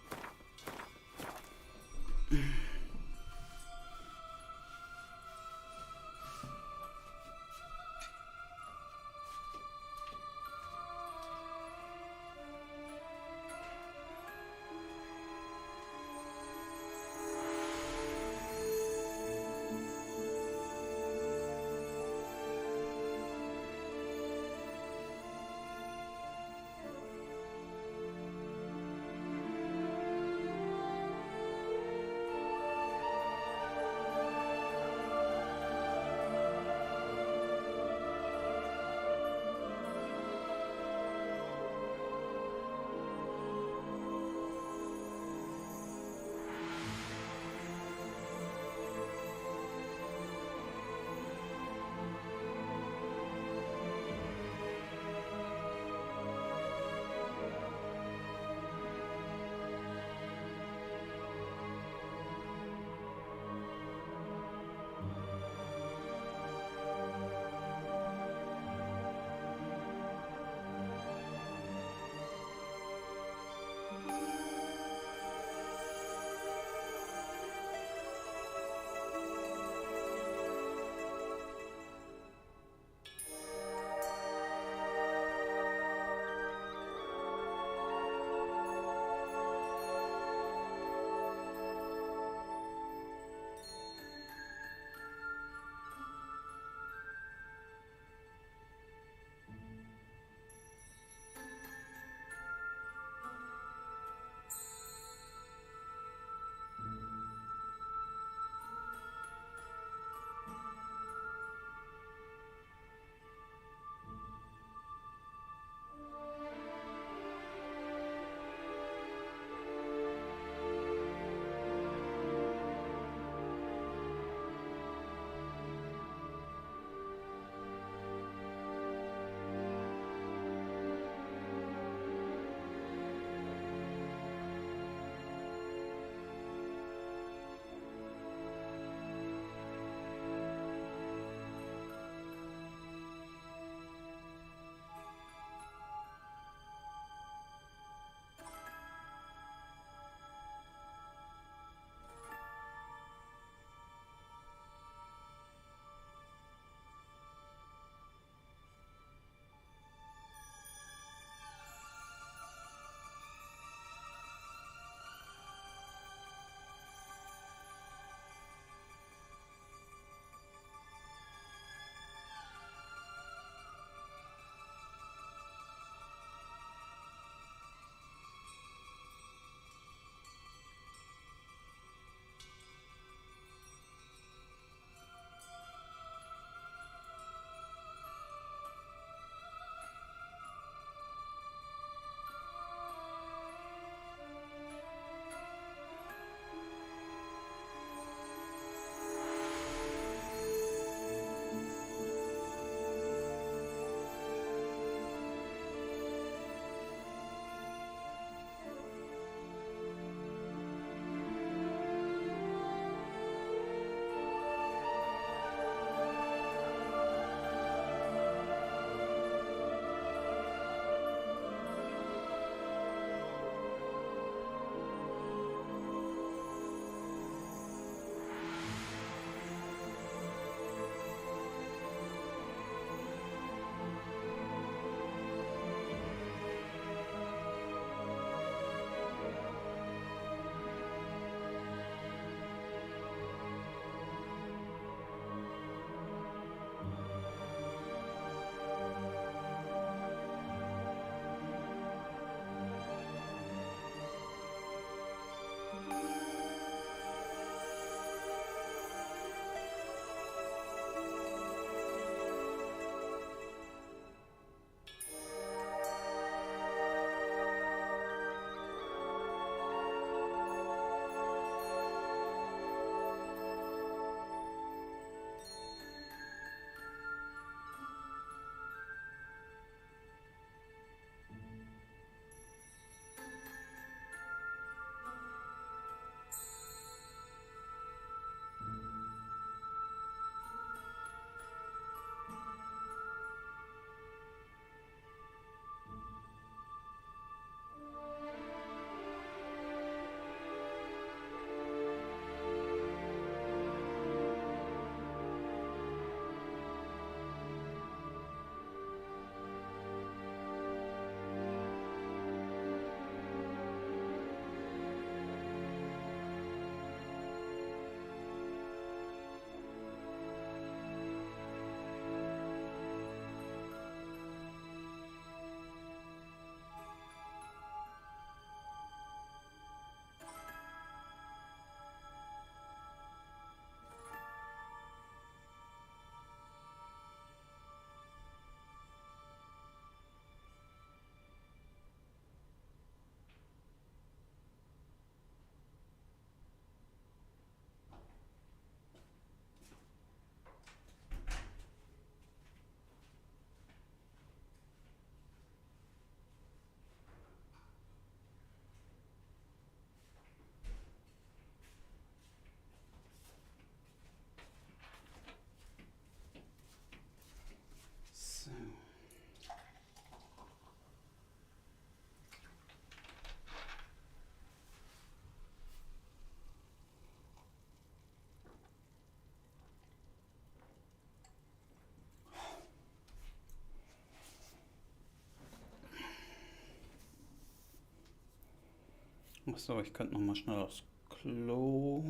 Achso, ich könnte noch mal schnell aufs Klo.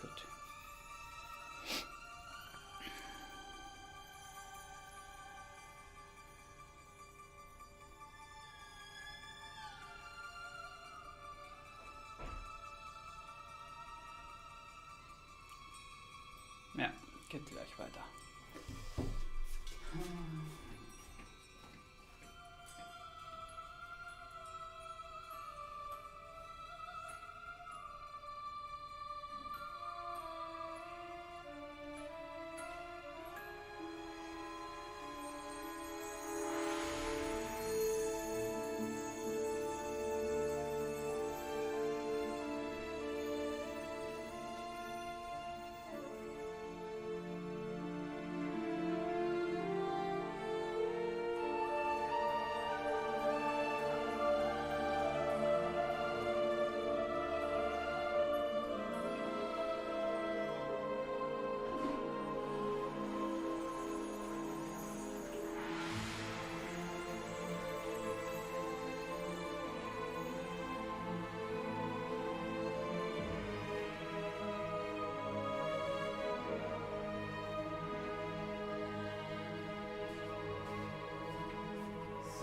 Gut. Ja, geht gleich weiter.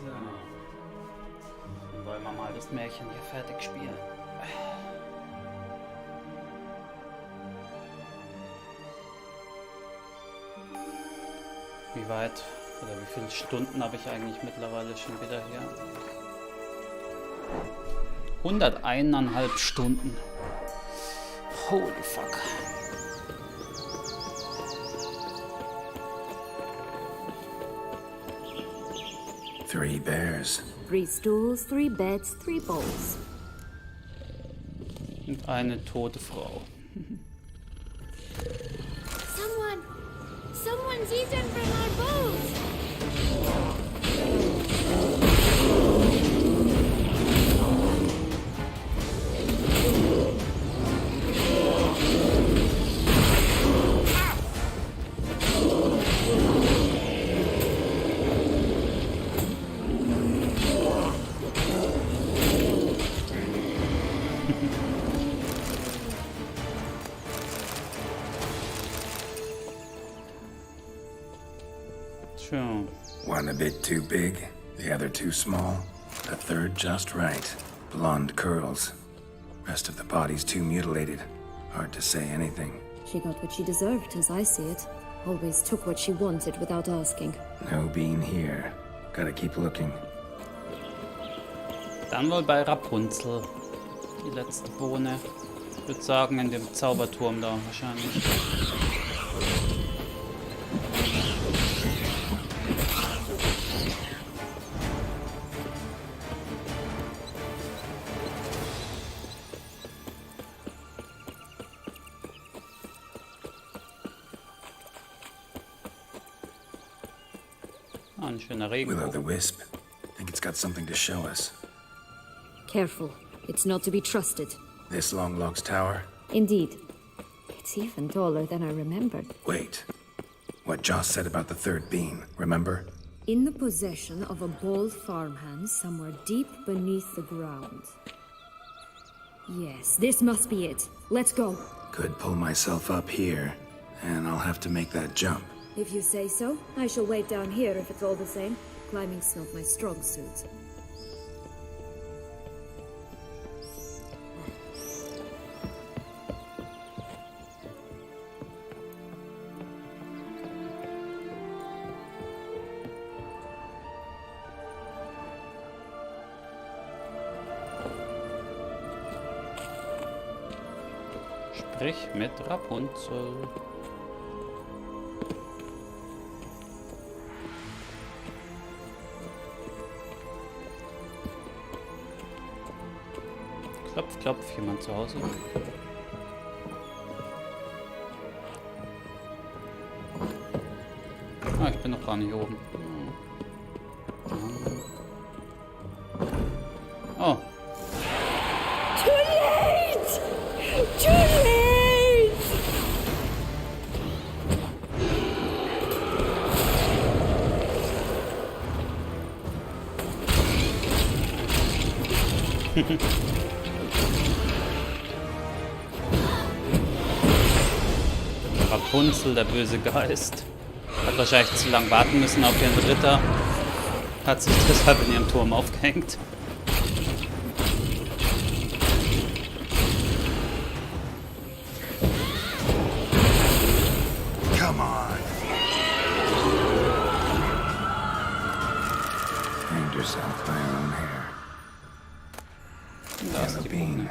So. Dann wollen wir mal das Märchen hier fertig spielen. Wie weit oder wie viele Stunden habe ich eigentlich mittlerweile schon wieder hier? 101,5 Stunden. Holy fuck. Three bears. 3 stools, 3 beds, 3 bowls. Und eine tote Frau. Someone's eaten from our bowls! Sure. One a bit too big, the other too small, the third just right. Blonde curls. Rest of the body's too mutilated. Hard to say anything. She got what she deserved, as I see it. Always took what she wanted without asking. No bean here. Gotta keep looking. Dann wohl bei Rapunzel. Die letzte Bohne. Ich würde sagen, in dem Zauberturm da wahrscheinlich. Ein schöner Regenbogen. Will-o'-the-wisp. Think it's got something to show us. Careful. It's not to be trusted. This Longlock's tower? Indeed. It's even taller than I remembered. Wait. What Joss said about the third beam, remember? In the possession of a bald farmhand somewhere deep beneath the ground. Yes, this must be it. Let's go. Could pull myself up here, and I'll have to make that jump. If you say so, I shall wait down here if it's all the same. Climbing's not my strong suit. Sprich mit Rapunzel. Klopf, klopf, jemand zu Hause? Ah, ich bin noch gar nicht oben. Oh. Too late! Too late! Rapunzel, der böse Geist. Hat wahrscheinlich zu lange warten müssen auf ihren Ritter. Hat sich deshalb in ihrem Turm aufgehängt. Come on. Hanged yourself by your own hair. Yellow bean.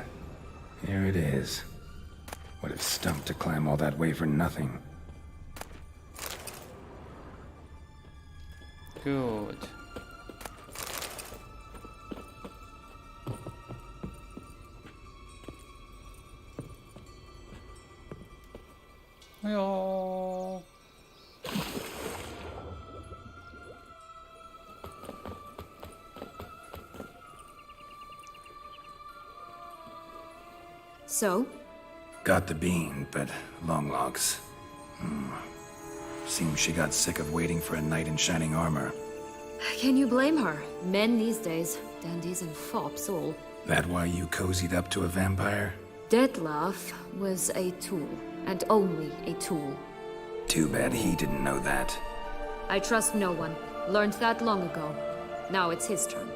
Here it is. Would have stumped to climb all that way for nothing. Gut. Ja. So? Got the bean, but long logs. Seems she got sick of waiting for a knight in shining armor. Can you blame her? Men these days, dandies and fops all. That why you cozied up to a vampire? Detlef was a tool, and only a tool. Too bad he didn't know that. I trust no one. Learned that long ago. Now it's his turn.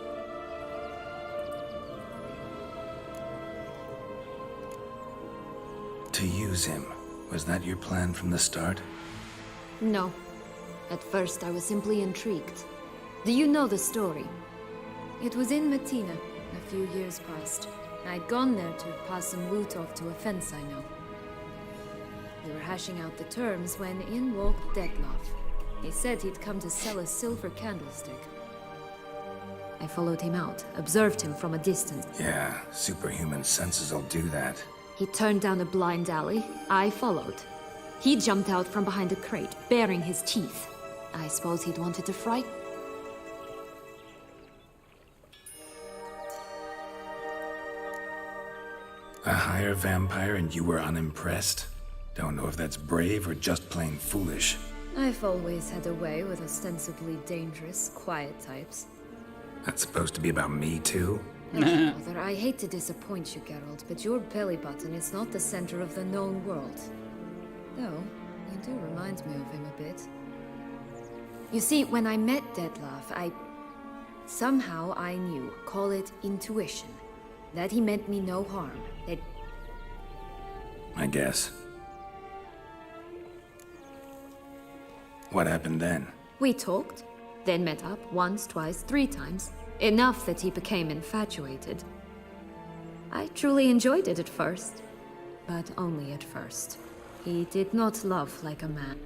To use him. Was that your plan from the start? No. At first I was simply intrigued. Do you know the story? It was in Matina, a few years past. I'd gone there to pass some loot off to a fence I know. We were hashing out the terms when in walked Detlef. He said he'd come to sell a silver candlestick. I followed him out, observed him from a distance. Yeah, superhuman senses will do that. He turned down a blind alley. I followed. He jumped out from behind a crate, baring his teeth. I suppose he'd wanted to frighten. A higher vampire and you were unimpressed? Don't know if that's brave or just plain foolish. I've always had a way with ostensibly dangerous, quiet types. That's supposed to be about me too? Mother, I hate to disappoint you, Geralt, but your belly button is not the center of the known world. Though, you do remind me of him a bit. You see, when I met Detlef, somehow I knew, call it intuition, that he meant me no harm, that... I guess. What happened then? We talked, then met up once, twice, 3 times. Enough that he became infatuated. I truly enjoyed it at first, but only at first. He did not love like a man.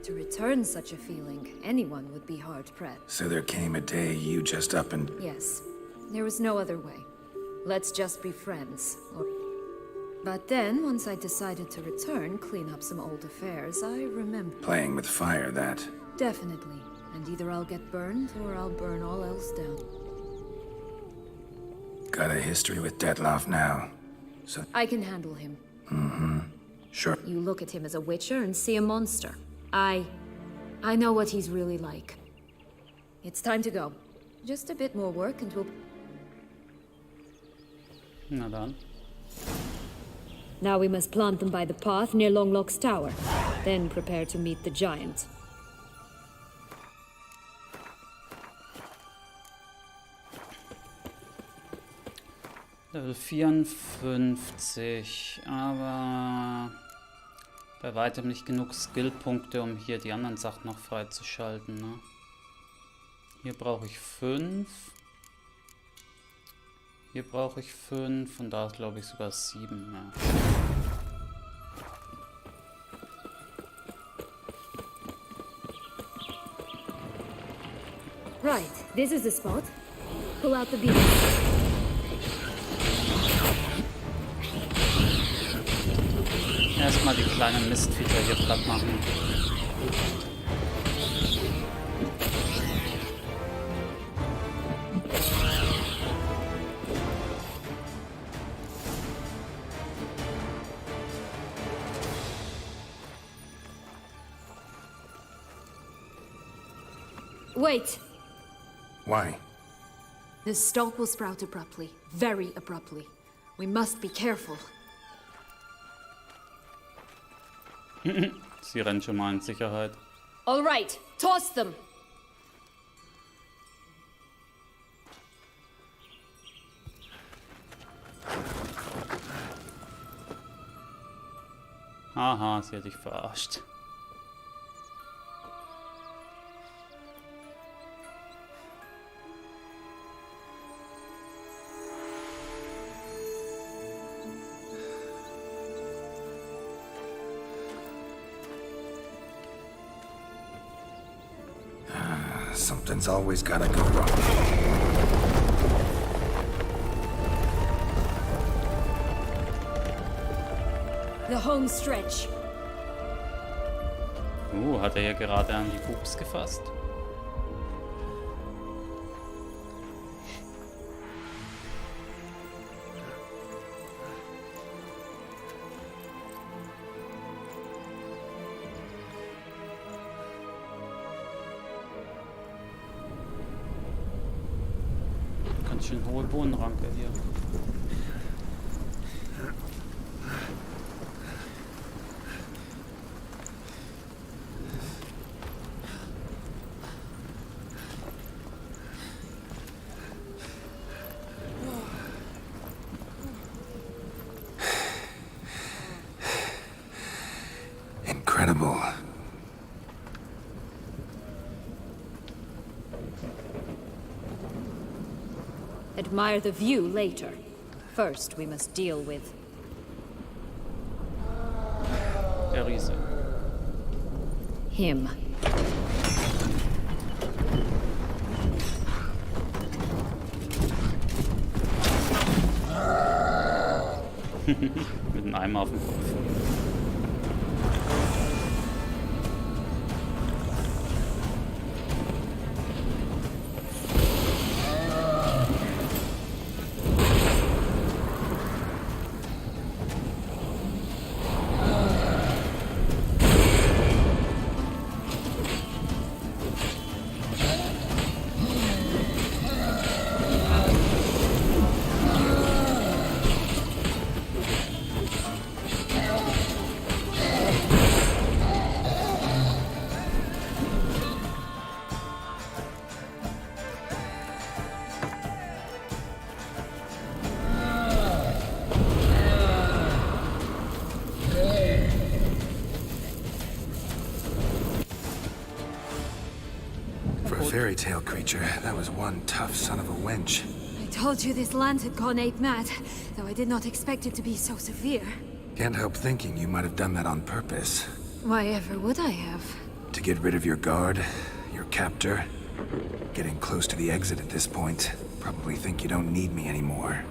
To return such a feeling, anyone would be hard-pressed. So there came a day you just up and... Yes, there was no other way. Let's just be friends. But then, once I decided to return, clean up some old affairs, I remembered. Playing with fire, that. Definitely. And either I'll get burned, or I'll burn all else down. Got a history with Detlef now, so... I can handle him. Mm-hmm. Sure. You look at him as a witcher and see a monster. I know what he's really like. It's time to go. Just a bit more work and we'll... Na dann. Now we must plant them by the path near Longlock's tower. Then prepare to meet the giant. Level 54, aber bei weitem nicht genug Skillpunkte, um hier die anderen Sachen noch freizuschalten. Ne? Hier brauche ich 5. Hier brauche ich 5 und da glaube ich sogar 7. Ja. Right, this is the spot. Pull out the beam. Erstmal die kleinen Mistviecher hier platt machen. Wait. Why? The stalk will sprout abruptly, very abruptly. We must be careful. Sie rennt schon mal in Sicherheit. All right, toss them. Aha, sie hat dich verarscht. Something's always gotta go wrong. The home stretch. Hat er ja gerade an die Pups gefasst? Ganz schön hohe Bohnenranke hier. Incredible. Admire the view later. First, we must deal with... Der Riese. him. Mit einem Eimer auf dem Kopf. Fairy tale creature. That was one tough son of a wench. I told you this land had gone ape mad, though I did not expect it to be so severe. Can't help thinking you might have done that on purpose. Why ever would I have? To get rid of your guard, your captor. Getting close to the exit at this point. Probably think you don't need me anymore.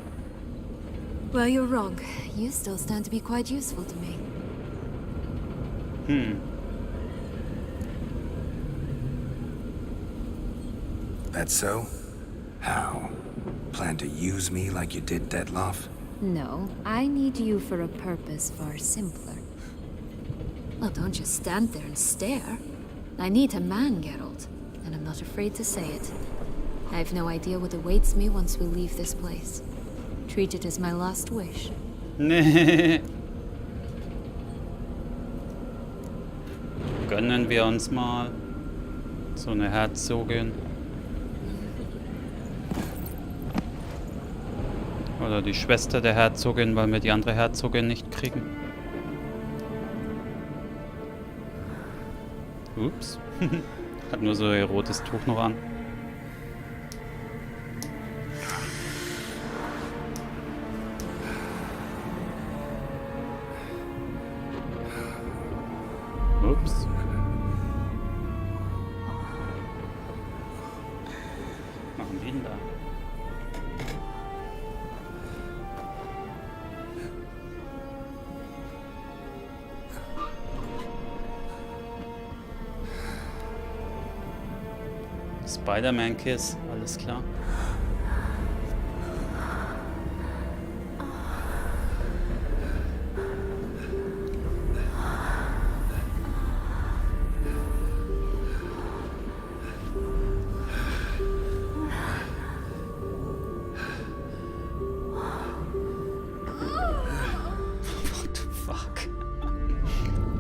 Well, you're wrong. You still stand to be quite useful to me. That so? How? Plan to use me like you did Detloff? No, I need you for a purpose far simpler. Well, don't just stand there and stare. I need a man, Geralt, and I'm not afraid to say it. I have no idea what awaits me once we leave this place. Treat it as my last wish. Nee. Gönnen wir uns mal so eine Herzogin. Oder die Schwester der Herzogin, weil wir die andere Herzogin nicht kriegen. Ups. Hat nur so ihr rotes Tuch noch an. Ups. Was machen die denn da? Spider-Man-Kiss, alles klar.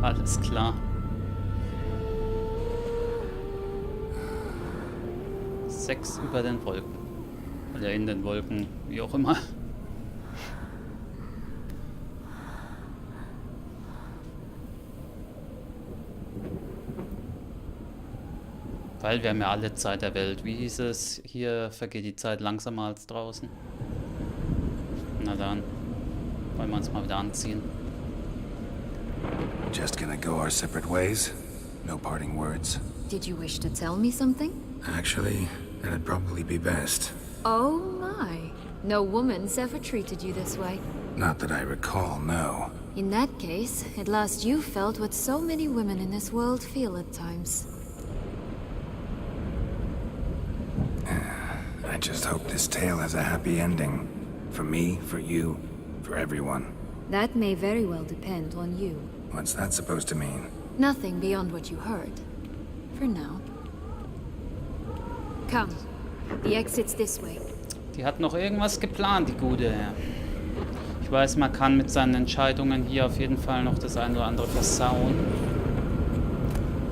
Alles klar. 6 über den Wolken. Oder in den Wolken, wie auch immer. Weil wir haben ja alle Zeit der Welt. Wie hieß es? Hier vergeht die Zeit langsamer als draußen. Na dann. Wollen wir uns mal wieder anziehen. Just gonna go our separate ways? No parting words? Did you wish to tell me something? Actually, that'd probably be best. Oh my. No woman's ever treated you this way. Not that I recall, no. In that case, at last you felt what so many women in this world feel at times. I just hope this tale has a happy ending. For me, for you, for everyone. That may very well depend on you. What's that supposed to mean? Nothing beyond what you heard. For now. Come. The exit's this way. Die hat noch irgendwas geplant, die Gute. Ich weiß, man kann mit seinen Entscheidungen hier auf jeden Fall noch das eine oder andere versauen.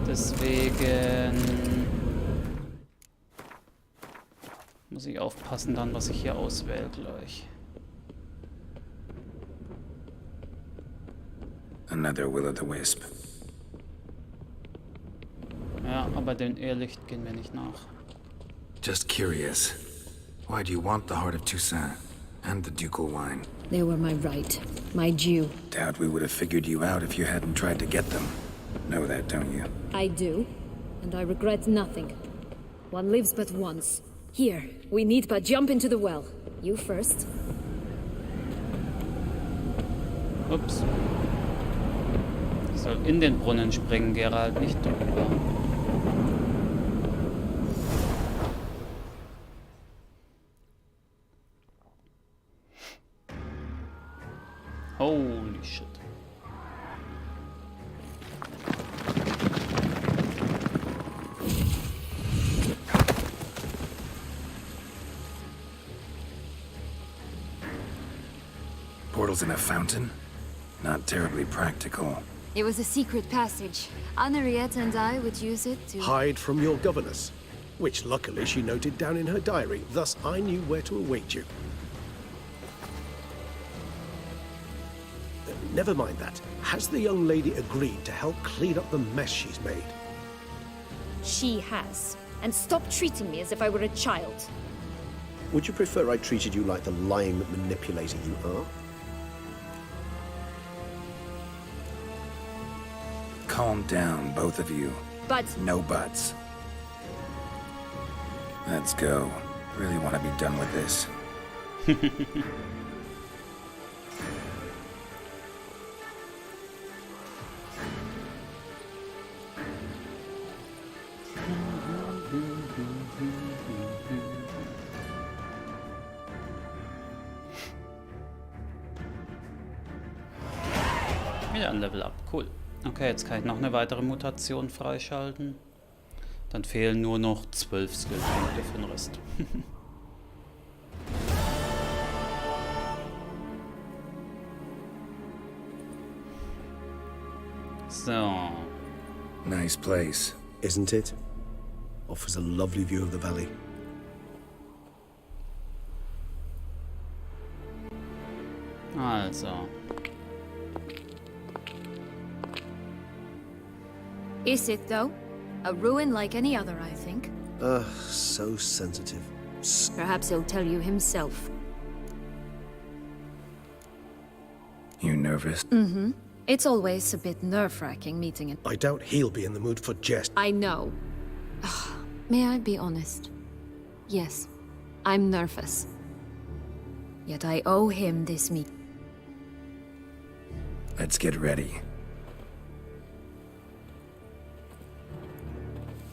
Deswegen muss ich aufpassen dann, was ich hier auswähle gleich. Another will-o'-the-wisp. Ja, aber dem Irrlicht gehen wir nicht nach. Just curious. Why do you want the heart of Toussaint and the ducal wine? They were my right. My due. Doubt we would have figured you out if you hadn't tried to get them. Know that, don't you? I do. And I regret nothing. One lives but once. Here, we need but jump into the well. You first. Ups. Ich soll in den Brunnen springen, Geralt, nicht drüber. Holy shit. Portals in a fountain? Not terribly practical. It was a secret passage. Henriette and I would use it to Hide from your governess, which luckily she noted down in her diary. Thus, I knew where to await you. Never mind that. Has the young lady agreed to help clean up the mess she's made? She has. And stop treating me as if I were a child. Would you prefer I treated you like the lying manipulator you are? Calm down, both of you. But... No buts. Let's go. Really want to be done with this. Wieder ein Level up, cool. Okay, jetzt kann ich noch eine weitere Mutation freischalten. Dann fehlen nur noch 12 Skillpunkte für den Rest. So. Nice place. Isn't it? Offers a lovely view of the valley. Also. Is it, though? A ruin like any other, I think. So sensitive. Perhaps he'll tell you himself. You nervous? Mm-hmm. It's always a bit nerve-wracking meeting it. I doubt he'll be in the mood for jest. I know. May I be honest? Yes, I'm nervous. Yet I owe him this meeting. Let's get ready.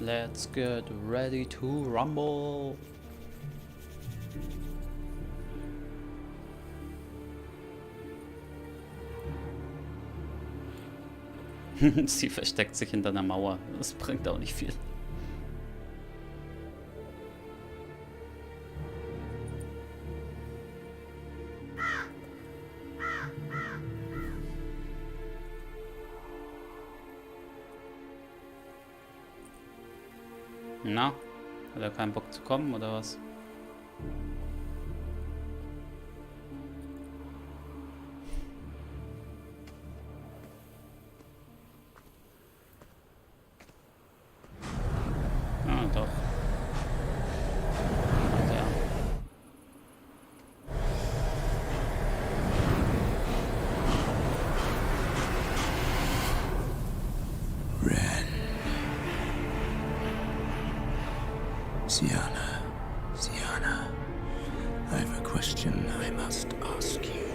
Let's get ready to rumble. Sie versteckt sich hinter einer Mauer. Das bringt auch nicht viel. Na, hat er keinen Bock zu kommen oder was? Ah, doch. Hat er. Sienna, I have a question I must ask you.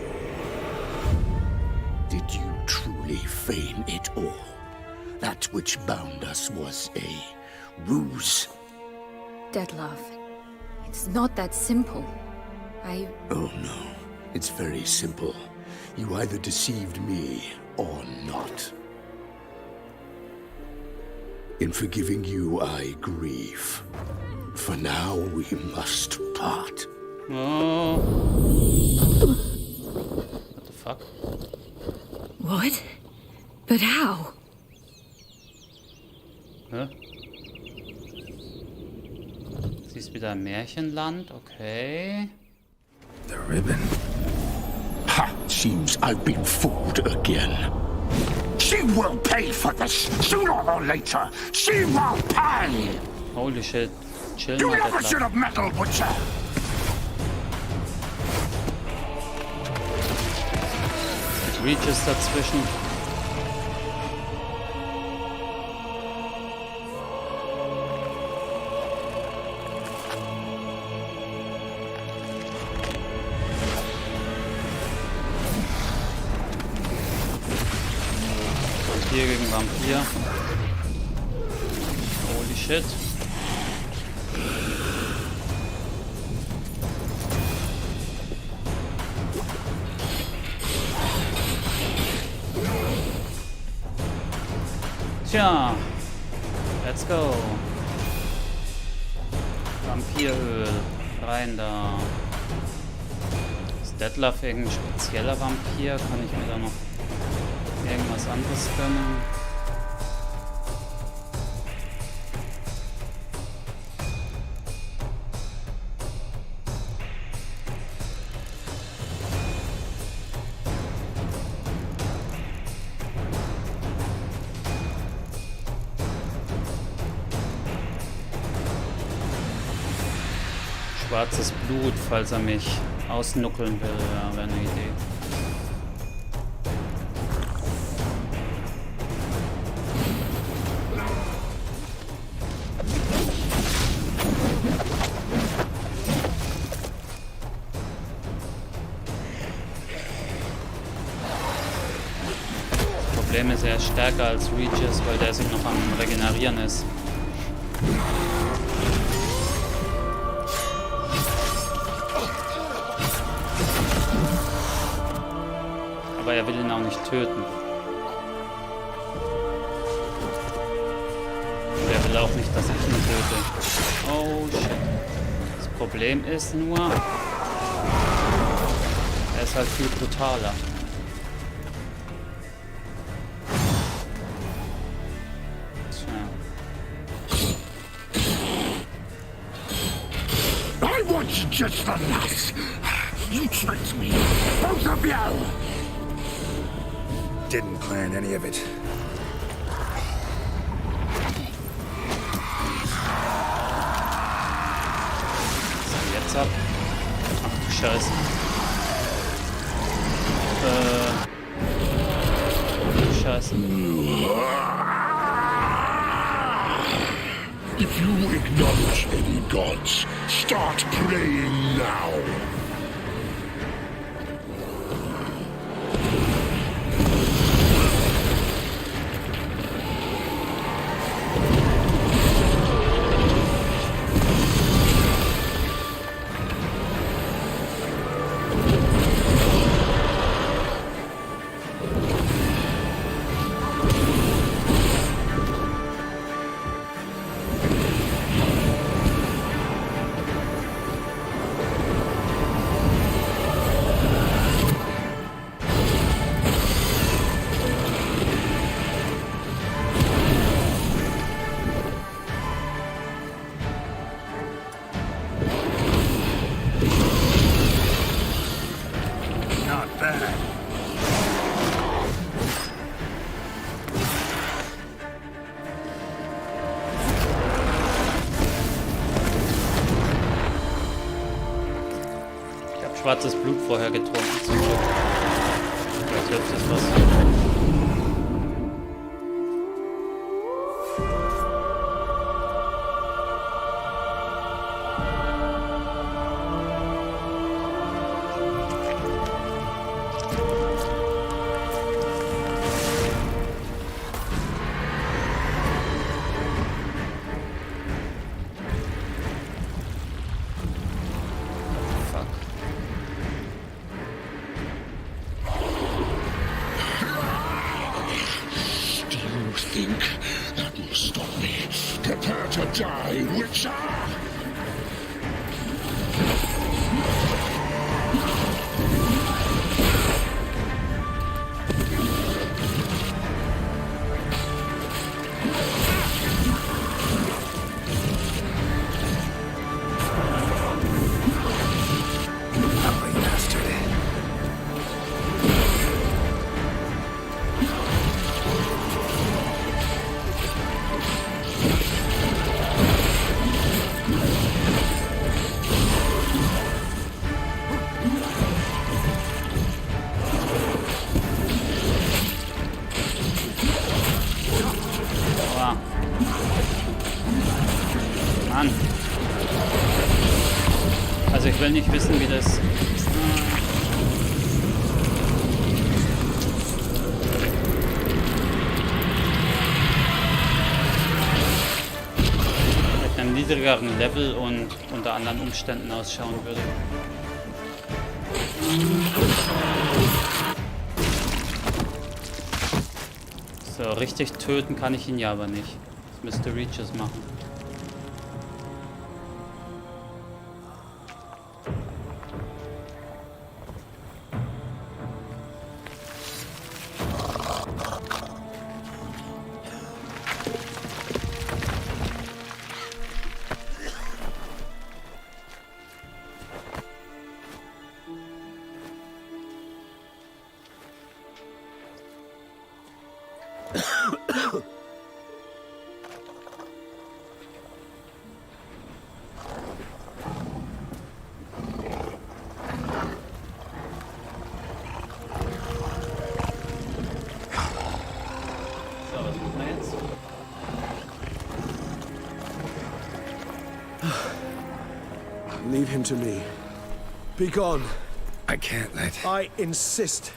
Did you truly feign it all? That which bound us was a ruse? Detlef, it's not that simple. Oh no, it's very simple. You either deceived me or not. In forgiving you, I grieve. For now, we must part. Oh. What the fuck? What? But how? Hä? Sie ist wieder im Märchenland, okay. The ribbon. Ha! Seems I've been fooled again. She will pay for this, sooner or later. She will pay! Holy shit. Chill You mal, never Detlef. should have meddled with her! Reaches dazwischen. Vampir gegen Vampir. Holy shit. Tja, let's go. Vampiröl, rein da. Ist Detlef irgendein spezieller Vampir? Kann ich mir da noch irgendwas anderes gönnen? Schwarzes Blut, falls er mich ausnuckeln will, ja, wäre eine Idee. Das Problem ist, er ist stärker als Regis, weil der sich noch am Regenerieren ist. Aber er will ihn auch nicht töten. Und er will auch nicht, dass ich ihn töte. Oh shit. Das Problem ist nur, er ist halt viel brutaler. I want you just for that. You tricked me, both of you. Didn't plan any of it. Was geht jetzt ab? Ach du Scheiße. Scheiße. If you acknowledge any gods, start praying now. Not bad. Ich habe schwarzes Blut vorher getrunken, zum Glück. Vielleicht hilft das was. Think that will stop me. Prepare to die, Witcher! Mann. Also ich will nicht wissen, wie das... mit einem niedrigeren Level und unter anderen Umständen ausschauen würde. So, richtig töten kann ich ihn ja aber nicht. Das müsste Reaches machen. Leave him to me. Be gone. I can't let... I insist.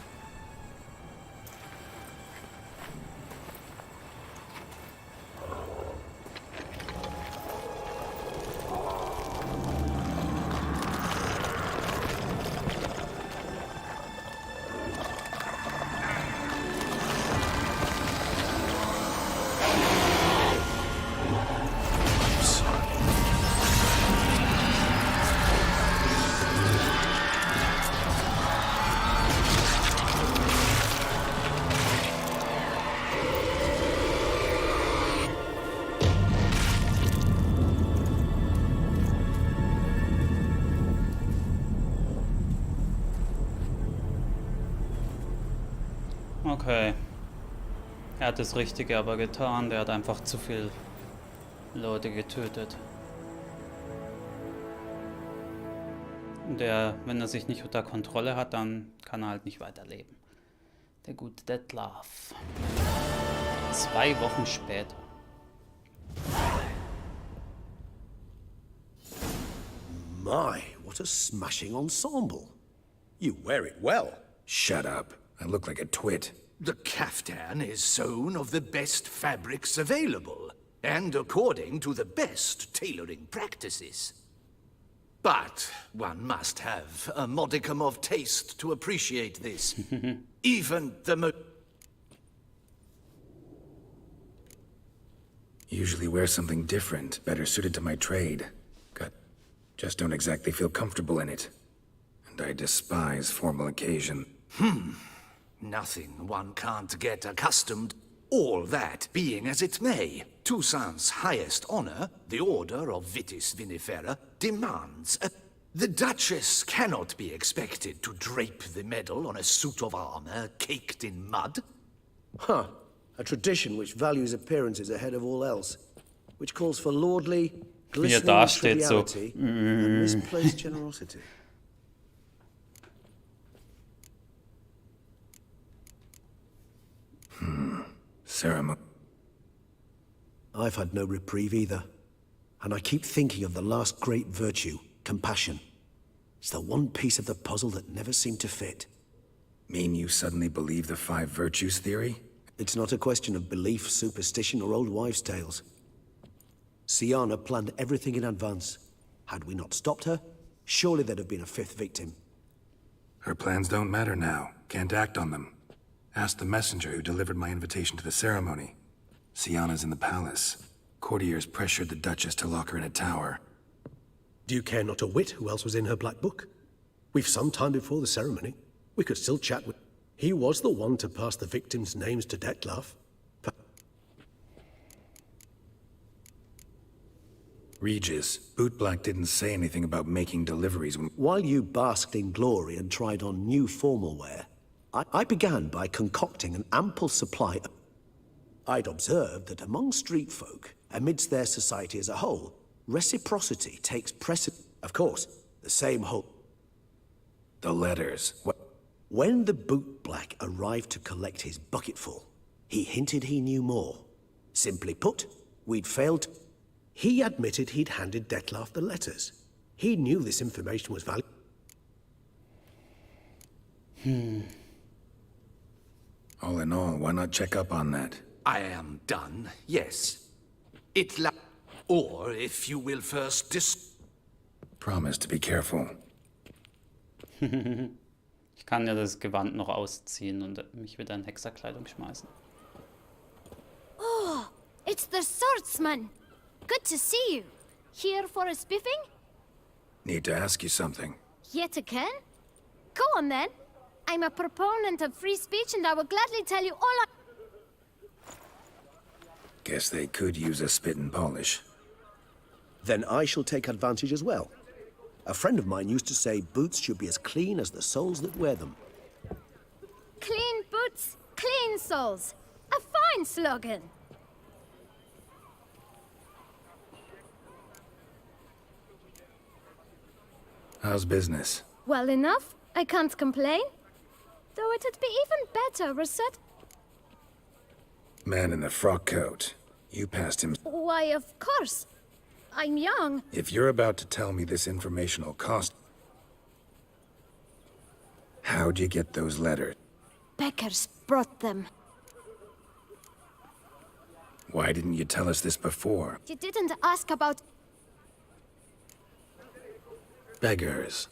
Okay. Er hat das Richtige aber getan. Der hat einfach zu viel Leute getötet. Und wenn er sich nicht unter Kontrolle hat, dann kann er halt nicht weiterleben. Der gute Detlef. 2 Wochen später. My, what a smashing ensemble. You wear it well. Shut up. I look like a twit. The caftan is sewn of the best fabrics available, and according to the best tailoring practices. But one must have a modicum of taste to appreciate this. Even the Usually wear something different, better suited to my trade. Just don't exactly feel comfortable in it. And I despise formal occasion. Nothing one can't get accustomed. All that being as it may, Toussaint's highest honor, the Order of Vitis Vinifera, demands a... The Duchess cannot be expected to drape the medal on a suit of armor caked in mud. Huh. A tradition which values appearances ahead of all else. Which calls for lordly, glistening dasteht so. triviality and misplaced generosity. Ceremony. I've had no reprieve either. And I keep thinking of the last great virtue, compassion. It's the one piece of the puzzle that never seemed to fit. Mean you suddenly believe the 5 virtues theory? It's not a question of belief, superstition, or old wives' tales. Siana planned everything in advance. Had we not stopped her, surely there'd have been a 5th victim. Her plans don't matter now. Can't act on them. Ask the messenger who delivered my invitation to the ceremony. Siana's in the palace. Courtiers pressured the Duchess to lock her in a tower. Do you care not a whit who else was in her black book? We've some time before the ceremony. We could still chat with... He was the one to pass the victims' names to Detlef. Regis, Bootblack didn't say anything about making deliveries when... While you basked in glory and tried on new formal wear, I began by concocting an ample supply of... I'd observed that among street folk, amidst their society as a whole, reciprocity takes precedence. Of course, the same whole... The letters. What? When the bootblack arrived to collect his bucketful, he hinted he knew more. Simply put, we'd failed... He admitted he'd handed Detlef the letters. He knew this information was valuable. All in all, why not check up on that? I am done, yes. Or if you will first Promise to be careful. Ich kann ja das Gewand noch ausziehen und mich wieder in Hexerkleidung schmeißen. Oh, it's the swordsman. Good to see you. Here for a spiffing? Need to ask you something. Yet again? Go on then. I'm a proponent of free speech and I will gladly tell you all I... Guess they could use a spit and polish. Then I shall take advantage as well. A friend of mine used to say boots should be as clean as the soles that wear them. Clean boots, clean souls. A fine slogan. How's business? Well enough. I can't complain. Though it'd be even better, Rosette. Man in the frock coat. You passed him. Why, of course. I'm young. If you're about to tell me this information will cost... How'd you get those letters? Beckers brought them. Why didn't you tell us this before? You didn't ask about... Beggars.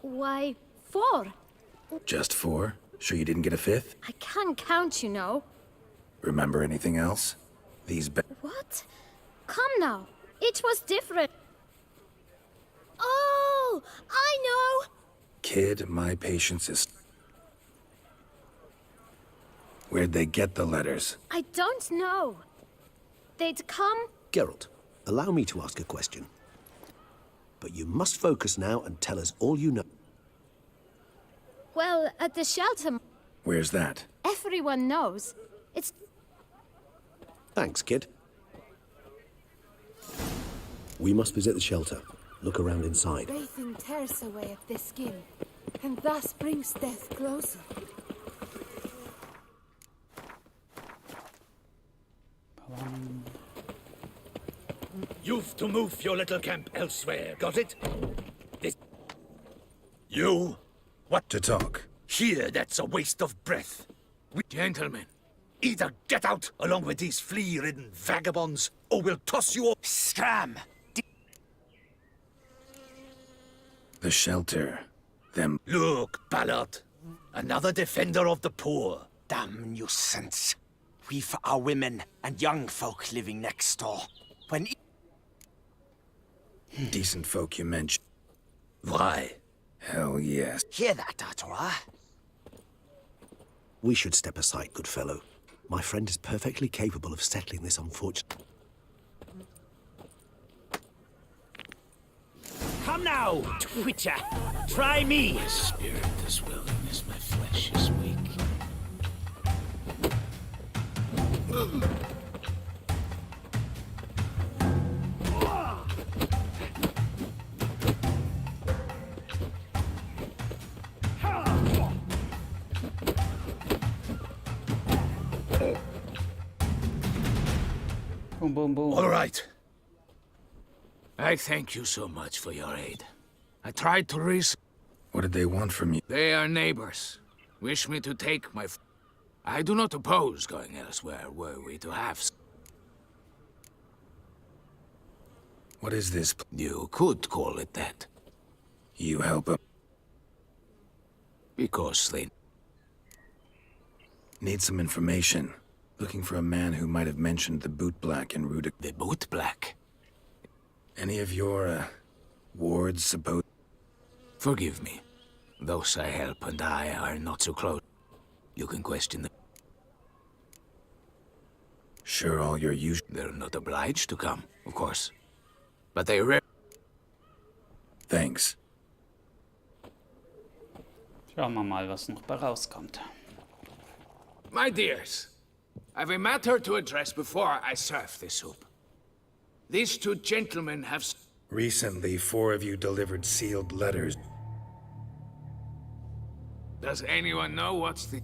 Why, 4? Just 4? Sure you didn't get a 5th? I can't count, you know. Remember anything else? These What? Come now. Each was different. Oh, I know! Kid, my patience is... Where'd they get the letters? I don't know. They'd come... Geralt, allow me to ask a question. But you must focus now and tell us all you know. Well, at the shelter... Where's that? Everyone knows. It's... Thanks, kid. We must visit the shelter. Look around inside. Bathing tears away at the skin, and thus brings death closer. You've to move your little camp elsewhere, got it? You? What to talk? Here, that's a waste of breath. Gentlemen, either get out along with these flea-ridden vagabonds, or we'll toss you off. Scram! The shelter. Them... Look, Ballard. Another defender of the poor. Damn nuisance. We've our women and young folk living next door. When... Decent folk you mentioned. Why? Hell yes. Hear that, Artois? We should step aside, good fellow. My friend is perfectly capable of settling this unfortunate... Come now, Twitcher. Try me. The spirit is willing as my flesh is weak. Boom, boom, boom. All right. I thank you so much for your aid. I tried to What did they want from you? They are neighbors. Wish me to take my... I do not oppose going elsewhere, were we to have... What is this? You could call it that. You help them? Because they... Need some information. Looking for a man who might have mentioned the boot black in Rudik. The boot black? Any of your, wards supposed... Forgive me. Those I help and I are not so close. You can question them. Sure all your usual... They're not obliged to come, of course. But they Thanks. Schauen wir mal, was noch bei rauskommt. My dears, I've a matter to address before I serve this soup. These two gentlemen have... Recently, 4 of you delivered sealed letters. Does anyone know what's the...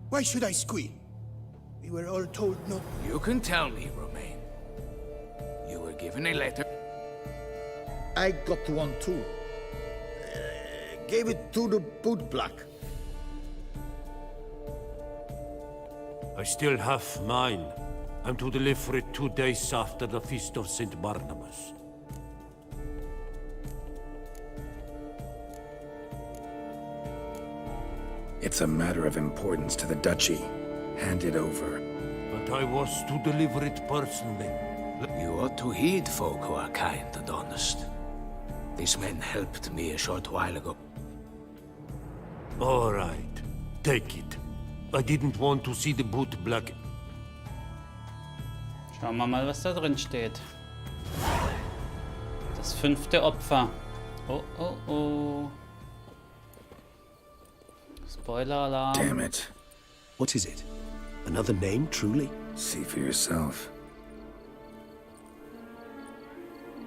Why should I squeal? We were all told not... You can tell me, Romain. You were given a letter. I got one too. Gave it to the boot black. I still have mine. I'm to deliver it 2 days after the Feast of St. Barnabas. It's a matter of importance to the Duchy. Hand it over. But I was to deliver it personally. You ought to heed folk who are kind and honest. These men helped me a short while ago. All right. Take it. I didn't want to see the boot black. Schauen wir mal, was da drin steht. Das 5. Opfer. Oh, oh, oh. Spoiler-Alarm. Damn it. What is it? Another name, truly? See for yourself.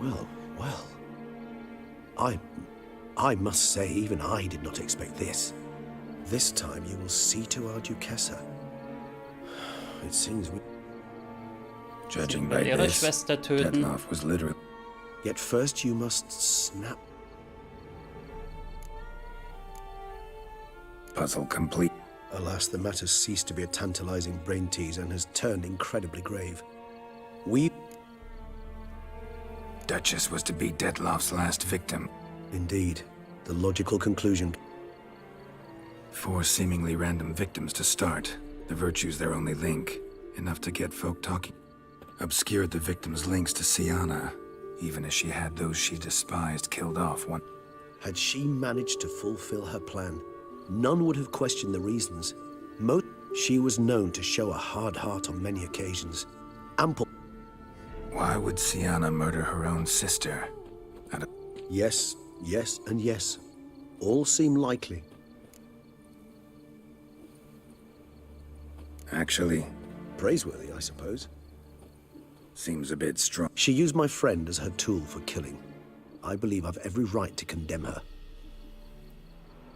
Well, well. I must say, even I did not expect this. This time you will see to our Duchessa. It seems we... Judging by ihre this, Schwester töten. Detloff was literally... Yet first you must snap... Puzzle complete. Alas, the matter ceased to be a tantalizing brain tease and has turned incredibly grave. We... Duchess was to be Detloff's last victim. Indeed. The logical conclusion. 4 seemingly random victims to start. The virtue's their only link. Enough to get folk talking. Obscured the victim's links to Siana, even as she had those she despised killed off one. Had she managed to fulfill her plan, none would have questioned the reasons. She was known to show a hard heart on many occasions. Ample... Why would Siana murder her own sister? Yes, yes, and yes. All seem likely. Actually... Praiseworthy, I suppose. Seems a bit strong. She used my friend as her tool for killing. I believe I've every right to condemn her.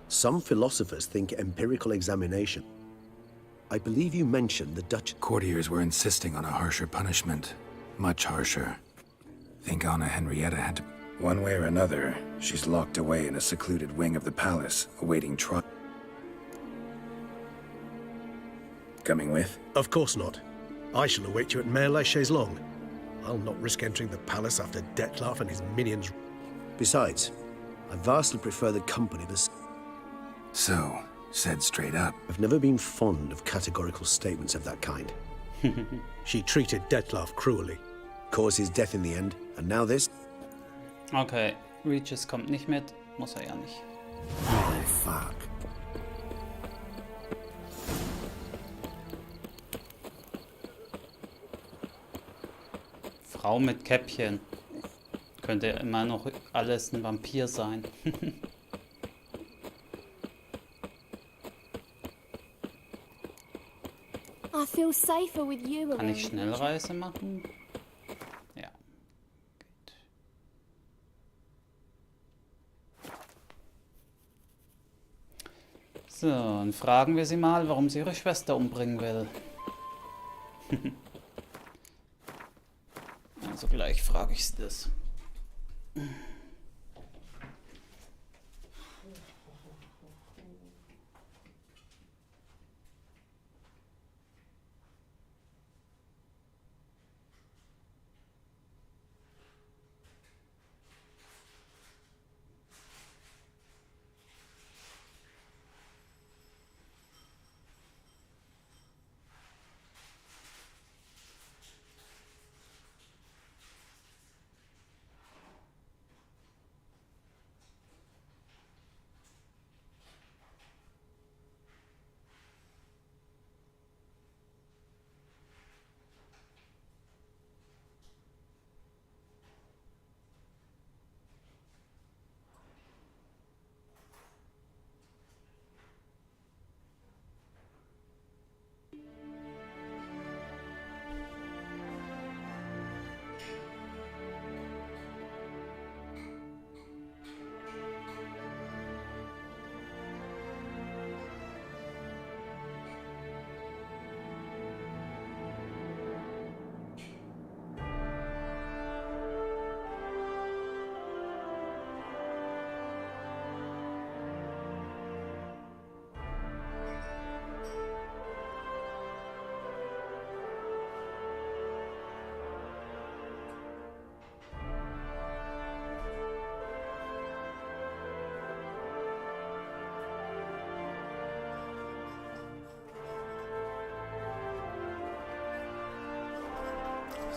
Some philosophers think empirical examination. I believe you mentioned the Dutch... Courtiers were insisting on a harsher punishment. Much harsher. Think Anna Henrietta had to... One way or another, she's locked away in a secluded wing of the palace, awaiting trial. Coming with? Of course not. I shall await you at Mare la Chaise-Longue. I'll not risk entering the palace after Detloff and his minions. Besides, I vastly prefer the company of a... So, said straight up. I've never been fond of categorical statements of that kind. She treated Detloff cruelly, caused his death in the end, and now this... Okay, Regis kommt nicht mit, muss ja nicht. Oh, fuck. Frau mit Käppchen. Könnte immer noch alles ein Vampir sein. I feel safer with you Kann around. ich Schnellreise machen? Ja. Geht. So, und fragen wir sie mal, warum sie ihre Schwester umbringen will. Also gleich frage ich sie das.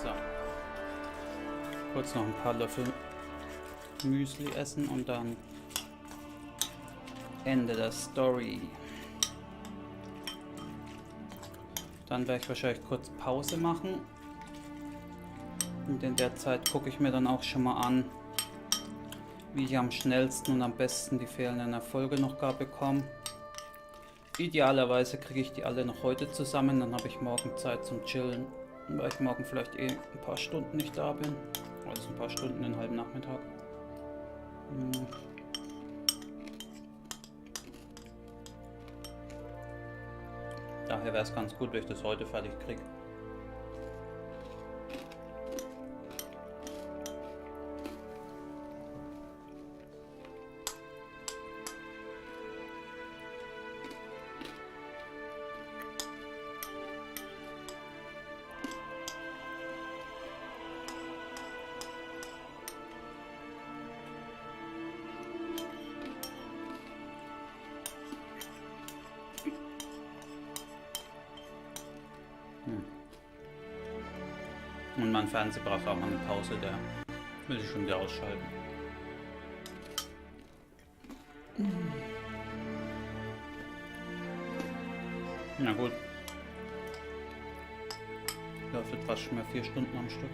So. Kurz noch ein paar Löffel Müsli essen und dann Ende der Story. Dann werde ich wahrscheinlich kurz Pause machen. Und in der Zeit gucke ich mir dann auch schon mal an, wie ich am schnellsten und am besten die fehlenden Erfolge noch gar bekomme. Idealerweise kriege ich die alle noch heute zusammen, dann habe ich morgen Zeit zum Chillen. Weil ich morgen vielleicht ein paar Stunden nicht da bin. Also ein paar Stunden, den halben Nachmittag. Daher wäre es ganz gut, wenn ich das heute fertig kriege. Und mein Fernseher braucht auch mal eine Pause, der will ich schon wieder ausschalten. Na gut. Läuft jetzt fast schon mal 4 Stunden am Stück.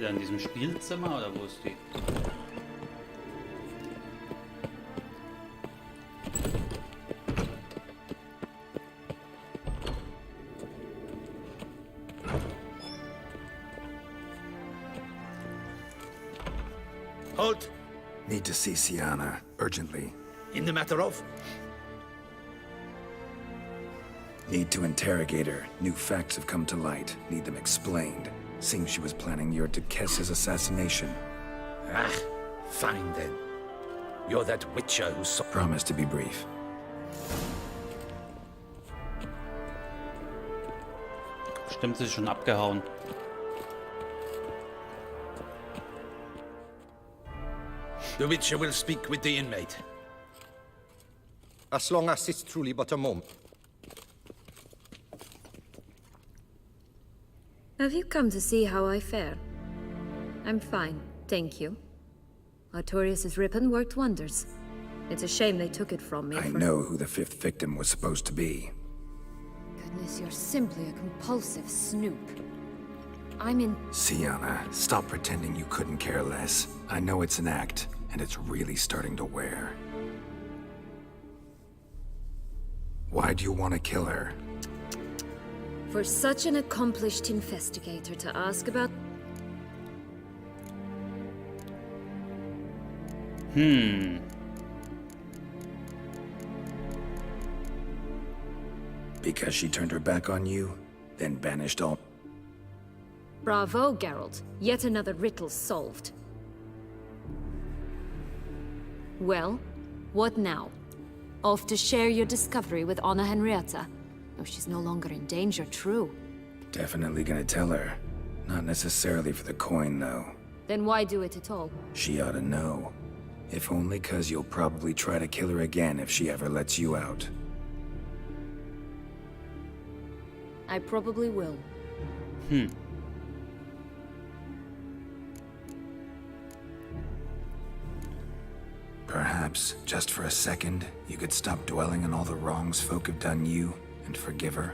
Wieder in diesem Spielzimmer oder wo ist die? Halt! Need to see Sienna, urgently. In the matter of? Need to interrogate her. New facts have come to light. Need them explained. Seems she was planning your Duquesse's assassination. Ah, fine then. You're that witcher who saw... Promise to be brief. Stimmt, sie ist schon abgehauen. The witcher will speak with the inmate. As long as it's truly but a moment. Have you come to see how I fare? I'm fine, thank you. Artorius' ribbon worked wonders. It's a shame they took it from me. I know who the 5th victim was supposed to be. Goodness, you're simply a compulsive snoop. I'm in... Sienna, stop pretending you couldn't care less. I know it's an act, and it's really starting to wear. Why do you want to kill her? For such an accomplished investigator to ask about... Because she turned her back on you, then banished all... Bravo, Geralt. Yet another riddle solved. Well, what now? Off to share your discovery with Anna Henrietta? Oh, she's no longer in danger, true. Definitely gonna tell her. Not necessarily for the coin, though. Then why do it at all? She ought to know. If only 'cause you'll probably try to kill her again if she ever lets you out. I probably will. Perhaps, just for a second, you could stop dwelling on all the wrongs folk have done you and forgive her.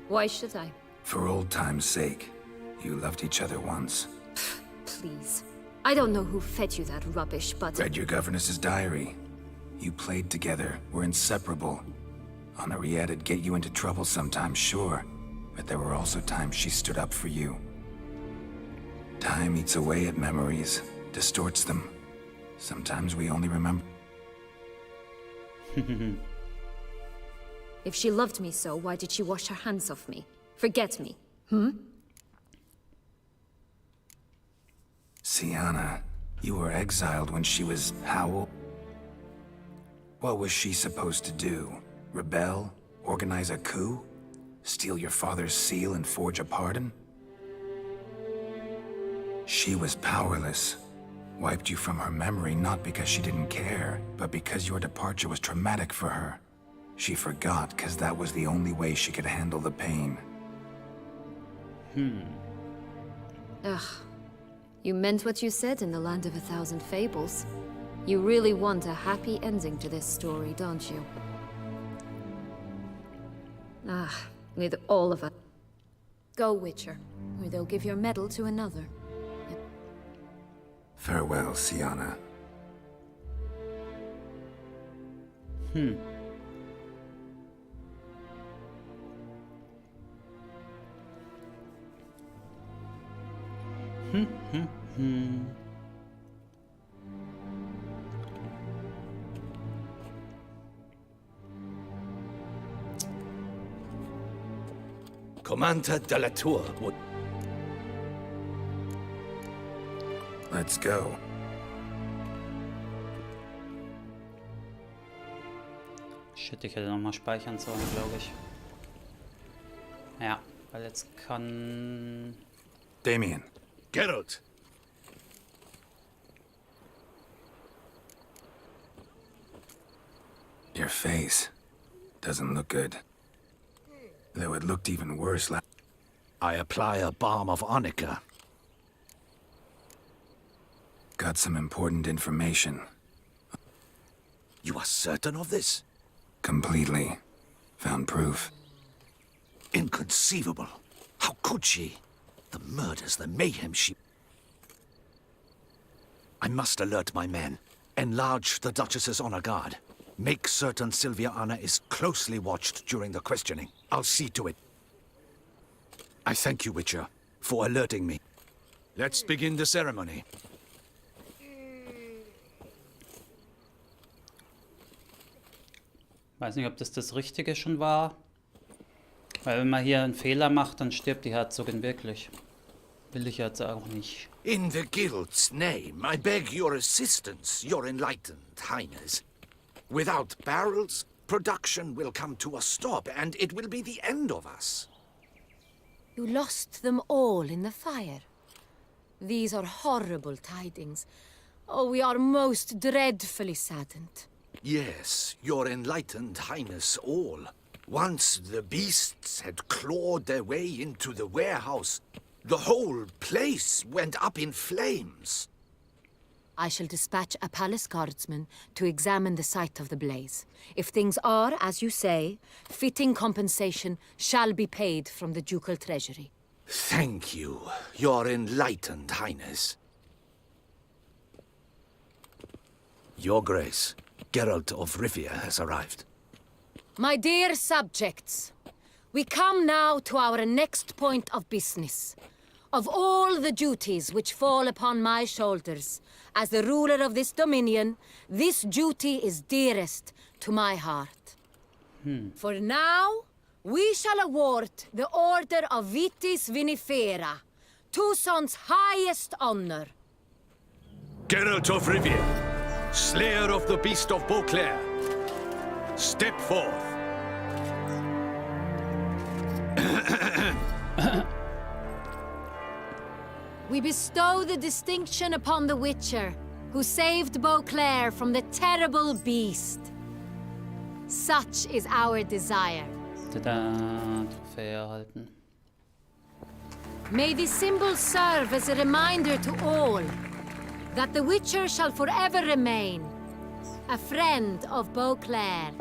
Why should I? For old time's sake. You loved each other once. Please. I don't know who fed you that rubbish, but... Read your governess's diary. You played together, were inseparable. Henriette'd get you into trouble sometimes, sure. But there were also times she stood up for you. Time eats away at memories, distorts them. Sometimes we only remember... If she loved me so, why did she wash her hands off me? Forget me, Sienna, you were exiled when she was how old? What was she supposed to do? Rebel? Organize a coup? Steal your father's seal and forge a pardon? She was powerless. Wiped you from her memory not because she didn't care, but because your departure was traumatic for her. She forgot because that was the only way she could handle the pain. Ugh. You meant what you said in the Land of a Thousand Fables. You really want a happy ending to this story, don't you? Ah, with all of us. Go, Witcher, or they'll give your medal to another. Farewell, Sienna. Commander de la Tour would... Let's go. Shit, ich hätte nochmal speichern sollen, glaube ich. Ja, weil jetzt kann... Damien. Geralt. Your face doesn't look good. Though it looked even worse last... I apply a balm of arnica. Got some important information. You are certain of this? Completely. Found proof. Inconceivable. How could she? The murders, the mayhem she... I must alert my men. Enlarge the Duchess's honor guard. Make certain Sylvia Anna is closely watched during the questioning. I'll see to it. I thank you, Witcher, for alerting me. Let's begin the ceremony. Weiß nicht, ob das Richtige schon war. Weil wenn man hier einen Fehler macht, dann stirbt die Herzogin wirklich. Will ich jetzt auch nicht. In the Guild's name, I beg your assistance, your enlightened highness. Without barrels, production will come to a stop, and it will be the end of us. You lost them all in the fire. These are horrible tidings. Oh, we are most dreadfully saddened. Yes, your enlightened highness all. Once the beasts had clawed their way into the warehouse, the whole place went up in flames. I shall dispatch a palace guardsman to examine the site of the blaze. If things are, as you say, fitting compensation shall be paid from the ducal treasury. Thank you, your enlightened highness. Your Grace, Geralt of Rivia has arrived. My dear subjects, we come now to our next point of business. Of all the duties which fall upon my shoulders, as the ruler of this dominion, this duty is dearest to my heart. For now, we shall award the Order of Vitis Vinifera, Tucson's highest honor. Geralt of Rivia, slayer of the beast of Beauclair, step forth. We bestow the distinction upon the Witcher, who saved Beauclair from the terrible beast. Such is our desire. Trophäe erhalten. May this symbol serve as a reminder to all that the Witcher shall forever remain a friend of Beauclair.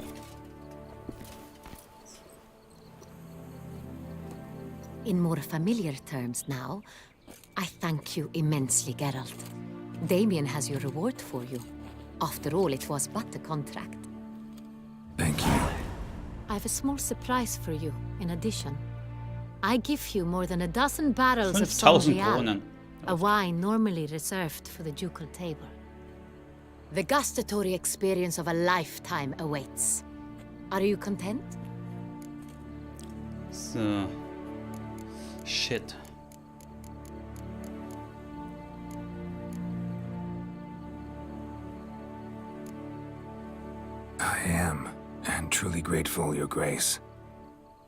In more familiar terms now, I thank you immensely, Geralt. Damien has your reward for you. After all, it was but a contract. Thank you. I have a small surprise for you, in addition. I give you more than a dozen barrels of 5000 Saint-Réal, Kronen. a wine normally reserved for the ducal table. The gustatory experience of a lifetime awaits. Are you content? So. Shit. I am, and truly grateful, Your Grace.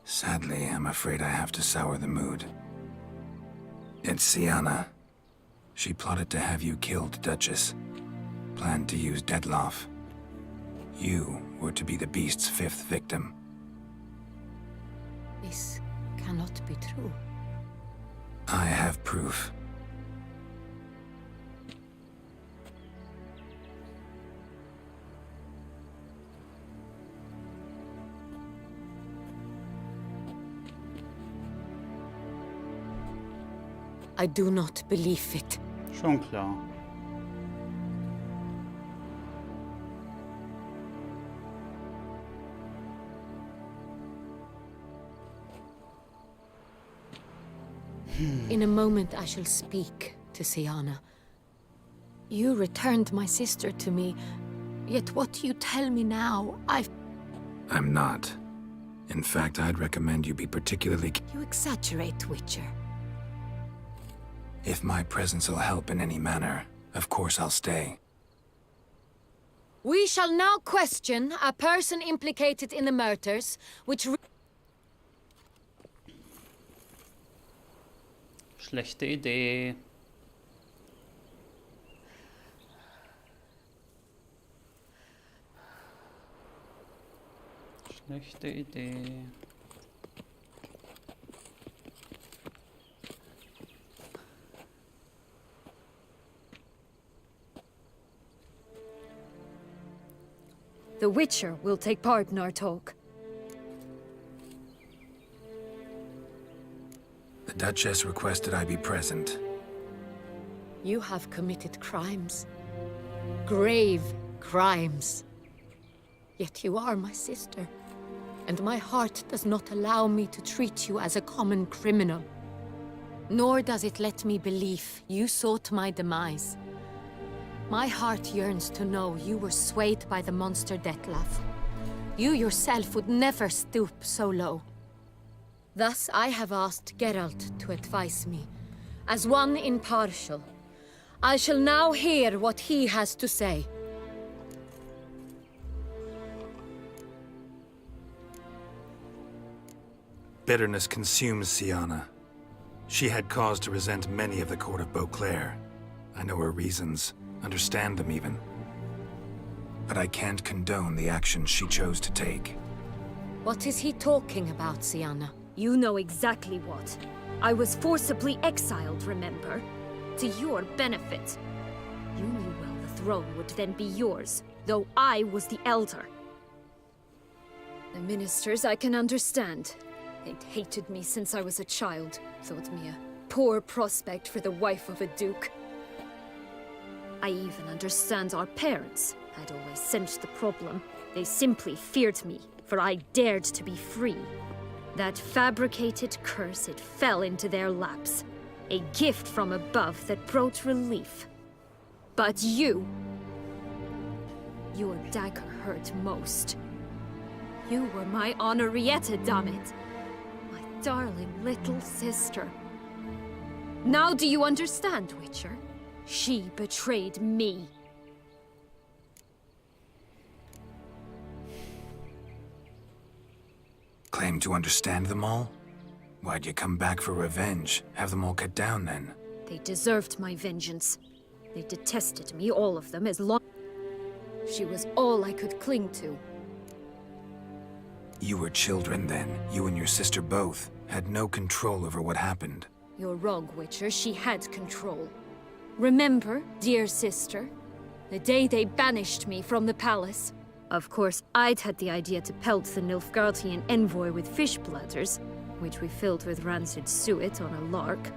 Sadly, I'm afraid I have to sour the mood. It's Syanna. She plotted to have you killed, Duchess. Planned to use Dettlaff. You were to be the beast's 5th victim. This cannot be true. I have proof. I do not believe it. Schon klar. In a moment I shall speak to Syanna. You returned my sister to me, yet what you tell me now, I'm not. In fact, I'd recommend you be particularly... You exaggerate, Witcher. If my presence will help in any manner, of course I'll stay. We shall now question a person implicated in the murders, which... Schlechte Idee. Schlechte Idee. The Witcher will take part in our talk. Duchess requested I be present. You have committed crimes. Grave crimes. Yet you are my sister, and my heart does not allow me to treat you as a common criminal. Nor does it let me believe you sought my demise. My heart yearns to know you were swayed by the monster Detlef. You yourself would never stoop so low. Thus I have asked Geralt to advise me, as one impartial. I shall now hear what he has to say. Bitterness consumes Siana. She had cause to resent many of the court of Beauclair. I know her reasons, understand them even. But I can't condone the actions she chose to take. What is he talking about, Siana? You know exactly what. I was forcibly exiled, remember? To your benefit. You knew well the throne would then be yours, though I was the elder. The ministers I can understand. They'd hated me since I was a child, thought me a poor prospect for the wife of a duke. I even understand our parents. I'd always sensed the problem. They simply feared me, for I dared to be free. That fabricated curse, it fell into their laps. A gift from above that brought relief. But you... your dagger hurt most. You were my Henrietta, damn it. My darling little sister. Now do you understand, Witcher? She betrayed me. Claim to understand them all? Why'd you come back for revenge? Have them all cut down then? They deserved my vengeance. They detested me, all of them, as long... She was all I could cling to. You were children then. You and your sister both had no control over what happened. You're wrong, Witcher. She had control. Remember, dear sister, the day they banished me from the palace? Of course, I'd had the idea to pelt the Nilfgaardian envoy with fish bladders, which we filled with rancid suet on a lark.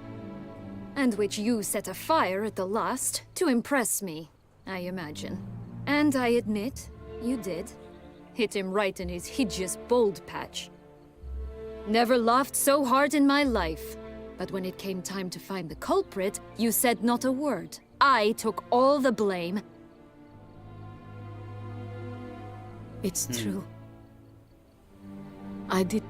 And which you set afire at the last, to impress me, I imagine. And I admit, you did. Hit him right in his hideous bald patch. Never laughed so hard in my life. But when it came time to find the culprit, you said not a word. I took all the blame. It's true. I did.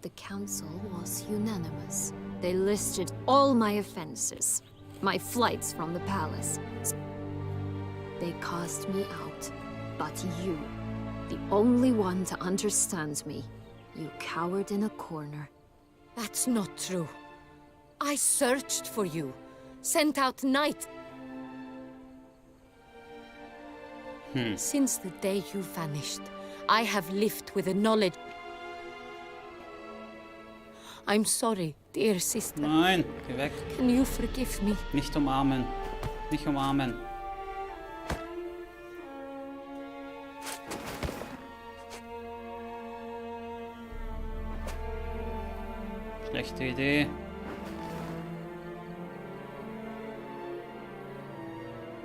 The council was unanimous. They listed all my offenses, my flights from the palace. They cast me out. But you, the only one to understand me, you cowered in a corner. That's not true. I searched for you, sent out knights. Since the day you vanished, I have lived with the knowledge. I'm sorry, dear sister. Nein, geh weg. Can you forgive me? Nicht umarmen. Nicht umarmen. Schlechte Idee.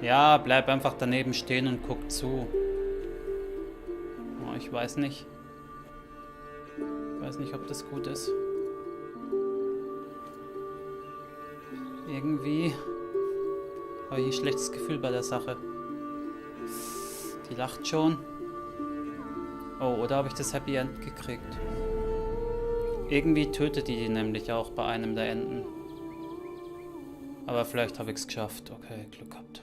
Ja, bleib einfach daneben stehen und guck zu. Oh, ich weiß nicht. Ich weiß nicht, ob das gut ist. Irgendwie habe ich ein schlechtes Gefühl bei der Sache. Die lacht schon. Oh, oder habe ich das Happy End gekriegt? Irgendwie tötet die nämlich auch bei einem der Enden. Aber vielleicht habe ich es geschafft. Okay, Glück gehabt.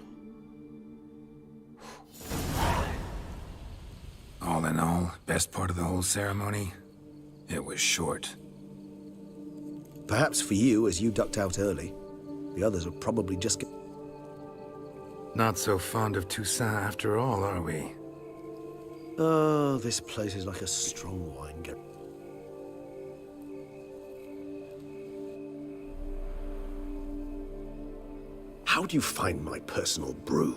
All in all, best part of the whole ceremony? It was short. Perhaps for you, as you ducked out early. The others are probably just... Not so fond of Toussaint after all, are we? Oh, this place is like a strong wine. How do you find my personal brew?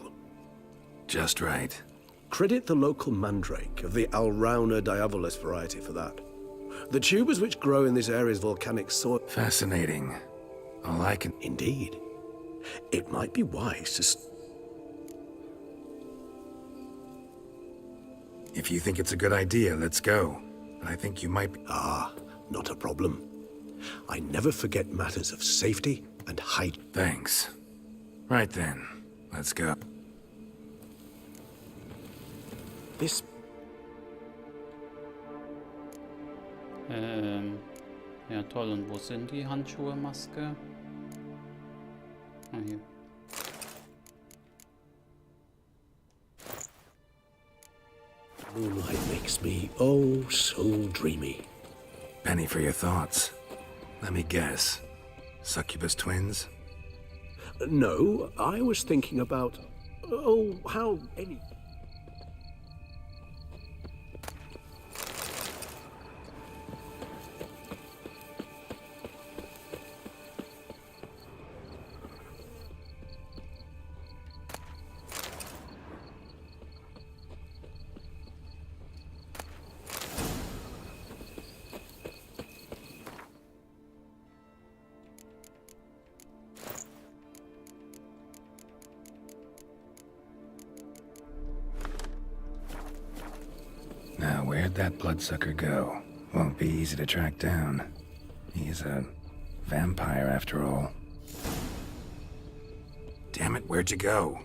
Just right. Credit the local mandrake of the Alrauna Diabolus variety for that. The tubers which grow in this area's volcanic soil... Fascinating. All I can... Indeed. It might be wise to... If you think it's a good idea, let's go. But I think you might be... Ah, not a problem. I never forget matters of safety and height. Thanks. Right then, let's go. This... Ja toll, und wo sind die Handschuhe, Maske? Ah, hier. Moonlight makes me oh so dreamy. Penny for your thoughts. Let me guess. Succubus twins? No, I was thinking about... Oh, how any... Now, where'd that bloodsucker go? Won't be easy to track down. He's a vampire, after all. Damn it, where'd you go?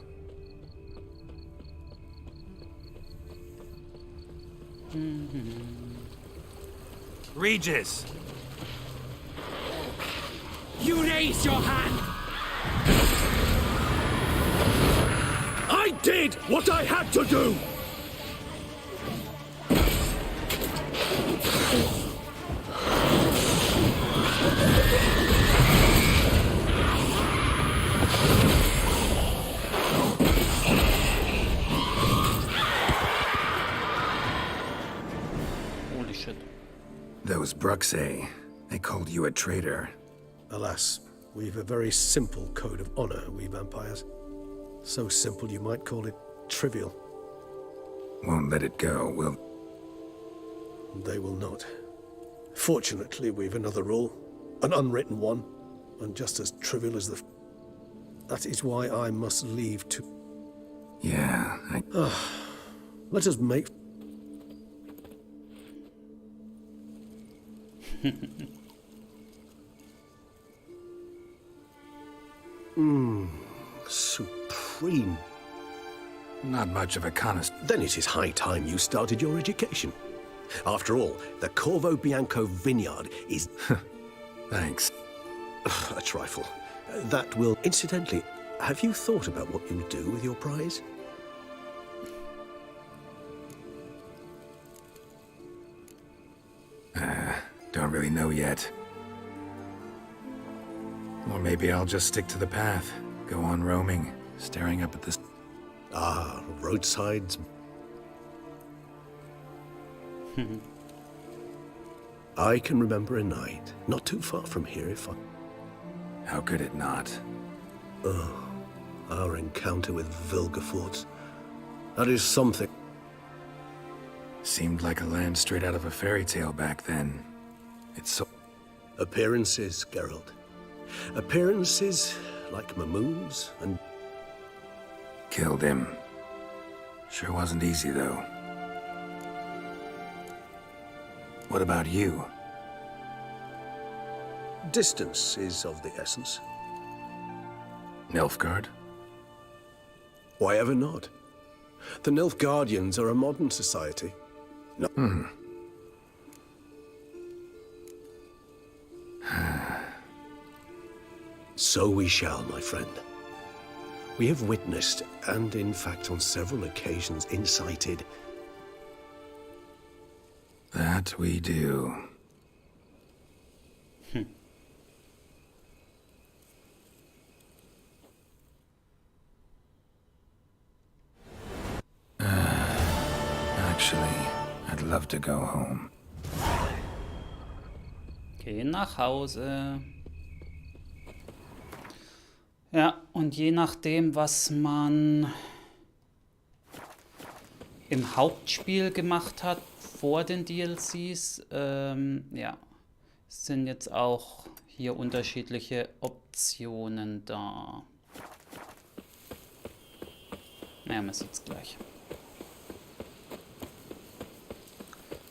Regis! You raise your hand! I did what I had to do! Holy shit. Those Bruxay, they called you a traitor. Alas, we've a very simple code of honor, we vampires. So simple you might call it trivial. Won't let it go, will... They will not. Fortunately, we've another rule. An unwritten one. And just as trivial as the... That is why I must leave to... Yeah, Let us make... Supreme. Not much of a connoisseur. Then it is high time you started your education. After all, the Corvo Bianco vineyard is... Thanks. A trifle. That will... Incidentally, have you thought about what you'll do with your prize? Don't really know yet. Or maybe I'll just stick to the path. Go on roaming, staring up at this... Ah, roadsides. I can remember a night, not too far from here if I... How could it not? Oh, our encounter with Vilgefortz. That is something. Seemed like a land straight out of a fairy tale back then. It's so... Appearances, Geralt. Appearances like Mamoon's and... Killed him. Sure wasn't easy, though. What about you? Distance is of the essence. Nilfgaard? Why ever not? The Nilfgaardians are a modern society. No. So we shall, my friend. We have witnessed, and in fact on several occasions incited... That we do. Actually, I'd love to go home. Geh nach Hause. Ja, und je nachdem, was man im Hauptspiel gemacht hat, vor den DLCs. Ja, es sind jetzt auch hier unterschiedliche Optionen da. Naja, man sieht es gleich.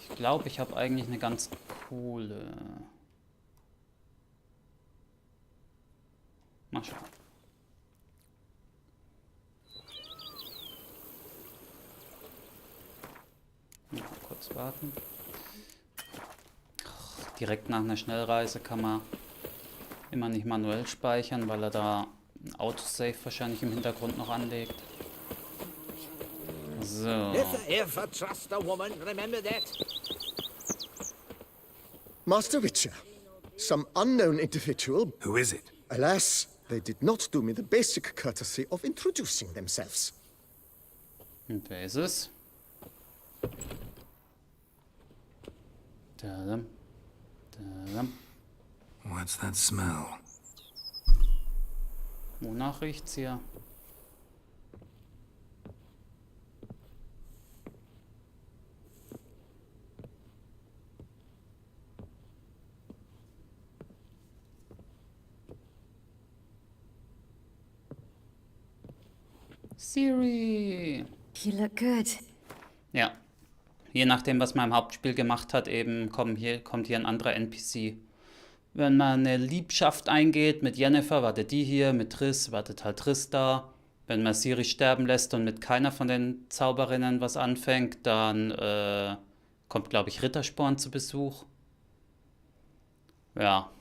Ich glaube, ich habe eigentlich eine ganz coole... Mal schauen. Ja, kurz warten. Direkt nach einer Schnellreise kann man immer nicht manuell speichern, weil er da ein Autosave wahrscheinlich im Hintergrund noch anlegt. So. Never ever trust a woman, remember that? Master Witcher, some unknown individual. Who is it? Alas, they did not do me the basic courtesy of introducing themselves. Und wer ist es? Tadam. Tadam. What's that smell? Wonach riecht's hier? Siri. You look good. Ja. Je nachdem, was man im Hauptspiel gemacht hat, eben kommt hier ein anderer NPC. Wenn man eine Liebschaft eingeht mit Yennefer, wartet die hier, mit Triss wartet halt Triss da. Wenn man Ciri sterben lässt und mit keiner von den Zauberinnen was anfängt, dann kommt, glaube ich, Rittersporn zu Besuch. Ja.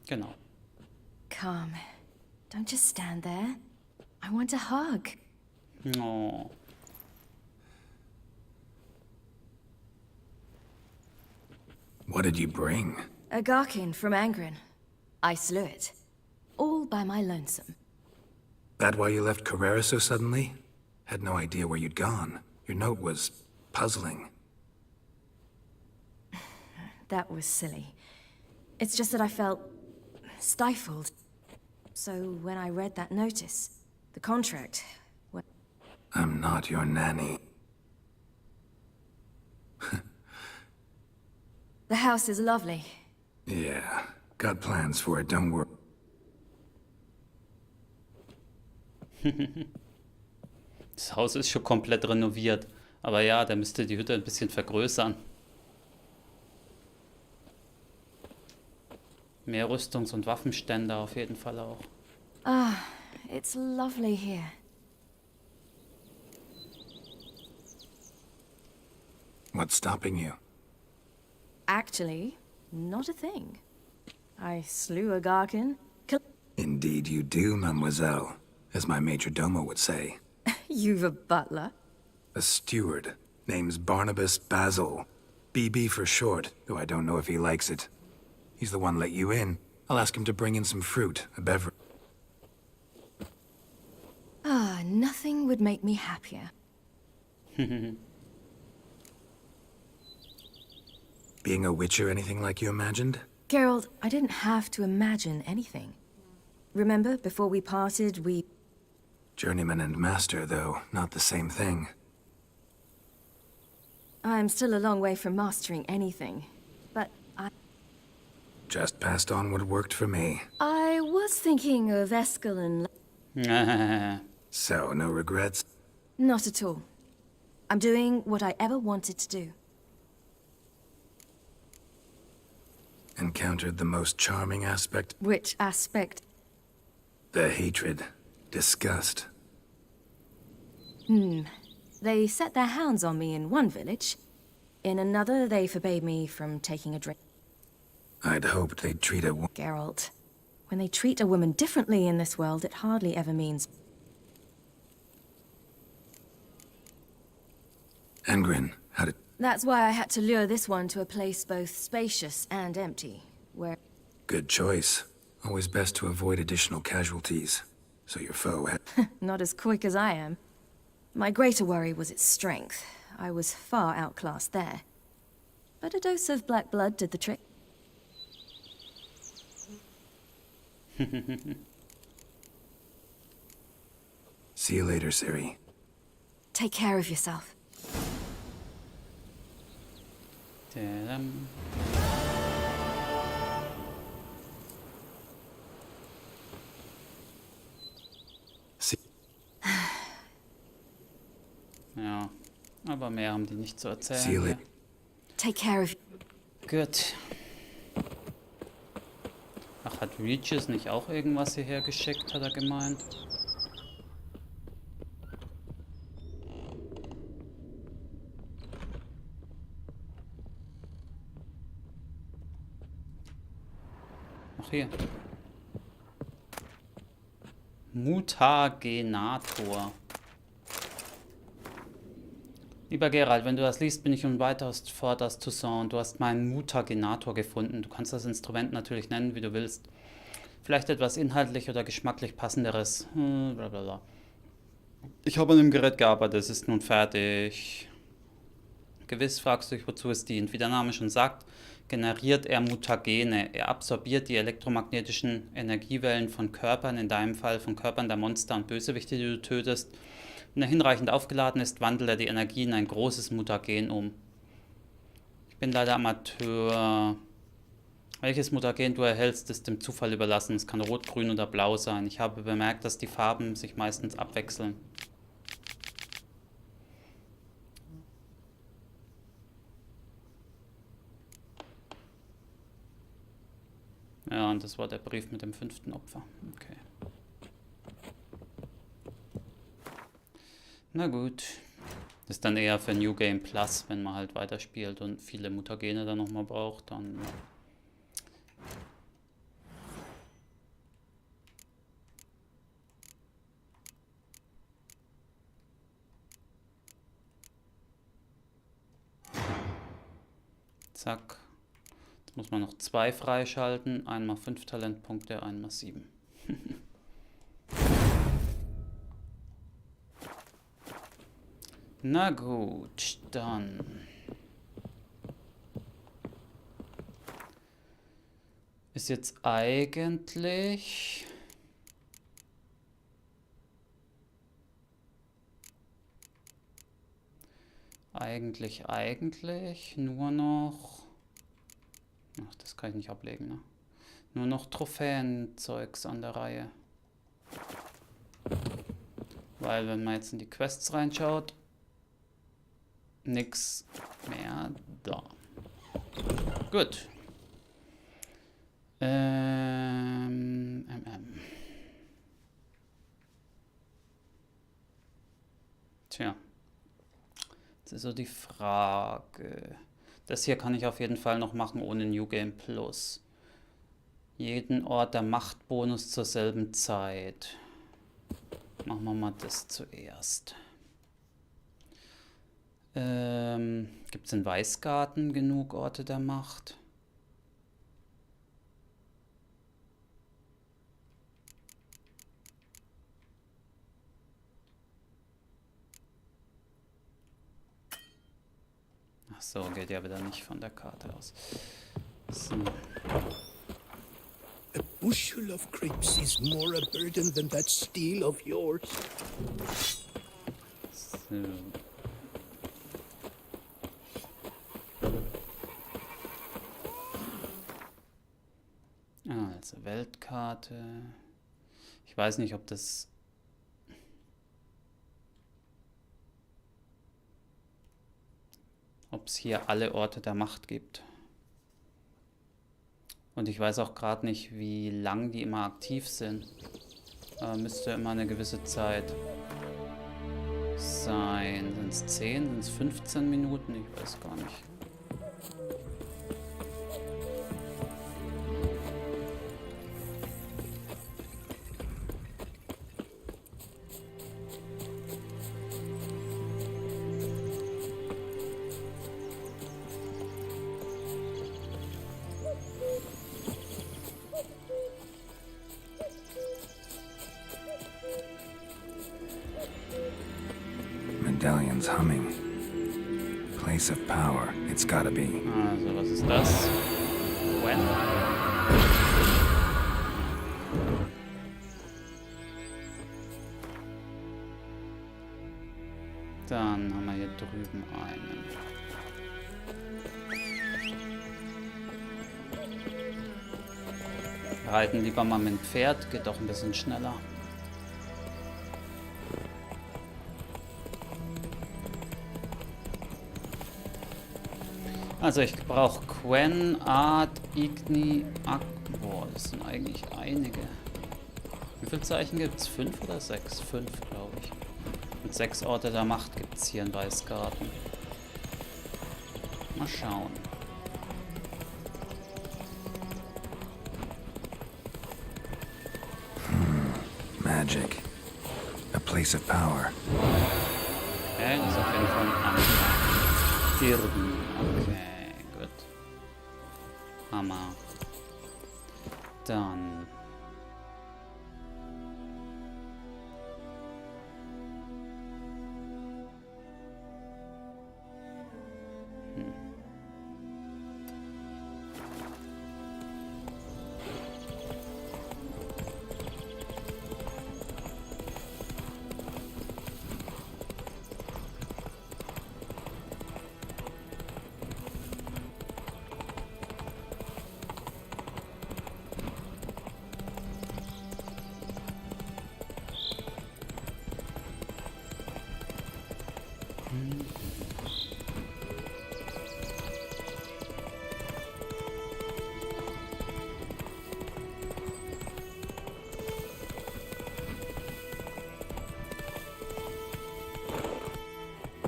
Genau. Come. Don't just stand there. I want a hug. Oh. What did you bring? A Garkin from Angren. I slew it. All by my lonesome. That why you left Carrera so suddenly? Had no idea where you'd gone. Your note was puzzling. That was silly. It's just that I felt stifled. So when I read that notice, the contract... well... I'm not your nanny. The house is lovely. Yeah, got plans for it, don't worry. Das Haus ist schon komplett renoviert. Aber ja, der müsste die Hütte ein bisschen vergrößern. Mehr Rüstungs- und Waffenstände auf jeden Fall auch. Ah, it's lovely here. What's stopping you? Actually, not a thing. I slew a Garkin. Indeed you do, mademoiselle, as my major domo would say. You've a butler? A steward. Name's Barnabas Basil. BB for short, though I don't know if he likes it. He's the one let you in. I'll ask him to bring in some fruit, a beverage. Ah, nothing would make me happier. Being a witcher anything like you imagined? Geralt, I didn't have to imagine anything. Remember, before we parted, we... Journeyman and master, though, not the same thing. I'm still a long way from mastering anything, but Just passed on what worked for me. I was thinking of Eskel and... So, no regrets? Not at all. I'm doing what I ever wanted to do. Encountered the most charming aspect? Which aspect? The hatred. Disgust. They set their hounds on me in one village. In another, they forbade me from taking a drink. I'd hoped they'd treat a Geralt, when they treat a woman differently in this world, it hardly ever means... Angren, how did... That's why I had to lure this one to a place both spacious and empty, where... Good choice. Always best to avoid additional casualties. So your foe had... Not as quick as I am. My greater worry was its strength. I was far outclassed there. But a dose of black blood did the trick. See you later, Ciri. Take care of yourself. Tadam. Ja, aber mehr haben die nicht zu erzählen. Hier. Take care of. Gut. Ach, hat Regis nicht auch irgendwas hierher geschickt, hat er gemeint? Ach, hier. Mutagenator. Lieber Geralt, wenn du das liest, bin ich um weiteres fort aus Toussaint. Du hast meinen Mutagenator gefunden. Du kannst das Instrument natürlich nennen, wie du willst. Vielleicht etwas inhaltlich oder geschmacklich passenderes. Blablabla. Ich habe an dem Gerät gearbeitet, es ist nun fertig. Gewiss fragst du dich, wozu es dient. Wie der Name schon sagt, generiert er Mutagene. Er absorbiert die elektromagnetischen Energiewellen von Körpern, in deinem Fall von Körpern der Monster und Bösewichte, die du tötest. Wenn er hinreichend aufgeladen ist, wandelt er die Energie in ein großes Mutagen um. Ich bin leider Amateur. Welches Mutagen du erhältst, ist dem Zufall überlassen. Es kann rot, grün oder blau sein. Ich habe bemerkt, dass die Farben sich meistens abwechseln. Ja, und das war der Brief mit dem 5. Opfer. Okay. Na gut. Das ist dann eher für New Game Plus, wenn man halt weiterspielt und viele Mutagene dann nochmal braucht, dann... Zack. Jetzt muss man noch 2 freischalten. Einmal 5 Talentpunkte, einmal 7. Na gut, dann. Ist jetzt eigentlich... Eigentlich nur noch... Ach, das kann ich nicht ablegen, ne? Nur noch Trophäenzeugs an der Reihe. Weil wenn man jetzt in die Quests reinschaut, nix mehr da. Gut. Tja. Jetzt ist so die Frage. Das hier kann ich auf jeden Fall noch machen ohne New Game Plus. Jeden Ort der Machtbonus zur selben Zeit. Machen wir mal das zuerst. Gibt es in Weißgarten genug Orte der Macht? Ach so, geht ja wieder nicht von der Karte aus. So. A bushel of grapes is more a burden than that steel of yours. So. Also Weltkarte. Ich weiß nicht, ob das... Ob es hier alle Orte der Macht gibt. Und ich weiß auch gerade nicht, wie lang die immer aktiv sind. Müsste immer eine gewisse Zeit sein. Sind es 10? Sind es 15 Minuten? Ich weiß gar nicht. Medallion's humming. Place of power. It's gotta be. Also, was ist das? When? Dann haben wir hier drüben einen. Wir reiten lieber mal mit dem Pferd, geht auch ein bisschen schneller. Also ich brauche Quen, Art, Igni, boah, das sind eigentlich einige. Wie viele Zeichen gibt es? 5 oder 6? 5, glaube ich. Und 6 Orte der Macht gibt es hier in Weißgarten. Mal schauen. Magic. A place of power. Okay, das ist auf jeden Fall ein Dirben. Okay, gut. Hammer. Dann.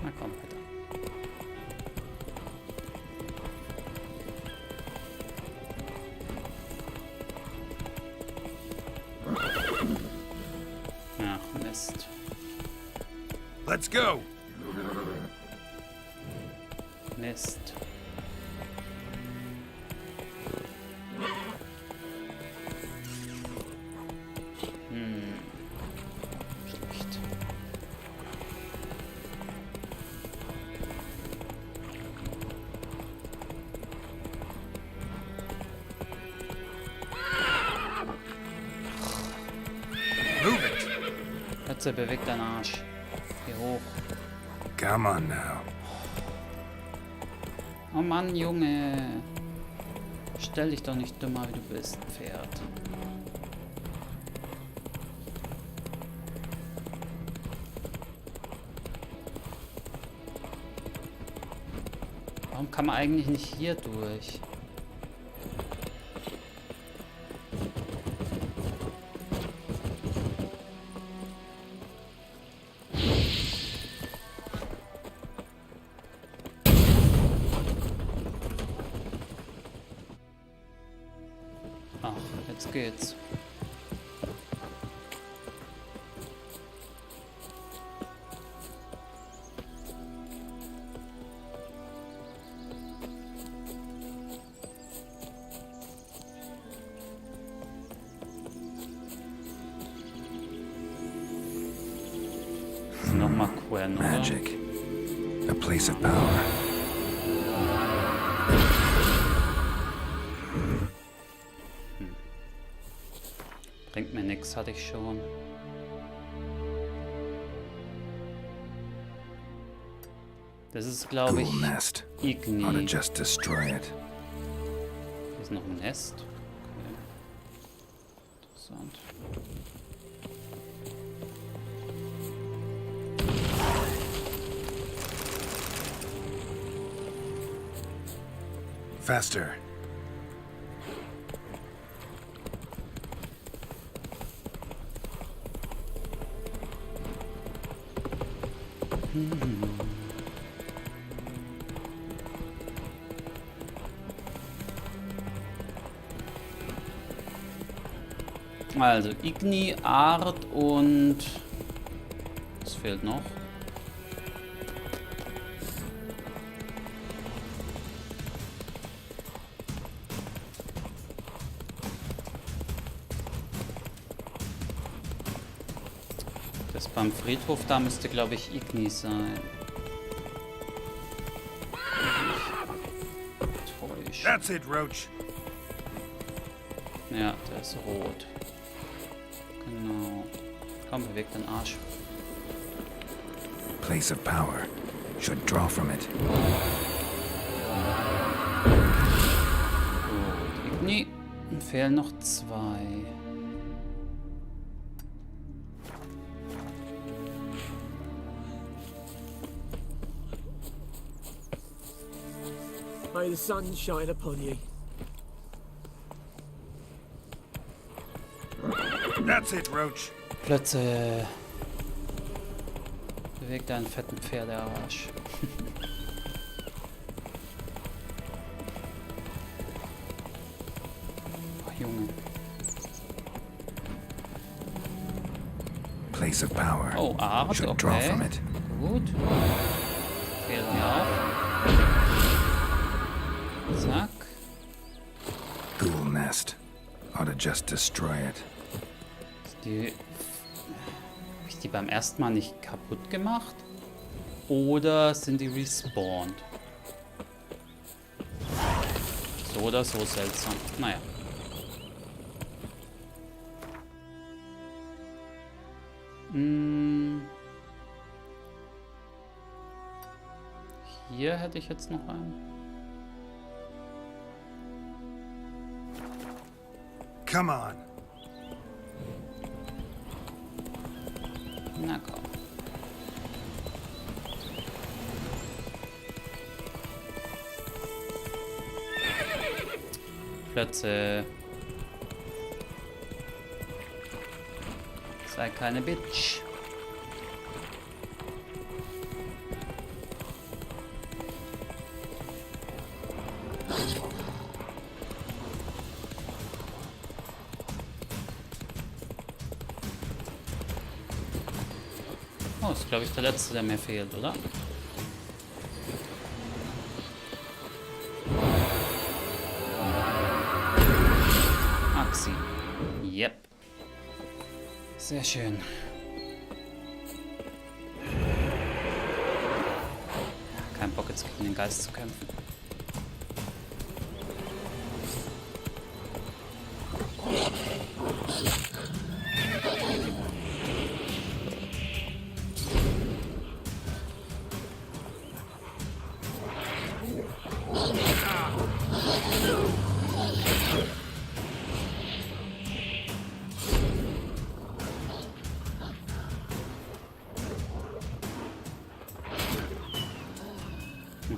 Na komm, bitte. Ach, Mist. Let's go. Mist. Schlecht. Move it. Katze, bewegt deinen Arsch. Geh hoch. Come on now. Oh Mann, Junge. Stell dich doch nicht dümmer, wie du bist, Pferd. Warum kann man eigentlich nicht hier durch? Ach, jetzt geht's. Nochmal Quen, oder? Magic. A place of power. Bringt mir nichts, hatte ich schon. Das ist, glaube ich, Cool nest. Ought to Igni. just destroy it. Hier ist noch ein Nest. Okay. Interessant. Faster. Also Igni, Art und was fehlt noch? Das beim Friedhof, da müsste, glaube ich, Igni sein. Täusch. That's it, Roach. Ja, der ist rot. Genau. Komm, beweg den Arsch. Place of power. Should draw from it. Gut, Igni. Fehlen noch 2. May the sun shine upon ye. That's it, Roach. Plötze. Bewegt einen fetten Pferdearsch. Ach, Junge. Place of power. Oh, Art, Should draw okay. from it. Gut. Fehlt mir auch. Zack. Ghoul nest. Ought to just destroy it. Habe ich die beim ersten Mal nicht kaputt gemacht? Oder sind die respawned? So oder so seltsam. Naja. Hier hätte ich jetzt noch einen. Come on. Na komm. Plötze. Sei keine Bitch. Oh, ist glaube ich der letzte, der mir fehlt, oder? Axi. Yep. Sehr schön. Kein Bock jetzt gegen den Geist zu kämpfen.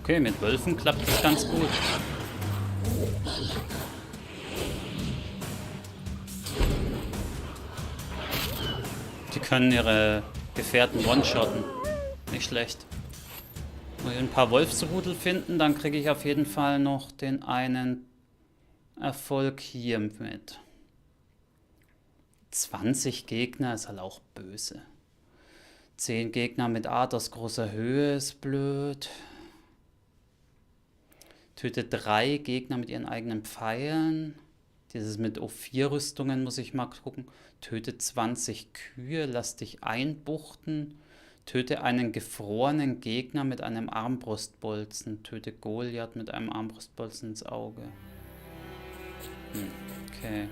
Okay, mit Wölfen klappt es ganz gut. Die können ihre Gefährten one-shotten. Nicht schlecht. Muss ich ein paar Wolfsrudel finden, dann kriege ich auf jeden Fall noch den einen Erfolg hier mit. 20 Gegner ist halt auch böse. 10 Gegner mit Art aus großer Höhe ist blöd. Tötet 3 Gegner mit ihren eigenen Pfeilen. Dieses mit O4-Rüstungen muss ich mal gucken. Töte 20 Kühe, lass dich einbuchten. Töte einen gefrorenen Gegner mit einem Armbrustbolzen. Töte Goliath mit einem Armbrustbolzen ins Auge. Okay.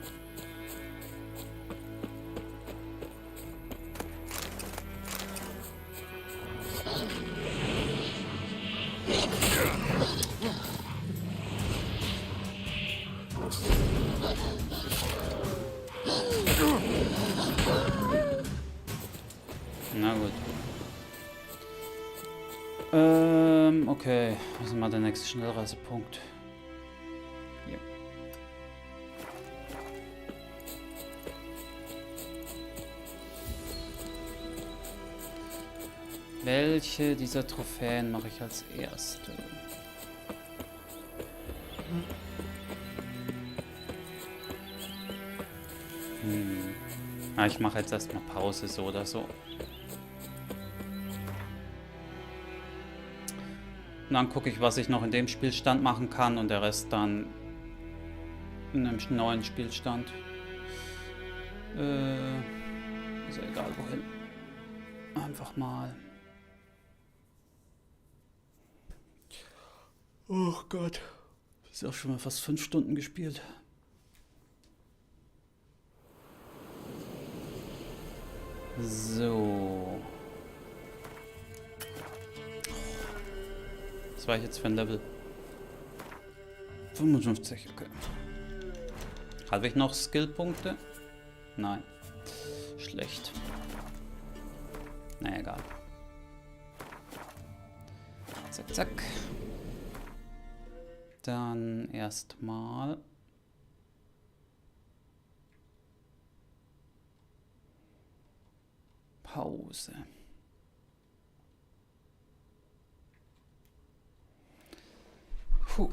Na gut. Okay. Was ist mal der nächste Schnellreisepunkt? Hier. Welche dieser Trophäen mache ich als erste? Ah, ich mache jetzt erstmal Pause, so oder so. Und dann gucke ich, was ich noch in dem Spielstand machen kann und der Rest dann in einem neuen Spielstand. Ist ja egal wohin. Einfach mal. Oh Gott. Das ist auch schon mal fast 5 Stunden gespielt. So. Was war ich jetzt für ein Level? 55, okay. Habe ich noch Skillpunkte? Nein. Schlecht. Na egal. Zack, zack. Dann erstmal Pause. Puh.